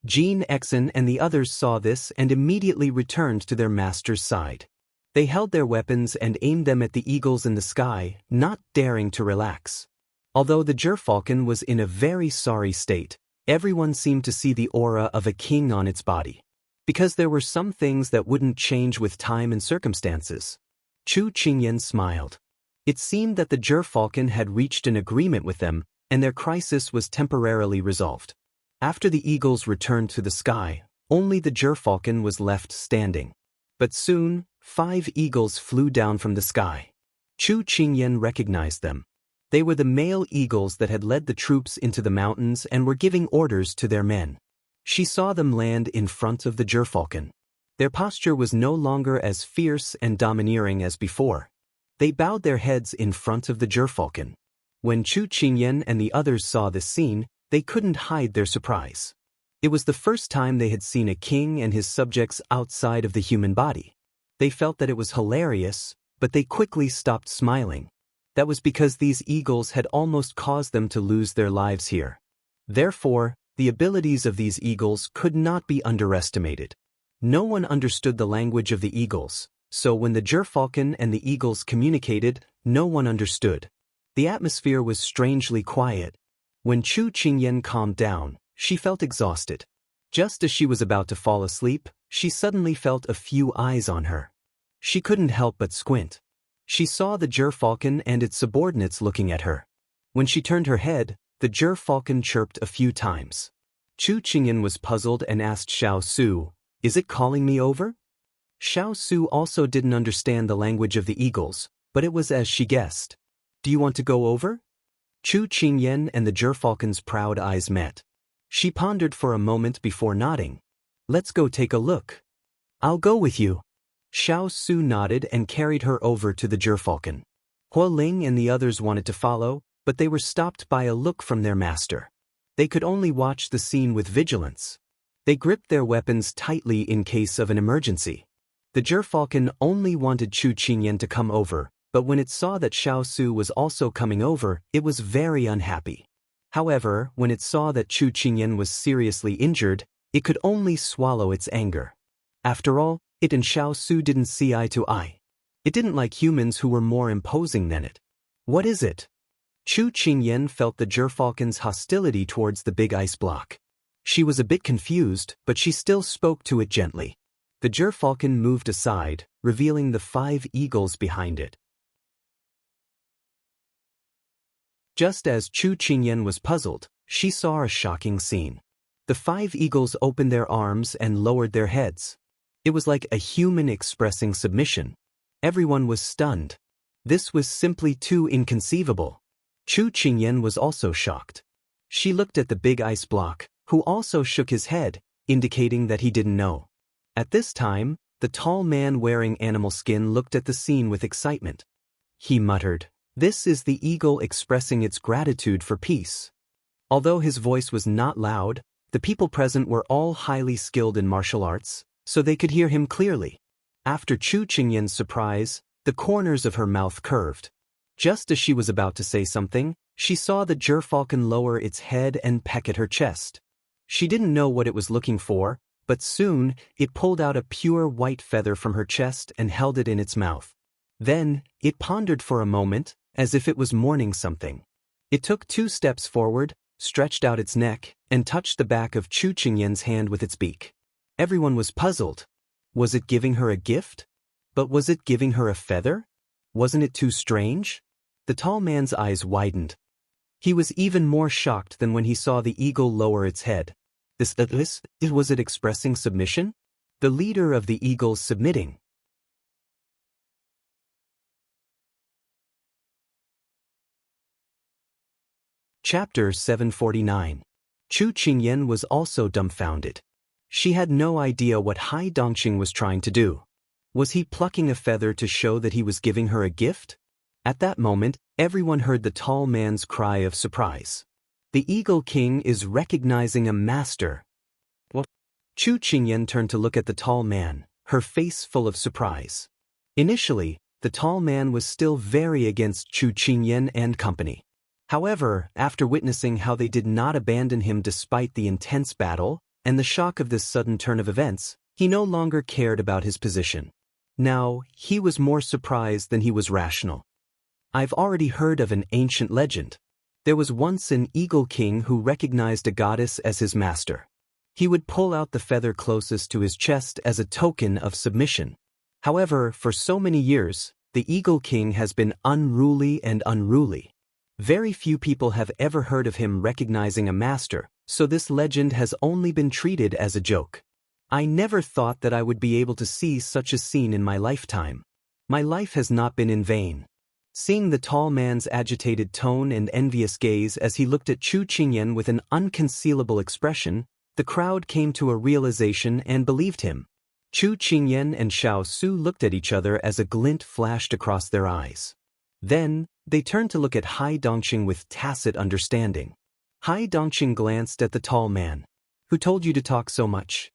Jin Exen and the others saw this and immediately returned to their master's side. They held their weapons and aimed them at the eagles in the sky, not daring to relax. Although the gerfalcon was in a very sorry state, everyone seemed to see the aura of a king on its body. Because there were some things that wouldn't change with time and circumstances. Chu Qingyan smiled. It seemed that the gerfalcon had reached an agreement with them, and their crisis was temporarily resolved. After the eagles returned to the sky, only the gerfalcon was left standing. But soon, 5 eagles flew down from the sky. Chu Qingyan recognized them. They were the male eagles that had led the troops into the mountains and were giving orders to their men. She saw them land in front of the gerfalcon. Their posture was no longer as fierce and domineering as before. They bowed their heads in front of the gerfalcon. When Chu Qingyan and the others saw this scene, they couldn't hide their surprise. It was the first time they had seen a king and his subjects outside of the human body. They felt that it was hilarious, but they quickly stopped smiling. That was because these eagles had almost caused them to lose their lives here. Therefore, the abilities of these eagles could not be underestimated. No one understood the language of the eagles, so when the gerfalcon and the eagles communicated, no one understood. The atmosphere was strangely quiet. When Chu Qingyan calmed down, she felt exhausted. Just as she was about to fall asleep, she suddenly felt a few eyes on her. She couldn't help but squint. She saw the gerfalcon and its subordinates looking at her. When she turned her head, the gerfalcon chirped a few times. Chu Qingyan was puzzled and asked Xiao Su, "Is it calling me over?" Xiao Su also didn't understand the language of the eagles, but it was as she guessed. "Do you want to go over?" Chu Qingyan and the gerfalcon's proud eyes met. She pondered for a moment before nodding. "Let's go take a look." "I'll go with you." Xiao Su nodded and carried her over to the gerfalcon. Hua Ling and the others wanted to follow, but they were stopped by a look from their master. They could only watch the scene with vigilance. They gripped their weapons tightly in case of an emergency. The gerfalcon only wanted Chu Qingyan to come over, but when it saw that Xiao Su was also coming over, it was very unhappy. However, when it saw that Chu Qingyan was seriously injured, it could only swallow its anger. After all, it and Xiao Su didn't see eye to eye. It didn't like humans who were more imposing than it. "What is it?" Chu Qingyan felt the gerfalcon's hostility towards the big ice block. She was a bit confused, but she still spoke to it gently. The gerfalcon moved aside, revealing the 5 eagles behind it. Just as Chu Qingyan was puzzled, she saw a shocking scene. The 5 eagles opened their arms and lowered their heads. It was like a human expressing submission. Everyone was stunned. This was simply too inconceivable. Chu Qingyan was also shocked. She looked at the big ice block, who also shook his head, indicating that he didn't know. At this time, the tall man wearing animal skin looked at the scene with excitement. He muttered, "This is the eagle expressing its gratitude for peace." Although his voice was not loud, the people present were all highly skilled in martial arts, so they could hear him clearly. After Chu Qingyan's surprise, the corners of her mouth curved. Just as she was about to say something, she saw the gerfalcon lower its head and peck at her chest. She didn't know what it was looking for, but soon, it pulled out a pure white feather from her chest and held it in its mouth. Then, it pondered for a moment, as if it was mourning something. It took 2 steps forward, stretched out its neck, and touched the back of Chu Qingyan's hand with its beak. Everyone was puzzled. Was it giving her a gift? But was it giving her a feather? Wasn't it too strange? The tall man's eyes widened. He was even more shocked than when he saw the eagle lower its head. Was it expressing submission? The leader of the eagles submitting. Chapter 749. Chu Qingyan was also dumbfounded. She had no idea what Hai Dongqing was trying to do. Was he plucking a feather to show that he was giving her a gift? At that moment, everyone heard the tall man's cry of surprise. The Eagle King is recognizing a master. What? Chu Qingyan turned to look at the tall man, her face full of surprise. Initially, the tall man was still very against Chu Qingyan and company. However, after witnessing how they did not abandon him despite the intense battle, and the shock of this sudden turn of events, he no longer cared about his position. Now, he was more surprised than he was rational. I've already heard of an ancient legend. There was once an eagle king who recognized a goddess as his master. He would pull out the feather closest to his chest as a token of submission. However, for so many years, the eagle king has been unruly and unruly. Very few people have ever heard of him recognizing a master, so this legend has only been treated as a joke. I never thought that I would be able to see such a scene in my lifetime. My life has not been in vain. Seeing the tall man's agitated tone and envious gaze as he looked at Chu Qingyan with an unconcealable expression, the crowd came to a realization and believed him. Chu Qingyan and Xiao Su looked at each other as a glint flashed across their eyes. Then, they turned to look at Hai Dongqing with tacit understanding. Hai Dongqing glanced at the tall man. Who told you to talk so much?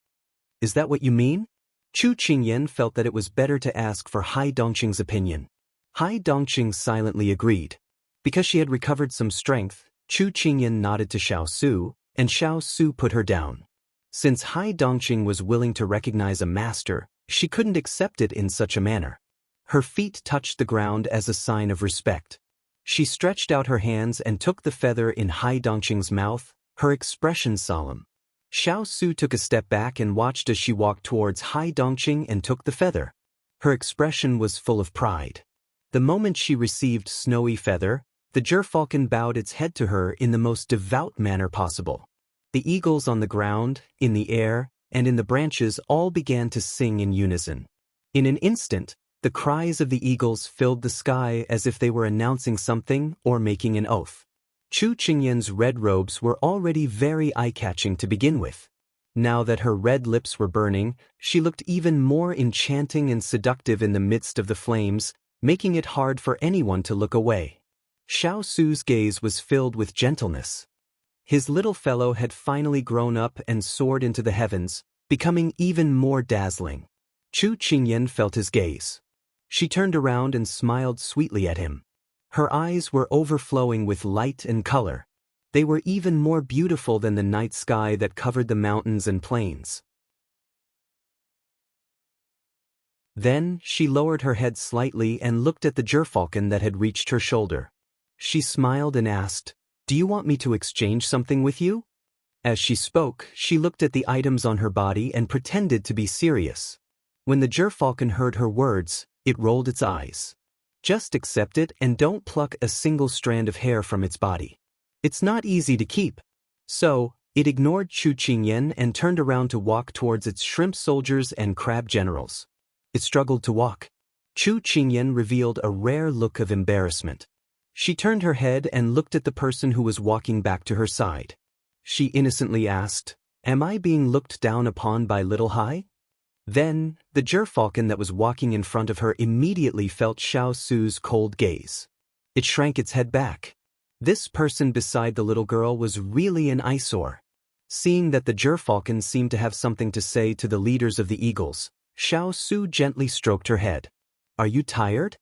Is that what you mean? Chu Qingyan felt that it was better to ask for Hai Dongqing's opinion. Hai Dongqing silently agreed. Because she had recovered some strength, Chu Qingyan nodded to Xiao Su, and Xiao Su put her down. Since Hai Dongqing was willing to recognize a master, she couldn't accept it in such a manner. Her feet touched the ground as a sign of respect. She stretched out her hands and took the feather in Hai Dongqing's mouth, her expression solemn. Xiao Su took a step back and watched as she walked towards Hai Dongqing and took the feather. Her expression was full of pride. The moment she received snowy feather, the gerfalcon bowed its head to her in the most devout manner possible. The eagles on the ground, in the air, and in the branches all began to sing in unison. In an instant, the cries of the eagles filled the sky as if they were announcing something or making an oath. Chu Qingyan's red robes were already very eye-catching to begin with. Now that her red lips were burning, she looked even more enchanting and seductive in the midst of the flames, making it hard for anyone to look away. Xiao Su's gaze was filled with gentleness. His little fellow had finally grown up and soared into the heavens, becoming even more dazzling. Chu Qingyan felt his gaze. She turned around and smiled sweetly at him. Her eyes were overflowing with light and color. They were even more beautiful than the night sky that covered the mountains and plains. Then, she lowered her head slightly and looked at the gerfalcon that had reached her shoulder. She smiled and asked, "Do you want me to exchange something with you?" As she spoke, she looked at the items on her body and pretended to be serious. When the gerfalcon heard her words, it rolled its eyes. Just accept it and don't pluck a single strand of hair from its body. It's not easy to keep. So, it ignored Chu Qingyan and turned around to walk towards its shrimp soldiers and crab generals. It struggled to walk. Chu Qingyan revealed a rare look of embarrassment. She turned her head and looked at the person who was walking back to her side. She innocently asked, "Am I being looked down upon by Little Hai?" Then, the gerfalcon that was walking in front of her immediately felt Xiao Su's cold gaze. It shrank its head back. This person beside the little girl was really an eyesore. Seeing that the gerfalcon seemed to have something to say to the leaders of the eagles, Xiao Su gently stroked her head. "Are you tired?"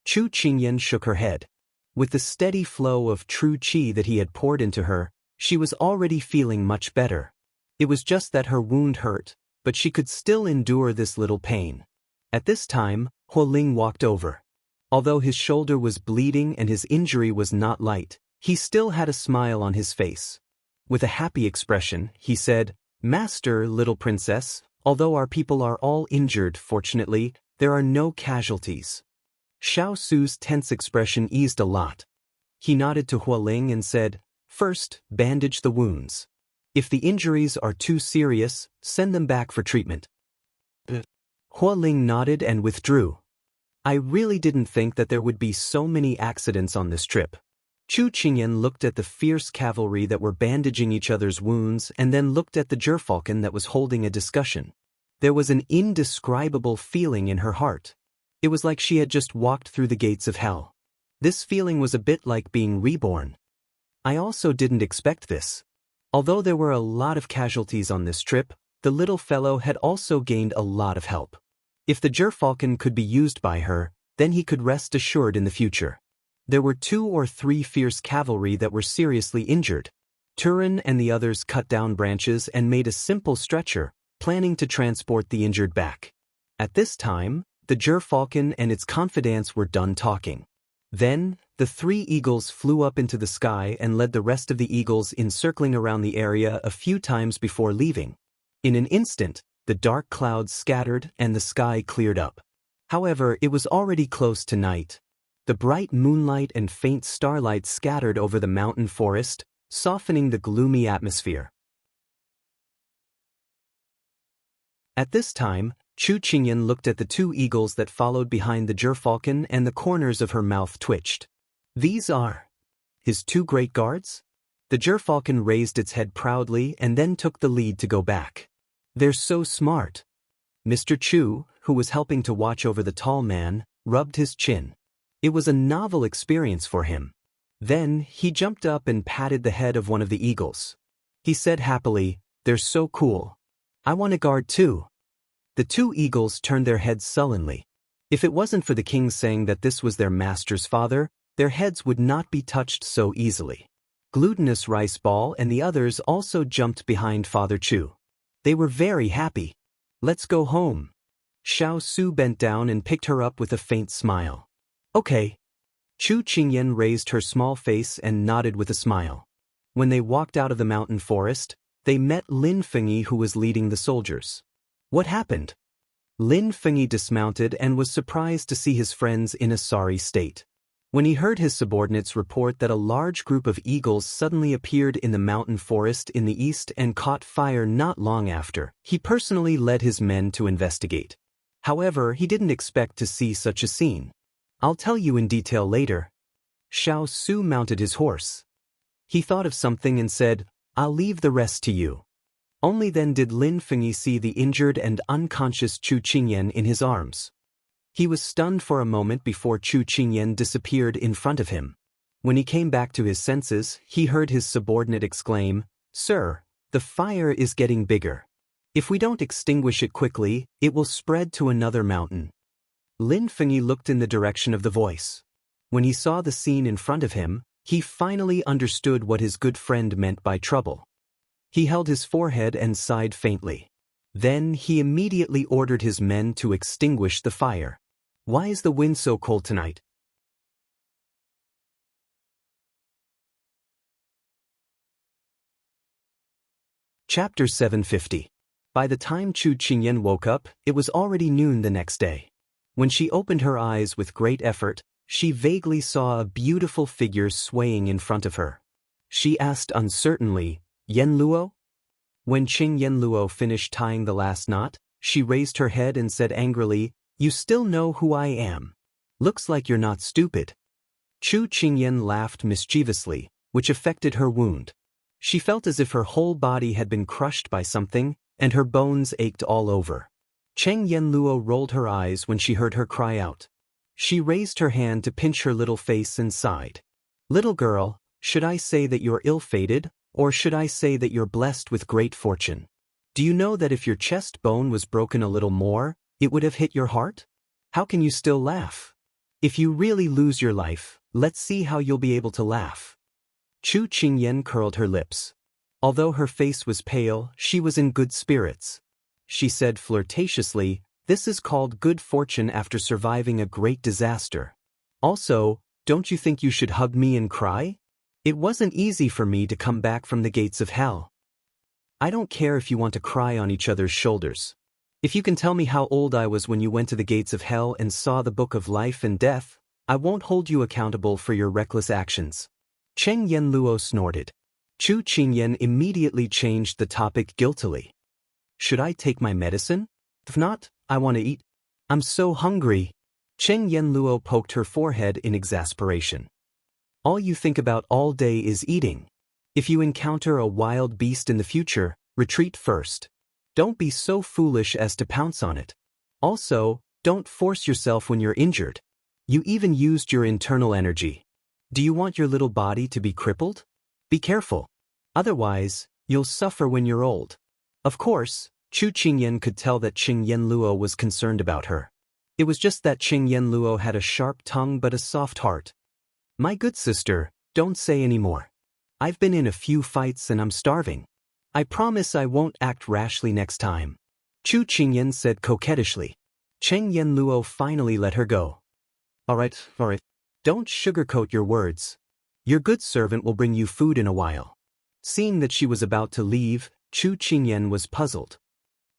Chu Qingyan shook her head. With the steady flow of true qi that he had poured into her, she was already feeling much better. It was just that her wound hurt, but she could still endure this little pain. At this time, Huoling walked over. Although his shoulder was bleeding and his injury was not light, he still had a smile on his face. With a happy expression, he said, "Master, little princess, although our people are all injured, fortunately, there are no casualties." Xiao Su's tense expression eased a lot. He nodded to Hualing and said, "First, bandage the wounds. If the injuries are too serious, send them back for treatment." Hualing nodded and withdrew. I really didn't think that there would be so many accidents on this trip. Chu Qingyan looked at the fierce cavalry that were bandaging each other's wounds and then looked at the gerfalcon that was holding a discussion. There was an indescribable feeling in her heart. It was like she had just walked through the gates of hell. This feeling was a bit like being reborn. I also didn't expect this. Although there were a lot of casualties on this trip, the little fellow had also gained a lot of help. If the gerfalcon could be used by her, then he could rest assured in the future. There were 2 or 3 fierce cavalry that were seriously injured. Turin and the others cut down branches and made a simple stretcher, planning to transport the injured back. At this time, the gerfalcon and its confidants were done talking. Then, the 3 eagles flew up into the sky and led the rest of the eagles in circling around the area a few times before leaving. In an instant, the dark clouds scattered and the sky cleared up. However, it was already close to night. The bright moonlight and faint starlight scattered over the mountain forest, softening the gloomy atmosphere. At this time, Chu Qingyan looked at the 2 eagles that followed behind the gerfalcon and the corners of her mouth twitched. These are his 2 great guards? The gerfalcon raised its head proudly and then took the lead to go back. They're so smart. Mr. Chu, who was helping to watch over the tall man, rubbed his chin. It was a novel experience for him. Then, he jumped up and patted the head of one of the eagles. He said happily, "They're so cool. I want a guard too." The 2 eagles turned their heads sullenly. If it wasn't for the king saying that this was their master's father, their heads would not be touched so easily. Glutinous Rice Ball and the others also jumped behind Father Chu. They were very happy. "Let's go home." Xiao Su bent down and picked her up with a faint smile. "Okay." Chu Qingyan raised her small face and nodded with a smile. When they walked out of the mountain forest, they met Lin Fengyi, who was leading the soldiers. What happened? Lin Fengyi dismounted and was surprised to see his friends in a sorry state. When he heard his subordinates report that a large group of eagles suddenly appeared in the mountain forest in the east and caught fire not long after, he personally led his men to investigate. However, he didn't expect to see such a scene. "I'll tell you in detail later." Xiao Su mounted his horse. He thought of something and said, "I'll leave the rest to you." Only then did Lin Fengyi see the injured and unconscious Chu Qingyan in his arms. He was stunned for a moment before Chu Qingyan disappeared in front of him. When he came back to his senses, he heard his subordinate exclaim, "Sir, the fire is getting bigger. If we don't extinguish it quickly, it will spread to another mountain." Lin Fengyi looked in the direction of the voice. When he saw the scene in front of him, he finally understood what his good friend meant by trouble. He held his forehead and sighed faintly. Then he immediately ordered his men to extinguish the fire. "Why is the wind so cold tonight?" Chapter 750. By the time Chu Qingyan woke up, it was already noon the next day. When she opened her eyes with great effort, she vaguely saw a beautiful figure swaying in front of her. She asked uncertainly, "Yen Luo?" When Qing Yen Luo finished tying the last knot, she raised her head and said angrily, "You still know who I am. Looks like you're not stupid." Chu Qingyan laughed mischievously, which affected her wound. She felt as if her whole body had been crushed by something, and her bones ached all over. Cheng Yen Luo rolled her eyes when she heard her cry out. She raised her hand to pinch her little face and sighed. "Little girl, should I say that you're ill-fated, or should I say that you're blessed with great fortune? Do you know that if your chest bone was broken a little more, it would have hit your heart? How can you still laugh? If you really lose your life, let's see how you'll be able to laugh." Chu Qingyan curled her lips. Although her face was pale, she was in good spirits. She said flirtatiously, "This is called good fortune after surviving a great disaster. Also, don't you think you should hug me and cry? It wasn't easy for me to come back from the gates of hell." "I don't care if you want to cry on each other's shoulders." If you can tell me how old I was when you went to the gates of hell and saw the book of life and death, I won't hold you accountable for your reckless actions. Cheng Yenluo snorted. Chu Qingyan immediately changed the topic guiltily. Should I take my medicine? If not, I want to eat. I'm so hungry. Cheng Yenluo poked her forehead in exasperation. All you think about all day is eating. If you encounter a wild beast in the future, retreat first. Don't be so foolish as to pounce on it. Also, don't force yourself when you're injured. You even used your internal energy. Do you want your little body to be crippled? Be careful. Otherwise, you'll suffer when you're old. Of course, Chu Qingyan could tell that Cheng Yenluo was concerned about her. It was just that Cheng Yenluo had a sharp tongue but a soft heart. My good sister, don't say any more. I've been in a few fights and I'm starving. I promise I won't act rashly next time. Chu Qingyan said coquettishly. Cheng Yenluo finally let her go. All right. Don't sugarcoat your words. Your good servant will bring you food in a while. Seeing that she was about to leave, Chu Qingyan was puzzled.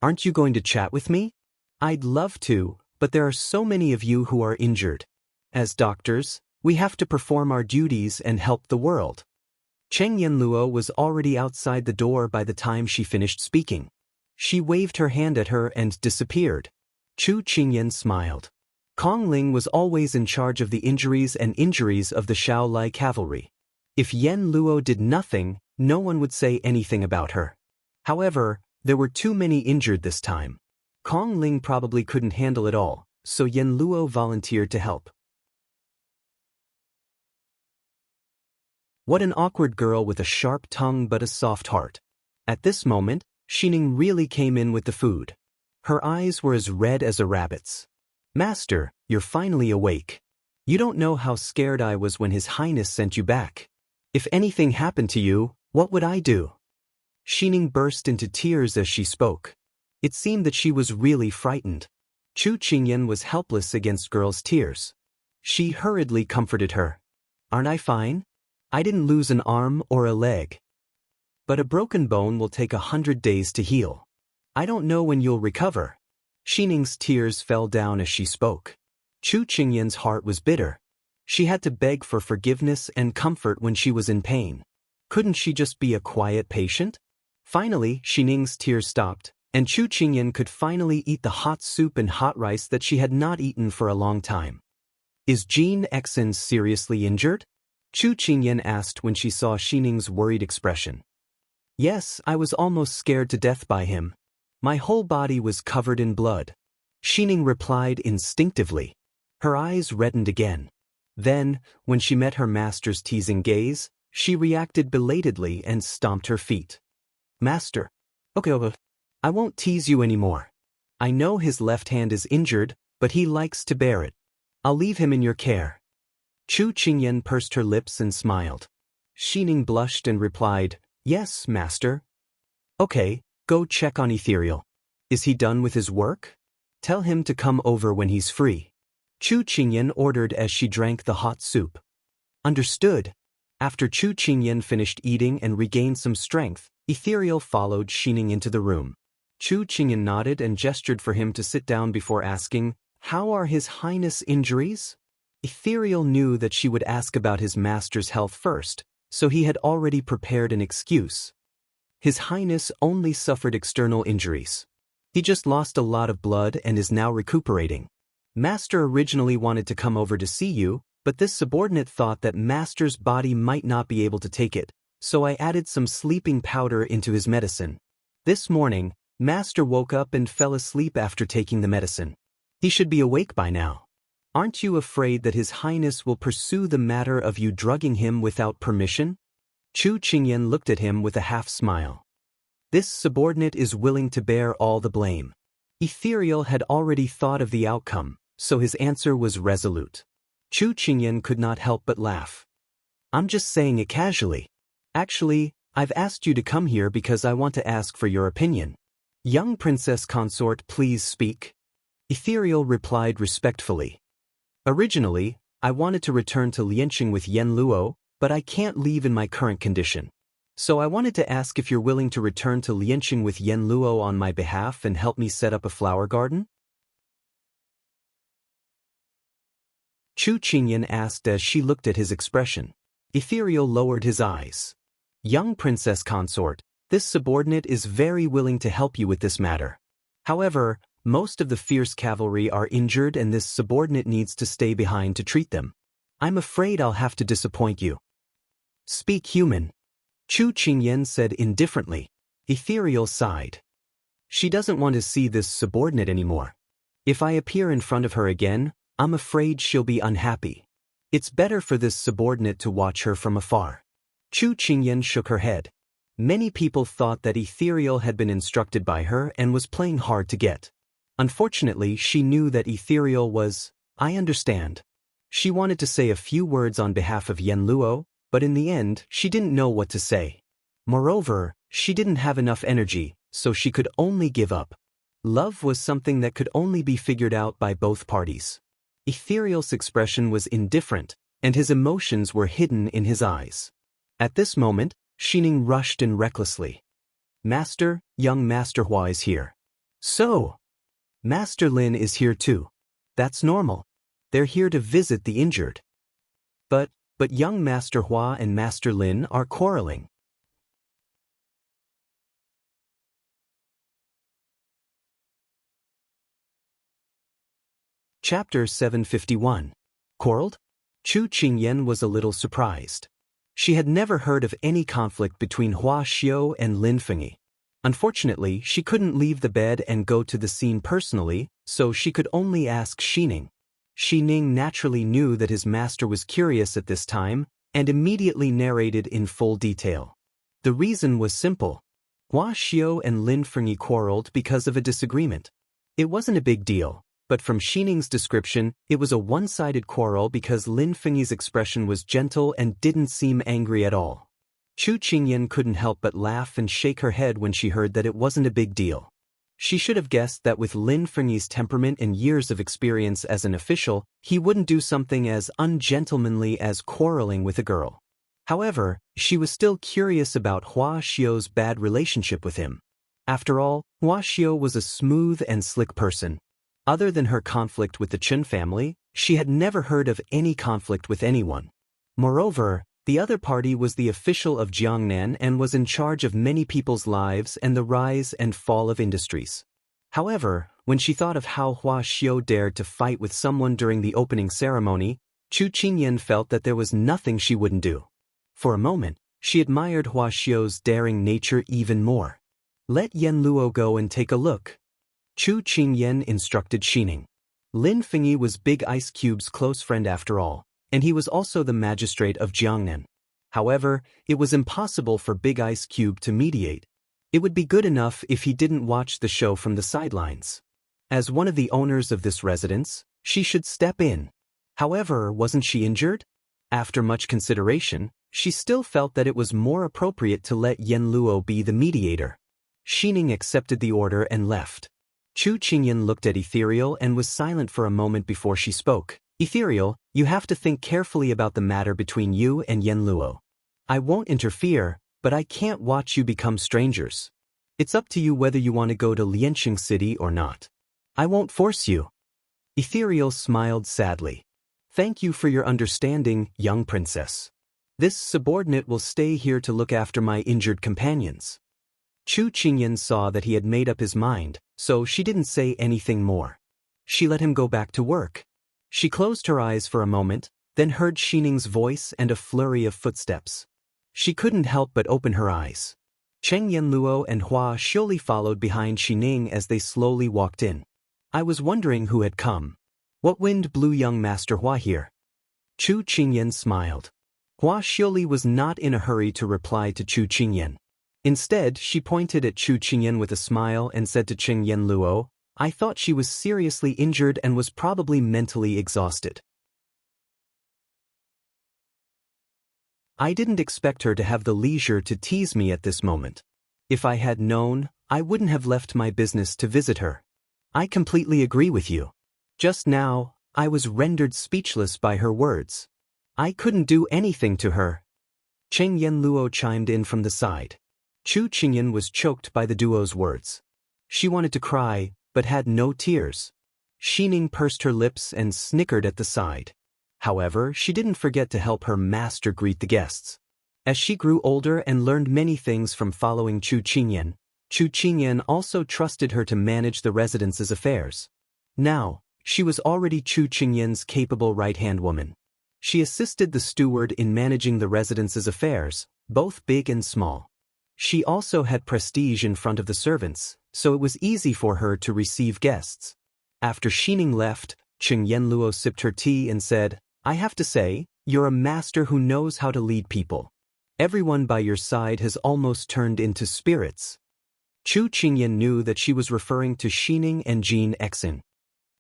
Aren't you going to chat with me? I'd love to, but there are so many of you who are injured. As doctors, we have to perform our duties and help the world. Cheng Yenluo was already outside the door by the time she finished speaking. She waved her hand at her and disappeared. Chu Qingyan smiled. Kong Ling was always in charge of the injuries of the Xiao Lai cavalry. If Yen Luo did nothing, no one would say anything about her. However, there were too many injured this time. Kong Ling probably couldn't handle it all, so Yen Luo volunteered to help. What an awkward girl with a sharp tongue but a soft heart. At this moment, Xining really came in with the food. Her eyes were as red as a rabbit's. Master, you're finally awake. You don't know how scared I was when His Highness sent you back. If anything happened to you, what would I do? Xining burst into tears as she spoke. It seemed that she was really frightened. Chu Qingyan was helpless against girls' tears. She hurriedly comforted her. Aren't I fine? I didn't lose an arm or a leg. But a broken bone will take 100 days to heal. I don't know when you'll recover. Xining's tears fell down as she spoke. Chu Qingyan's heart was bitter. She had to beg for forgiveness and comfort when she was in pain. Couldn't she just be a quiet patient? Finally, Xining's tears stopped, and Chu Qingyan could finally eat the hot soup and hot rice that she had not eaten for a long time. Is Jean Exin seriously injured? Chu Qingyan asked when she saw Xining's worried expression. Yes, I was almost scared to death by him. My whole body was covered in blood. Xining replied instinctively. Her eyes reddened again. Then, when she met her master's teasing gaze, she reacted belatedly and stomped her feet. Master. Okay, I won't tease you anymore. I know his left hand is injured, but he likes to bear it. I'll leave him in your care. Chu Qingyan pursed her lips and smiled. Xining blushed and replied, Yes, master. Okay, go check on Ethereal. Is he done with his work? Tell him to come over when he's free. Chu Qingyan ordered as she drank the hot soup. Understood. After Chu Qingyan finished eating and regained some strength, Ethereal followed Xining into the room. Chu Qingyan nodded and gestured for him to sit down before asking, How are His Highness' injuries? Ethereal knew that she would ask about his master's health first, so he had already prepared an excuse. His Highness only suffered external injuries. He just lost a lot of blood and is now recuperating. Master originally wanted to come over to see you, but this subordinate thought that Master's body might not be able to take it, so I added some sleeping powder into his medicine. This morning, Master woke up and fell asleep after taking the medicine. He should be awake by now. Aren't you afraid that His Highness will pursue the matter of you drugging him without permission? Chu Qingyan looked at him with a half-smile. This subordinate is willing to bear all the blame. Ethereal had already thought of the outcome, so his answer was resolute. Chu Qingyan could not help but laugh. I'm just saying it casually. Actually, I've asked you to come here because I want to ask for your opinion. Young princess consort, please speak. Ethereal replied respectfully. Originally, I wanted to return to Lianqing with Yen Luo, but I can't leave in my current condition. So I wanted to ask if you're willing to return to Lianqing with Yen Luo on my behalf and help me set up a flower garden? Chu Qingyan asked as she looked at his expression. Ethereal lowered his eyes. Young princess consort, this subordinate is very willing to help you with this matter. However, most of the fierce cavalry are injured and this subordinate needs to stay behind to treat them. I'm afraid I'll have to disappoint you. Speak human. Chu Qingyan said indifferently. Ethereal sighed. She doesn't want to see this subordinate anymore. If I appear in front of her again, I'm afraid she'll be unhappy. It's better for this subordinate to watch her from afar. Chu Qingyan shook her head. Many people thought that Ethereal had been instructed by her and was playing hard to get. Unfortunately, she knew that Ethereal was, I understand. She wanted to say a few words on behalf of Yen Luo, but in the end, she didn't know what to say. Moreover, she didn't have enough energy, so she could only give up. Love was something that could only be figured out by both parties. Ethereal's expression was indifferent, and his emotions were hidden in his eyes. At this moment, Xining rushed in recklessly. Master, young Master Hua is here. So, Master Lin is here too. That's normal. They're here to visit the injured. But young Master Hua and Master Lin are quarreling. Chapter 751. Quarreled? Chu Qingyan was a little surprised. She had never heard of any conflict between Hua Xiao and Lin Fengyi. Unfortunately, she couldn't leave the bed and go to the scene personally, so she could only ask Xining. Xining naturally knew that his master was curious at this time, and immediately narrated in full detail. The reason was simple. Hua Xiao and Lin Fengyi quarreled because of a disagreement. It wasn't a big deal. But from Xining's description, it was a one-sided quarrel because Lin Fengyi's expression was gentle and didn't seem angry at all. Chu Qingyan couldn't help but laugh and shake her head when she heard that it wasn't a big deal. She should have guessed that with Lin Fengyi's temperament and years of experience as an official, he wouldn't do something as ungentlemanly as quarreling with a girl. However, she was still curious about Hua Xiao's bad relationship with him. After all, Hua Xiao was a smooth and slick person. Other than her conflict with the Chen family, she had never heard of any conflict with anyone. Moreover, the other party was the official of Jiangnan and was in charge of many people's lives and the rise and fall of industries. However, when she thought of how Hua Xiao dared to fight with someone during the opening ceremony, Chu Qingyan felt that there was nothing she wouldn't do. For a moment, she admired Hua Xiao's daring nature even more. Let Yen Luo go and take a look. Chu Qingyan instructed Xining. Lin Fengyi was Big Ice Cube's close friend after all, and he was also the magistrate of Jiangnan. However, it was impossible for Big Ice Cube to mediate. It would be good enough if he didn't watch the show from the sidelines. As one of the owners of this residence, she should step in. However, wasn't she injured? After much consideration, she still felt that it was more appropriate to let Yen Luo be the mediator. Xining accepted the order and left. Chu Qingyan looked at Ethereal and was silent for a moment before she spoke. Ethereal, you have to think carefully about the matter between you and Yen Luo. I won't interfere, but I can't watch you become strangers. It's up to you whether you want to go to Lianqing City or not. I won't force you. Ethereal smiled sadly. Thank you for your understanding, young princess. This subordinate will stay here to look after my injured companions. Chu Qingyan saw that he had made up his mind, so she didn't say anything more. She let him go back to work. She closed her eyes for a moment, then heard Xining's voice and a flurry of footsteps. She couldn't help but open her eyes. Cheng Yanluo and Hua Xioli followed behind Xining as they slowly walked in. I was wondering who had come. What wind blew young Master Hua here? Chu Qingyan smiled. Hua Xioli was not in a hurry to reply to Chu Qingyan. Instead, she pointed at Chu Qingyan with a smile and said to Cheng Yanluo, I thought she was seriously injured and was probably mentally exhausted. I didn't expect her to have the leisure to tease me at this moment. If I had known, I wouldn't have left my business to visit her. I completely agree with you. Just now, I was rendered speechless by her words. I couldn't do anything to her. Cheng Yenluo chimed in from the side. Chu Qingyan was choked by the duo's words. She wanted to cry, but had no tears. Xining pursed her lips and snickered at the side. However, she didn't forget to help her master greet the guests. As she grew older and learned many things from following Chu Qingyan also trusted her to manage the residence's affairs. Now, she was already Chu Qingyan's capable right-hand woman. She assisted the steward in managing the residence's affairs, both big and small. She also had prestige in front of the servants, so it was easy for her to receive guests. After Xining left, Cheng Yenluo sipped her tea and said, "I have to say, you're a master who knows how to lead people. Everyone by your side has almost turned into spirits." Chu Qingyan knew that she was referring to Xining and Jin Exin.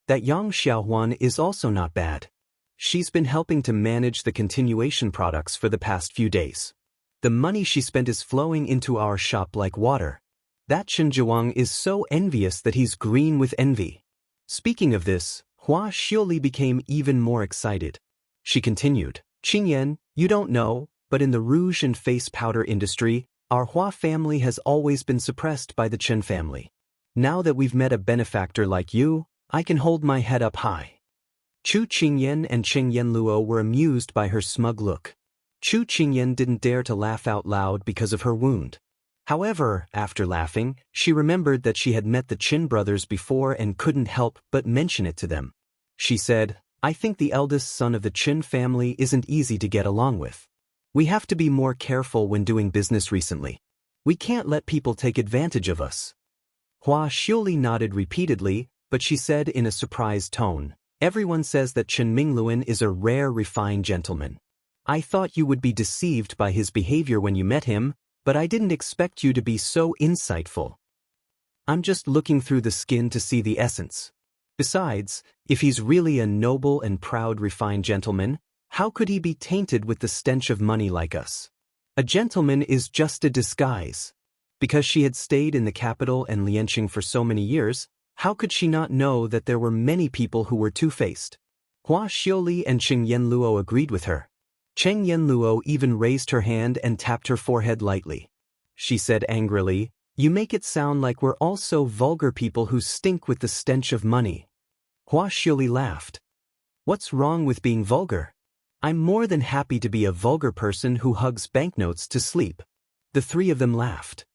That Yang Xiaohuan is also not bad. She's been helping to manage the continuation products for the past few days. The money she spent is flowing into our shop like water. That Chen Zhuang is so envious that he's green with envy. Speaking of this, Hua Xiuli became even more excited. She continued, "Qingyan, you don't know, but in the rouge and face powder industry, our Hua family has always been suppressed by the Chen family. Now that we've met a benefactor like you, I can hold my head up high." Chu Qingyan and Cheng Yenluo were amused by her smug look. Chu Qingyan didn't dare to laugh out loud because of her wound. However, after laughing, she remembered that she had met the Qin brothers before and couldn't help but mention it to them. She said, "I think the eldest son of the Qin family isn't easy to get along with. We have to be more careful when doing business recently. We can't let people take advantage of us." Hua Xiuli nodded repeatedly, but she said in a surprised tone, "Everyone says that Chen Mingluan is a rare refined gentleman. I thought you would be deceived by his behavior when you met him, but I didn't expect you to be so insightful. I'm just looking through the skin to see the essence. Besides, if he's really a noble and proud refined gentleman, how could he be tainted with the stench of money like us? A gentleman is just a disguise." Because she had stayed in the capital and Lianqing for so many years, how could she not know that there were many people who were two-faced? Hua Xiuli and Cheng Yenluo agreed with her. Cheng Yenluo even raised her hand and tapped her forehead lightly. She said angrily, "You make it sound like we're all so vulgar people who stink with the stench of money." Hua Xiuli laughed. "What's wrong with being vulgar? I'm more than happy to be a vulgar person who hugs banknotes to sleep." The three of them laughed.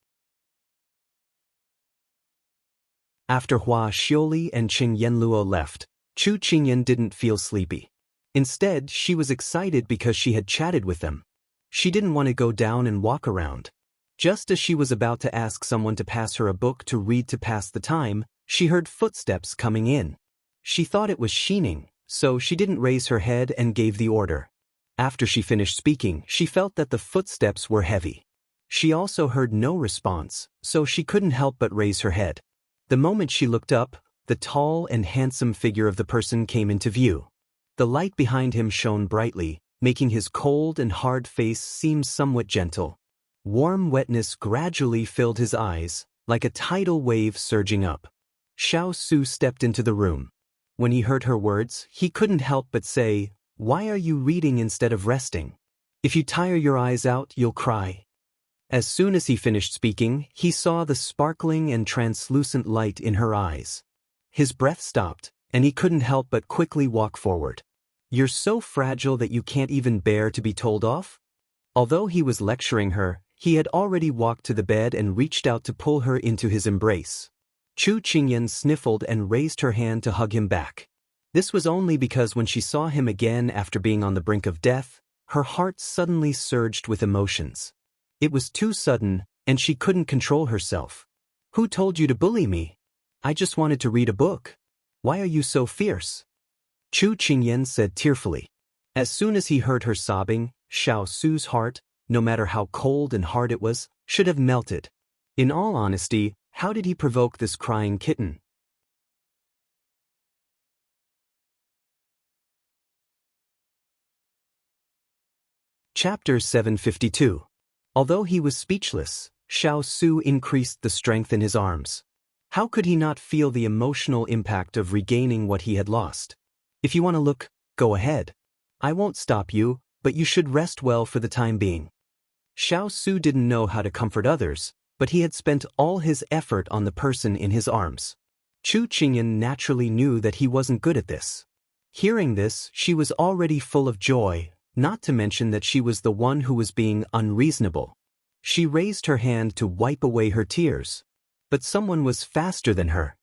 After Hua Xiuli and Cheng Yenluo left, Chu Qingyan didn't feel sleepy. Instead, she was excited because she had chatted with them. She didn't want to go down and walk around. Just as she was about to ask someone to pass her a book to read to pass the time, she heard footsteps coming in. She thought it was Xining, so she didn't raise her head and gave the order. After she finished speaking, she felt that the footsteps were heavy. She also heard no response, so she couldn't help but raise her head. The moment she looked up, the tall and handsome figure of the person came into view. The light behind him shone brightly, making his cold and hard face seem somewhat gentle. Warm wetness gradually filled his eyes, like a tidal wave surging up. Xiao Su stepped into the room. When he heard her words, he couldn't help but say, "Why are you reading instead of resting? If you tire your eyes out, you'll cry." As soon as he finished speaking, he saw the sparkling and translucent light in her eyes. His breath stopped, and he couldn't help but quickly walk forward. "You're so fragile that you can't even bear to be told off?" Although he was lecturing her, he had already walked to the bed and reached out to pull her into his embrace. Chu Qingyan sniffled and raised her hand to hug him back. This was only because when she saw him again after being on the brink of death, her heart suddenly surged with emotions. It was too sudden, and she couldn't control herself. "Who told you to bully me? I just wanted to read a book. Why are you so fierce?" Chu Qingyan said tearfully. As soon as he heard her sobbing, Xiao Su's heart, no matter how cold and hard it was, should have melted. In all honesty, how did he provoke this crying kitten? Chapter 752. Although he was speechless, Xiao Su increased the strength in his arms. How could he not feel the emotional impact of regaining what he had lost? "If you want to look, go ahead. I won't stop you, but you should rest well for the time being." Xiao Su didn't know how to comfort others, but he had spent all his effort on the person in his arms. Chu Qingyan naturally knew that he wasn't good at this. Hearing this, she was already full of joy, not to mention that she was the one who was being unreasonable. She raised her hand to wipe away her tears. But someone was faster than her.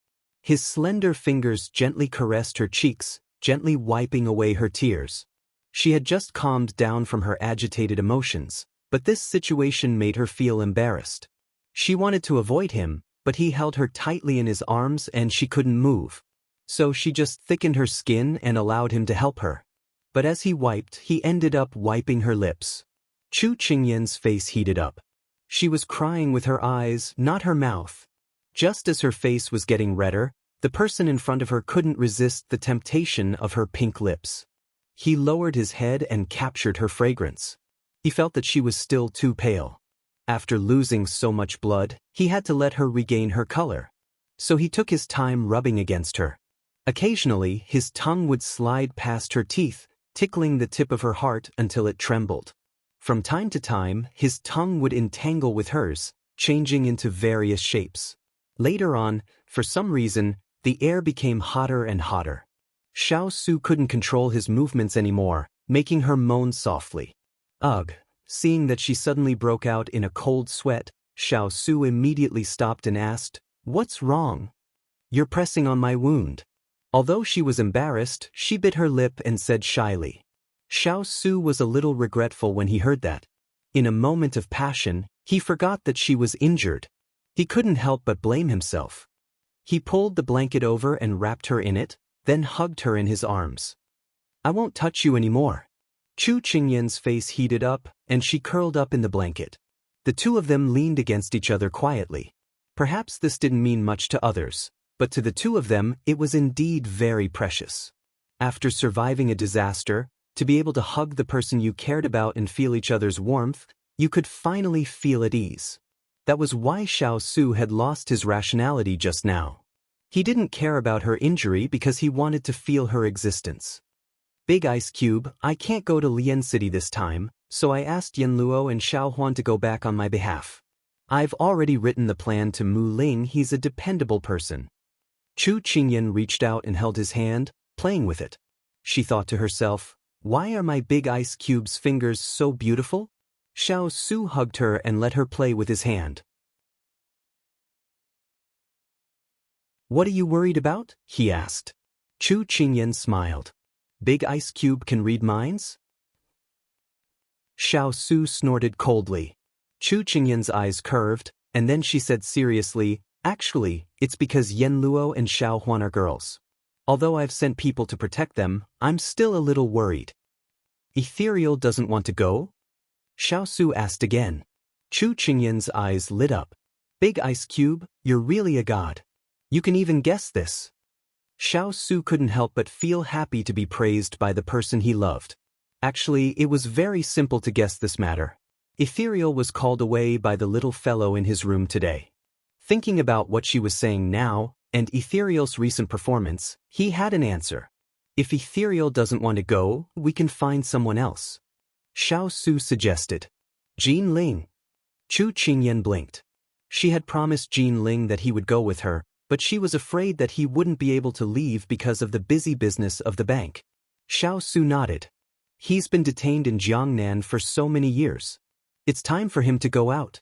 His slender fingers gently caressed her cheeks, gently wiping away her tears. She had just calmed down from her agitated emotions, but this situation made her feel embarrassed. She wanted to avoid him, but he held her tightly in his arms and she couldn't move. So she just thickened her skin and allowed him to help her. But as he wiped, he ended up wiping her lips. Chu Qingyan's face heated up. She was crying with her eyes, not her mouth. Just as her face was getting redder, the person in front of her couldn't resist the temptation of her pink lips. He lowered his head and captured her fragrance. He felt that she was still too pale. After losing so much blood, he had to let her regain her color. So he took his time rubbing against her. Occasionally, his tongue would slide past her teeth, tickling the tip of her heart until it trembled. From time to time, his tongue would entangle with hers, changing into various shapes. Later on, for some reason, the air became hotter and hotter. Xiao Su couldn't control his movements anymore, making her moan softly. Ugh! Seeing that she suddenly broke out in a cold sweat, Xiao Su immediately stopped and asked, "What's wrong?" "You're pressing on my wound." Although she was embarrassed, she bit her lip and said shyly. Xiao Su was a little regretful when he heard that. In a moment of passion, he forgot that she was injured. He couldn't help but blame himself. He pulled the blanket over and wrapped her in it, then hugged her in his arms. "I won't touch you anymore." Chu Qingyan's face heated up, and she curled up in the blanket. The two of them leaned against each other quietly. Perhaps this didn't mean much to others, but to the two of them it was indeed very precious. After surviving a disaster, to be able to hug the person you cared about and feel each other's warmth, you could finally feel at ease. That was why Xiao Su had lost his rationality just now. He didn't care about her injury because he wanted to feel her existence. "Big Ice Cube, I can't go to Lian City this time, so I asked Yanluo and Xiao Huan to go back on my behalf. I've already written the plan to Mu Ling. He's a dependable person." Chu Qingyan reached out and held his hand, playing with it. She thought to herself, "Why are my Big Ice Cube's fingers so beautiful?" Xiao Su hugged her and let her play with his hand. "What are you worried about?" he asked. Chu Qingyan smiled. "Big Ice Cube can read minds?" Xiao Su snorted coldly. Chu Qingyan's eyes curved, and then she said seriously, "Actually, it's because Yanluo and Xiao Huan are girls. Although I've sent people to protect them, I'm still a little worried." "Ethereal doesn't want to go?" Xiao Su asked again. Chu Qingyan's eyes lit up. "Big Ice Cube, you're really a god. You can even guess this." Xiao Su couldn't help but feel happy to be praised by the person he loved. Actually, it was very simple to guess this matter. Ethereal was called away by the little fellow in his room today. Thinking about what she was saying now, and Ethereal's recent performance, he had an answer. "If Ethereal doesn't want to go, we can find someone else." Xiao Su suggested. "Jean Ling." Chu Qingyan blinked. She had promised Jean Ling that he would go with her, but she was afraid that he wouldn't be able to leave because of the busy business of the bank. Xiao Su nodded. He's been detained in Jiangnan for so many years. It's time for him to go out.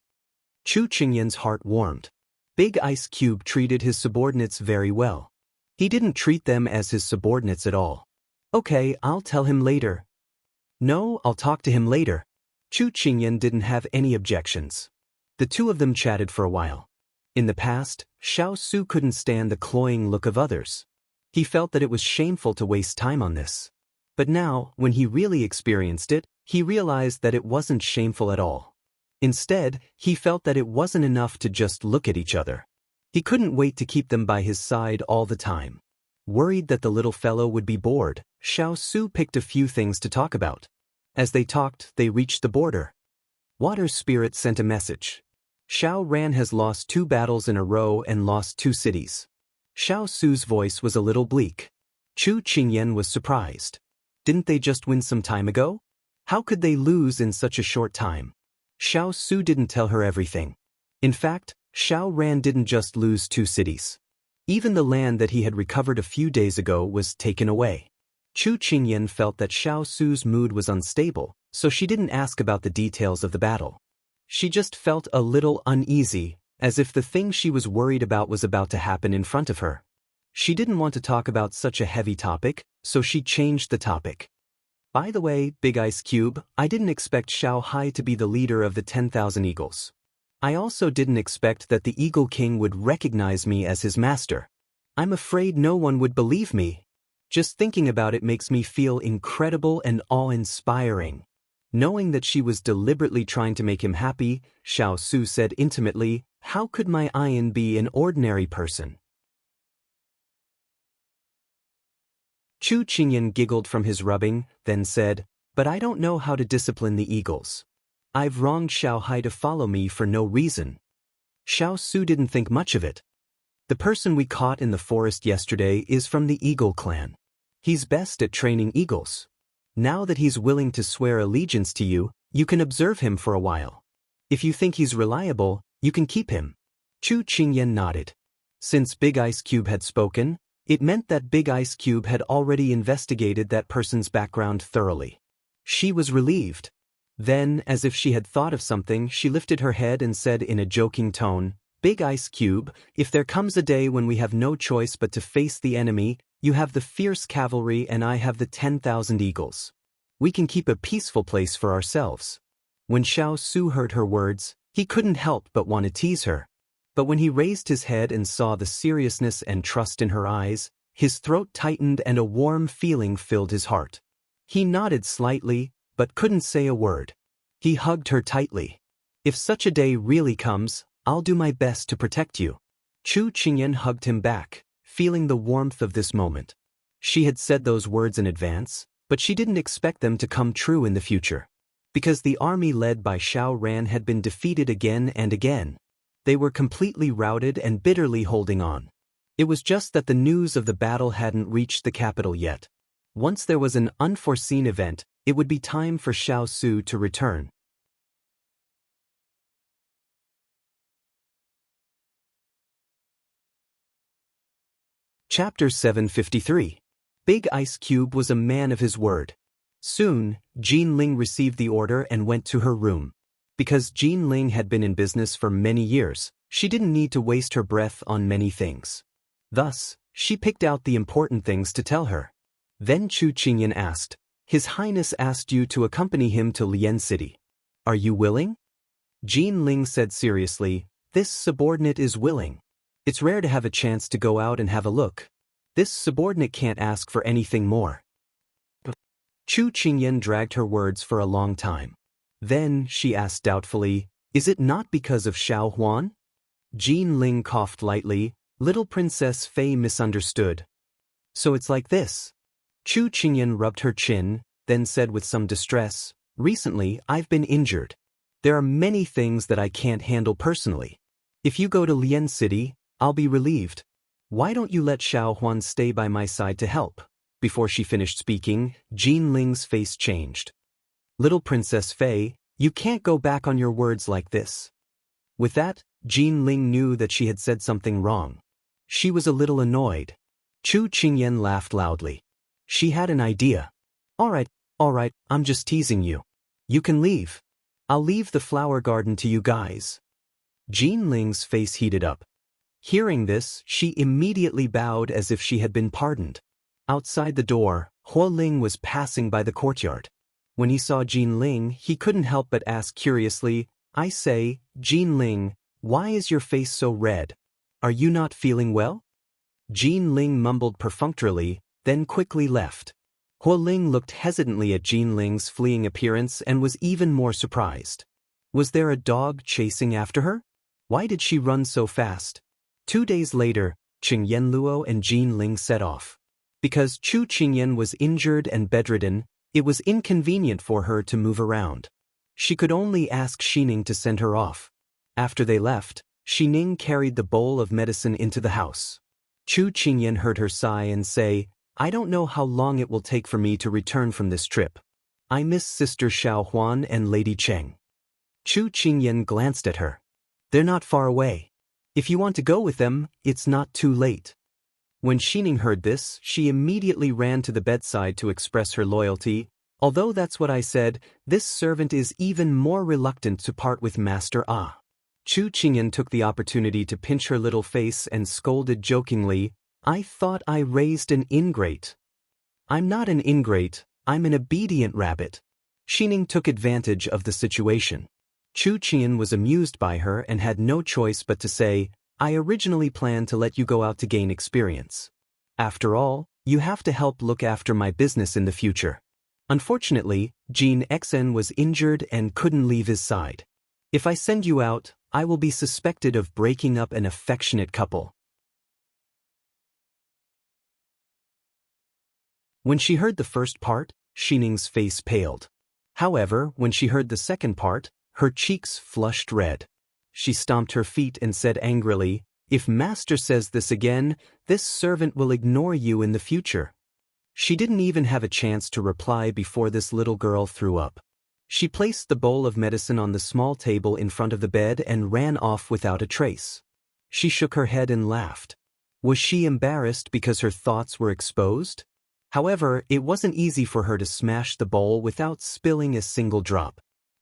Chu Qingyan's heart warmed. Big Ice Cube treated his subordinates very well. He didn't treat them as his subordinates at all. "Okay, I'll tell him later." "No, I'll talk to him later." Chu Qingyan didn't have any objections. The two of them chatted for a while. In the past, Xiao Su couldn't stand the cloying look of others. He felt that it was shameful to waste time on this. But now, when he really experienced it, he realized that it wasn't shameful at all. Instead, he felt that it wasn't enough to just look at each other. He couldn't wait to keep them by his side all the time. Worried that the little fellow would be bored, Xiao Su picked a few things to talk about. As they talked, they reached the border. Water Spirit sent a message. Xiao Ran has lost 2 battles in a row and lost 2 cities. Xiao Su's voice was a little bleak. Chu Qingyan was surprised. Didn't they just win some time ago? How could they lose in such a short time? Xiao Su didn't tell her everything. In fact, Xiao Ran didn't just lose 2 cities. Even the land that he had recovered a few days ago was taken away. Chu Qingyan felt that Xiao Su's mood was unstable, so she didn't ask about the details of the battle. She just felt a little uneasy, as if the thing she was worried about was about to happen in front of her. She didn't want to talk about such a heavy topic, so she changed the topic. By the way, Big Ice Cube, I didn't expect Xiao Hai to be the leader of the 10,000 Eagles. I also didn't expect that the Eagle King would recognize me as his master. I'm afraid no one would believe me. Just thinking about it makes me feel incredible and awe-inspiring. Knowing that she was deliberately trying to make him happy, Xiao Su said intimately, "How could my Ian be an ordinary person?" Chu Qingyan giggled from his rubbing, then said, "But I don't know how to discipline the eagles. I've wronged Xiao Hai to follow me for no reason." Xiao Su didn't think much of it. "The person we caught in the forest yesterday is from the Eagle clan. He's best at training eagles. Now that he's willing to swear allegiance to you, you can observe him for a while. If you think he's reliable, you can keep him." Chu Qingyan nodded. Since Big Ice Cube had spoken, it meant that Big Ice Cube had already investigated that person's background thoroughly. She was relieved. Then, as if she had thought of something, she lifted her head and said in a joking tone, "Big Ice Cube, if there comes a day when we have no choice but to face the enemy, you have the fierce cavalry and I have the 10,000 eagles. We can keep a peaceful place for ourselves." When Xiao Su heard her words, he couldn't help but want to tease her. But when he raised his head and saw the seriousness and trust in her eyes, his throat tightened and a warm feeling filled his heart. He nodded slightly, but couldn't say a word. He hugged her tightly. "If such a day really comes, I'll do my best to protect you." Chu Qingyan hugged him back, feeling the warmth of this moment. She had said those words in advance, but she didn't expect them to come true in the future. Because the army led by Xiao Ran had been defeated again and again. They were completely routed and bitterly holding on. It was just that the news of the battle hadn't reached the capital yet. Once there was an unforeseen event, it would be time for Xiao Su to return. Chapter 753. Big Ice Cube was a man of his word. Soon, Jean Ling received the order and went to her room. Because Jean Ling had been in business for many years, she didn't need to waste her breath on many things. Thus, she picked out the important things to tell her. Then Chu Qingyan asked, "His Highness asked you to accompany him to Lian City. Are you willing?" Jean Ling said seriously, "This subordinate is willing. It's rare to have a chance to go out and have a look. This subordinate can't ask for anything more." Chu Qingyan dragged her words for a long time. Then, she asked doubtfully, "Is it not because of Xiao Huan?" Jean Ling coughed lightly. Little Princess Fei misunderstood. "So it's like this." Chu Qingyan rubbed her chin, then said with some distress, "Recently, I've been injured. There are many things that I can't handle personally. If you go to Lian City, I'll be relieved. Why don't you let Xiao Huan stay by my side to help?" Before she finished speaking, Jean Ling's face changed. "Little Princess Fei, you can't go back on your words like this." With that, Jean Ling knew that she had said something wrong. She was a little annoyed. Chu Qingyan laughed loudly. She had an idea. All right, I'm just teasing you. You can leave. I'll leave the flower garden to you guys." Jean Ling's face heated up. Hearing this, she immediately bowed as if she had been pardoned. Outside the door, Huo Ling was passing by the courtyard. When he saw Jean Ling, he couldn't help but ask curiously, "I say, Jean Ling, why is your face so red? Are you not feeling well?" Jean Ling mumbled perfunctorily, then quickly left. Huo Ling looked hesitantly at Jean Ling's fleeing appearance and was even more surprised. Was there a dog chasing after her? Why did she run so fast? 2 days later, Qing Yanluo and Jean Ling set off. Because Chu Qingyan was injured and bedridden, it was inconvenient for her to move around. She could only ask Xining to send her off. After they left, Xining carried the bowl of medicine into the house. Chu Qingyan heard her sigh and say, "I don't know how long it will take for me to return from this trip. I miss Sister Xiao Huan and Lady Cheng." Chu Qingyan glanced at her. They're not far away. If you want to go with them, it's not too late. When Xining heard this, she immediately ran to the bedside to express her loyalty. Although that's what I said, this servant is even more reluctant to part with Master Ah. Chu Qingyan took the opportunity to pinch her little face and scolded jokingly, I thought I raised an ingrate. I'm not an ingrate, I'm an obedient rabbit. Xining took advantage of the situation. Chu Qingyan was amused by her and had no choice but to say, I originally planned to let you go out to gain experience. After all, you have to help look after my business in the future. Unfortunately, Jin Xen was injured and couldn't leave his side. If I send you out, I will be suspected of breaking up an affectionate couple. When she heard the first part, Xining's face paled. However, when she heard the second part, her cheeks flushed red. She stomped her feet and said angrily, If Master says this again, this servant will ignore you in the future. She didn't even have a chance to reply before this little girl threw up. She placed the bowl of medicine on the small table in front of the bed and ran off without a trace. She shook her head and laughed. Was she embarrassed because her thoughts were exposed? However, it wasn't easy for her to smash the bowl without spilling a single drop.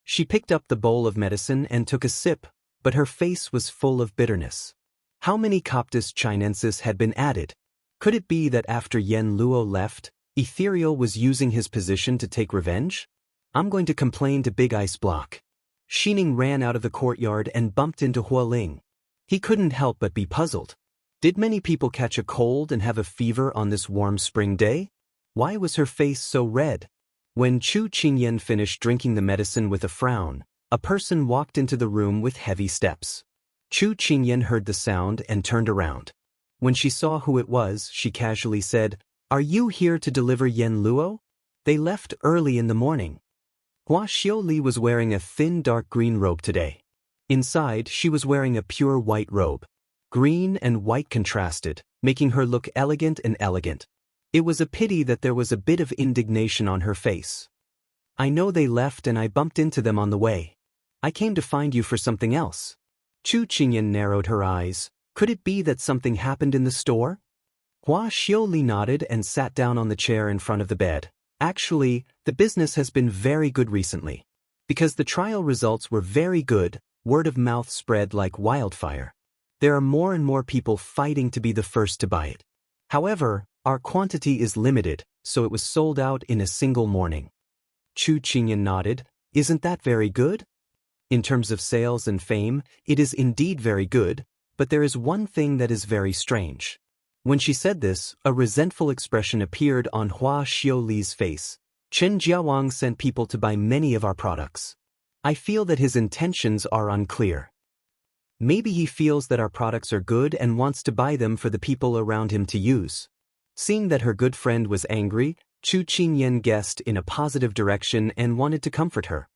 She picked up the bowl of medicine and took a sip, but her face was full of bitterness. How many Coptis chinensis had been added? Could it be that after Yen Luo left, Ethereal was using his position to take revenge? I'm going to complain to Big Ice Block. Xining ran out of the courtyard and bumped into Hualing. He couldn't help but be puzzled. Did many people catch a cold and have a fever on this warm spring day? Why was her face so red? When Chu Qingyan finished drinking the medicine with a frown, a person walked into the room with heavy steps. Chu Qingyan heard the sound and turned around. When she saw who it was, she casually said, Are you here to deliver Yen Luo? They left early in the morning. Hua Xiaoli was wearing a thin dark green robe today. Inside, she was wearing a pure white robe. Green and white contrasted, making her look elegant and elegant. It was a pity that there was a bit of indignation on her face. I know they left and I bumped into them on the way. I came to find you for something else. Chu Qingyan narrowed her eyes. Could it be that something happened in the store? Hua Xiaoli nodded and sat down on the chair in front of the bed. Actually, the business has been very good recently. Because the trial results were very good, word of mouth spread like wildfire. There are more and more people fighting to be the first to buy it. However, our quantity is limited, so it was sold out in a single morning. Chu Qingyan nodded. Isn't that very good? In terms of sales and fame, it is indeed very good, but there is one thing that is very strange. When she said this, a resentful expression appeared on Hua Xiaoli's face. Chen Jiawang sent people to buy many of our products. I feel that his intentions are unclear. Maybe he feels that our products are good and wants to buy them for the people around him to use. Seeing that her good friend was angry, Chu Qingyan guessed in a positive direction and wanted to comfort her.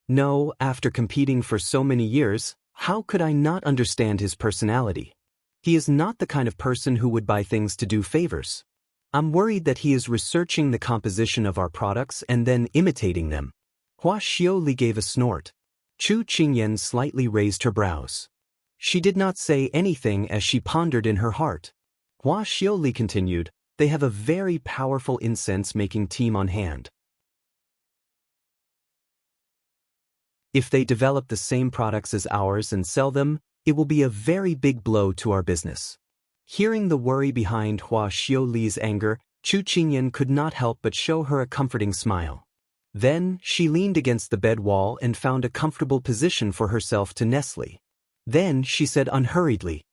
No, after competing for so many years, how could I not understand his personality? He is not the kind of person who would buy things to do favors. I'm worried that he is researching the composition of our products and then imitating them. Hua Xiaoli gave a snort. Chu Qingyan slightly raised her brows. She did not say anything as she pondered in her heart. Hua Xiaoli continued, They have a very powerful incense-making team on hand. If they develop the same products as ours and sell them, it will be a very big blow to our business. Hearing the worry behind Hua Xiaoli's anger, Chu Qingyan could not help but show her a comforting smile. Then, she leaned against the bed wall and found a comfortable position for herself to nestle. Then, she said unhurriedly,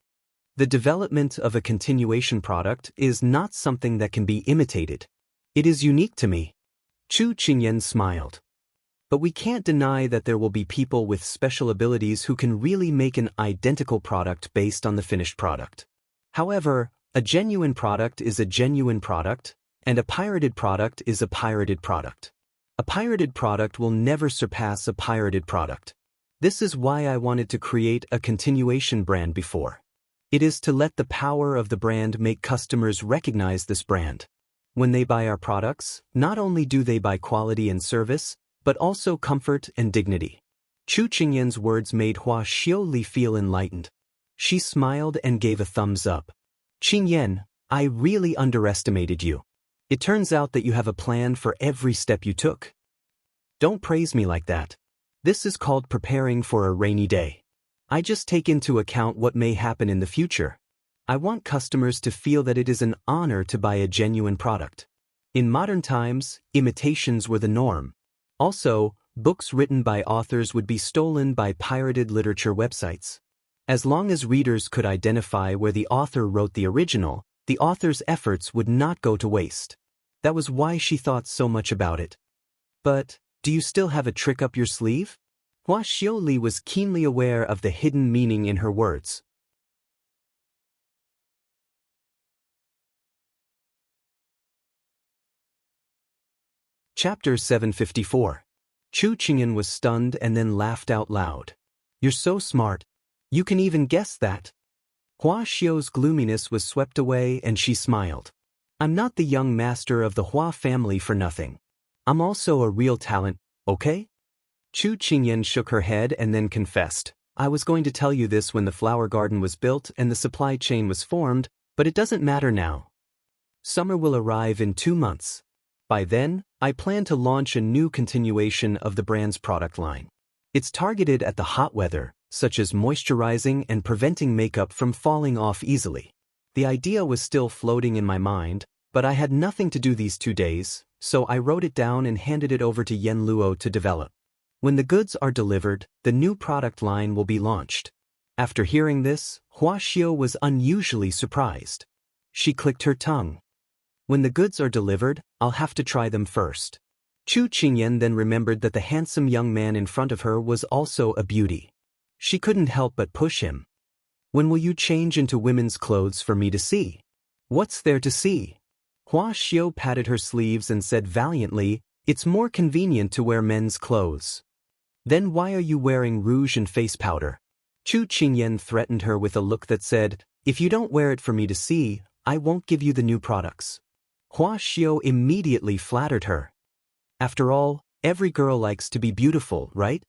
The development of a continuation product is not something that can be imitated. It is unique to me. Chu Qingyan smiled. But we can't deny that there will be people with special abilities who can really make an identical product based on the finished product. However, a genuine product is a genuine product, and a pirated product is a pirated product. A pirated product will never surpass a pirated product. This is why I wanted to create a continuation brand before. It is to let the power of the brand make customers recognize this brand. When they buy our products, not only do they buy quality and service, but also comfort and dignity. Chu Qingyan's words made Hua Xiaoli feel enlightened. She smiled and gave a thumbs up. Qingyan, I really underestimated you. It turns out that you have a plan for every step you took. Don't praise me like that. This is called preparing for a rainy day. I just take into account what may happen in the future. I want customers to feel that it is an honor to buy a genuine product. In modern times, imitations were the norm. Also, books written by authors would be stolen by pirated literature websites. As long as readers could identify where the author wrote the original, the author's efforts would not go to waste. That was why she thought so much about it. But, do you still have a trick up your sleeve? Hua Xiaoli was keenly aware of the hidden meaning in her words. Chapter 754. Chu Qingyan was stunned and then laughed out loud. You're so smart. You can even guess that. Hua Xiao's gloominess was swept away and she smiled. I'm not the young master of the Hua family for nothing. I'm also a real talent, okay? Chu Qingyan shook her head and then confessed. I was going to tell you this when the flower garden was built and the supply chain was formed, but it doesn't matter now. Summer will arrive in 2 months. By then, I plan to launch a new continuation of the brand's product line. It's targeted at the hot weather, such as moisturizing and preventing makeup from falling off easily. The idea was still floating in my mind, but I had nothing to do these 2 days, so I wrote it down and handed it over to Yen Luo to develop. When the goods are delivered, the new product line will be launched. After hearing this, Hua Xiao was unusually surprised. She clicked her tongue. When the goods are delivered, I'll have to try them first. Chu Qingyan then remembered that the handsome young man in front of her was also a beauty. She couldn't help but push him. When will you change into women's clothes for me to see? What's there to see? Hua Xiao patted her sleeves and said valiantly, it's more convenient to wear men's clothes. Then why are you wearing rouge and face powder? Chu Qingyan threatened her with a look that said, if you don't wear it for me to see, I won't give you the new products. Hua Xiao immediately flattered her. After all, every girl likes to be beautiful, right?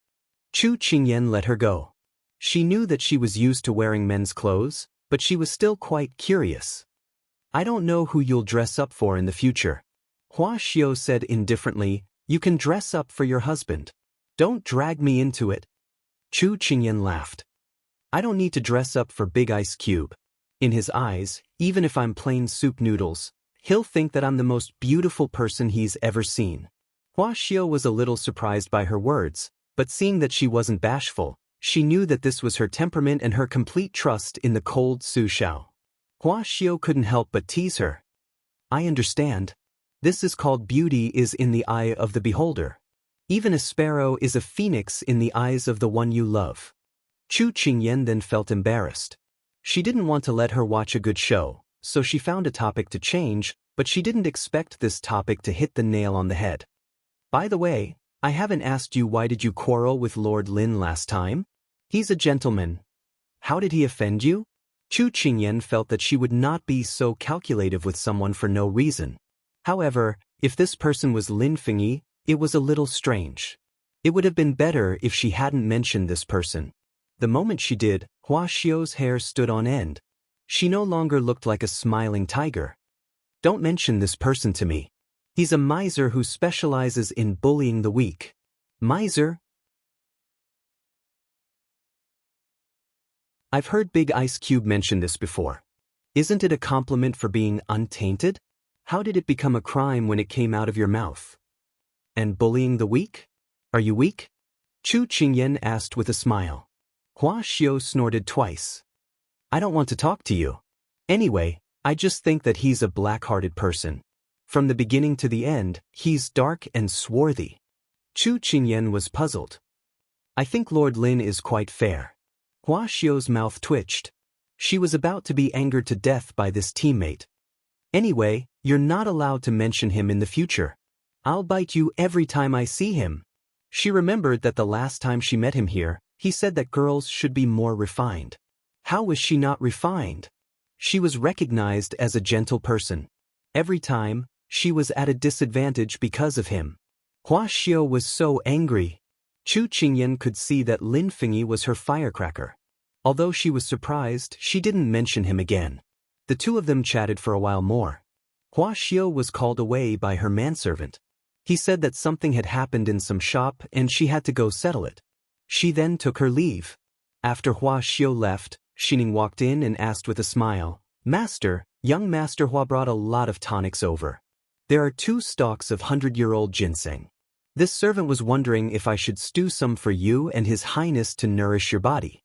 Chu Qingyan let her go. She knew that she was used to wearing men's clothes, but she was still quite curious. I don't know who you'll dress up for in the future. Hua Xiao said indifferently, you can dress up for your husband. Don't drag me into it. Chu Qingyan laughed. I don't need to dress up for Big Ice Cube. In his eyes, even if I'm plain soup noodles, he'll think that I'm the most beautiful person he's ever seen. Hua Xiao was a little surprised by her words, but seeing that she wasn't bashful, she knew that this was her temperament and her complete trust in the cold Su Xiao. Hua Xiao couldn't help but tease her. I understand. This is called beauty is in the eye of the beholder. Even a sparrow is a phoenix in the eyes of the one you love. Chu Qingyan then felt embarrassed. She didn't want to let her watch a good show, so she found a topic to change, but she didn't expect this topic to hit the nail on the head. By the way, I haven't asked you why did you quarrel with Lord Lin last time? He's a gentleman. How did he offend you? Chu Qingyan felt that she would not be so calculative with someone for no reason. However, if this person was Lin Fingyi, it was a little strange. It would have been better if she hadn't mentioned this person. The moment she did, Hua Xiao's hair stood on end. She no longer looked like a smiling tiger. Don't mention this person to me. He's a miser who specializes in bullying the weak. Miser? I've heard Big Ice Cube mention this before. Isn't it a compliment for being untainted? How did it become a crime when it came out of your mouth? And bullying the weak? Are you weak? Chu Qingyan asked with a smile. Hua Xiao snorted twice. I don't want to talk to you. Anyway, I just think that he's a black-hearted person. From the beginning to the end, he's dark and swarthy. Chu Qingyan was puzzled. I think Lord Lin is quite fair. Hua Xiao's mouth twitched. She was about to be angered to death by this teammate. Anyway, you're not allowed to mention him in the future. I'll bite you every time I see him. She remembered that the last time she met him here, he said that girls should be more refined. How was she not refined? She was recognized as a gentle person. Every time, she was at a disadvantage because of him. Hua Xiao was so angry. Chu Qingyan could see that Lin Fengyi was her firecracker. Although she was surprised, she didn't mention him again. The two of them chatted for a while more. Hua Xiao was called away by her manservant. He said that something had happened in some shop and she had to go settle it. She then took her leave. After Hua Xiao left, Xining walked in and asked with a smile, "Master, young Master Hua brought a lot of tonics over. There are 2 stalks of 100-year-old ginseng. This servant was wondering if I should stew some for you and His Highness to nourish your body."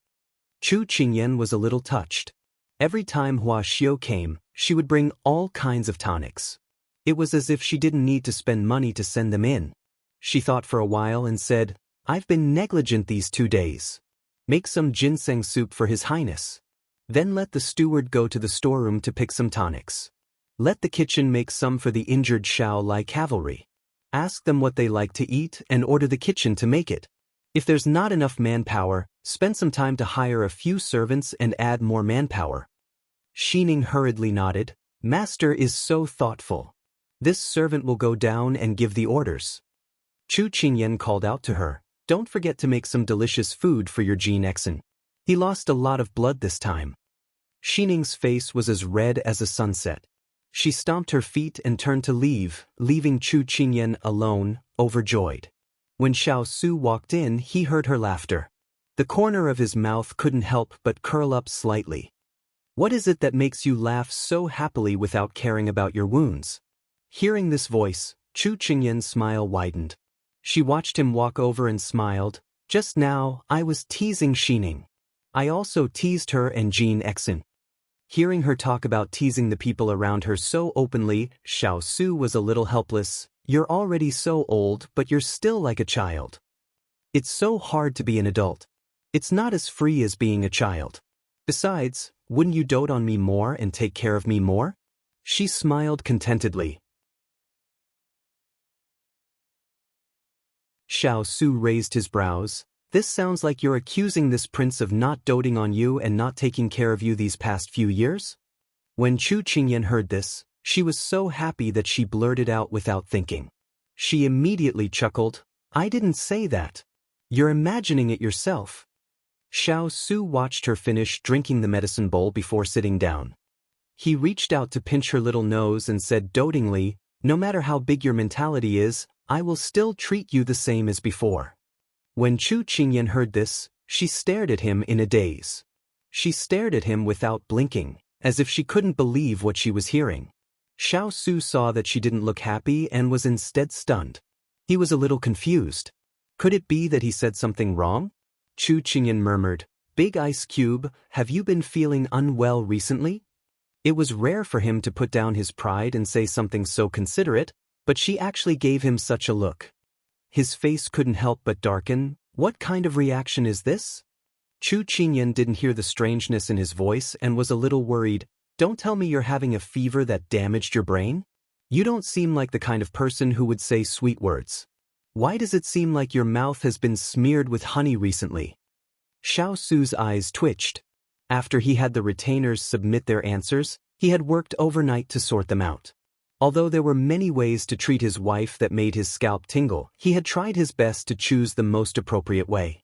Chu Qingyan was a little touched. Every time Hua Xiao came, she would bring all kinds of tonics. It was as if she didn't need to spend money to send them in. She thought for a while and said, "I've been negligent these 2 days. Make some ginseng soup for His Highness. Then let the steward go to the storeroom to pick some tonics. Let the kitchen make some for the injured Xiao Lai cavalry. Ask them what they like to eat and order the kitchen to make it. If there's not enough manpower, spend some time to hire a few servants and add more manpower." Xining hurriedly nodded. "Master is so thoughtful. This servant will go down and give the orders." Chu Qingyan called out to her, "Don't forget to make some delicious food for your Jin Exon. He lost a lot of blood this time." Xining's face was as red as a sunset. She stomped her feet and turned to leave, leaving Chu Qingyan alone, overjoyed. When Xiao Su walked in, he heard her laughter. The corner of his mouth couldn't help but curl up slightly. "What is it that makes you laugh so happily without caring about your wounds?" Hearing this voice, Chu Qingyan's smile widened. She watched him walk over and smiled. "Just now, I was teasing Xining. I also teased her and Jin Exon." Hearing her talk about teasing the people around her so openly, Xiao Su was a little helpless. "You're already so old, but you're still like a child. It's so hard to be an adult. It's not as free as being a child. Besides, wouldn't you dote on me more and take care of me more?" She smiled contentedly. Xiao Su raised his brows. "This sounds like you're accusing this prince of not doting on you and not taking care of you these past few years?" When Chu Qingyan heard this, she was so happy that she blurted out without thinking. She immediately chuckled, "I didn't say that. You're imagining it yourself." Xiao Su watched her finish drinking the medicine bowl before sitting down. He reached out to pinch her little nose and said dotingly, "No matter how big your mentality is, I will still treat you the same as before." When Chu Qingyan heard this, she stared at him in a daze. She stared at him without blinking, as if she couldn't believe what she was hearing. Xiao Su saw that she didn't look happy and was instead stunned. He was a little confused. Could it be that he said something wrong? Chu Qingyan murmured, "Big Ice Cube, have you been feeling unwell recently?" It was rare for him to put down his pride and say something so considerate, but she actually gave him such a look. His face couldn't help but darken. What kind of reaction is this? Chu Qingyan didn't hear the strangeness in his voice and was a little worried. "Don't tell me you're having a fever that damaged your brain? You don't seem like the kind of person who would say sweet words. Why does it seem like your mouth has been smeared with honey recently?" Xiao Su's eyes twitched. After he had the retainers submit their answers, he had worked overnight to sort them out. Although there were many ways to treat his wife that made his scalp tingle, he had tried his best to choose the most appropriate way.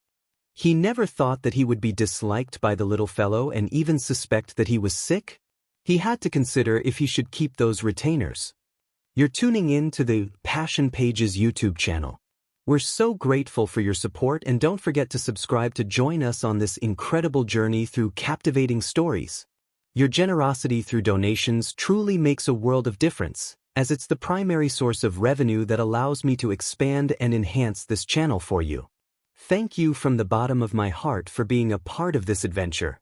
He never thought that he would be disliked by the little fellow and even suspect that he was sick. He had to consider if he should keep those retainers. You're tuning in to the Passion Pages YouTube channel. We're so grateful for your support, and don't forget to subscribe to join us on this incredible journey through captivating stories. Your generosity through donations truly makes a world of difference, as it's the primary source of revenue that allows me to expand and enhance this channel for you. Thank you from the bottom of my heart for being a part of this adventure.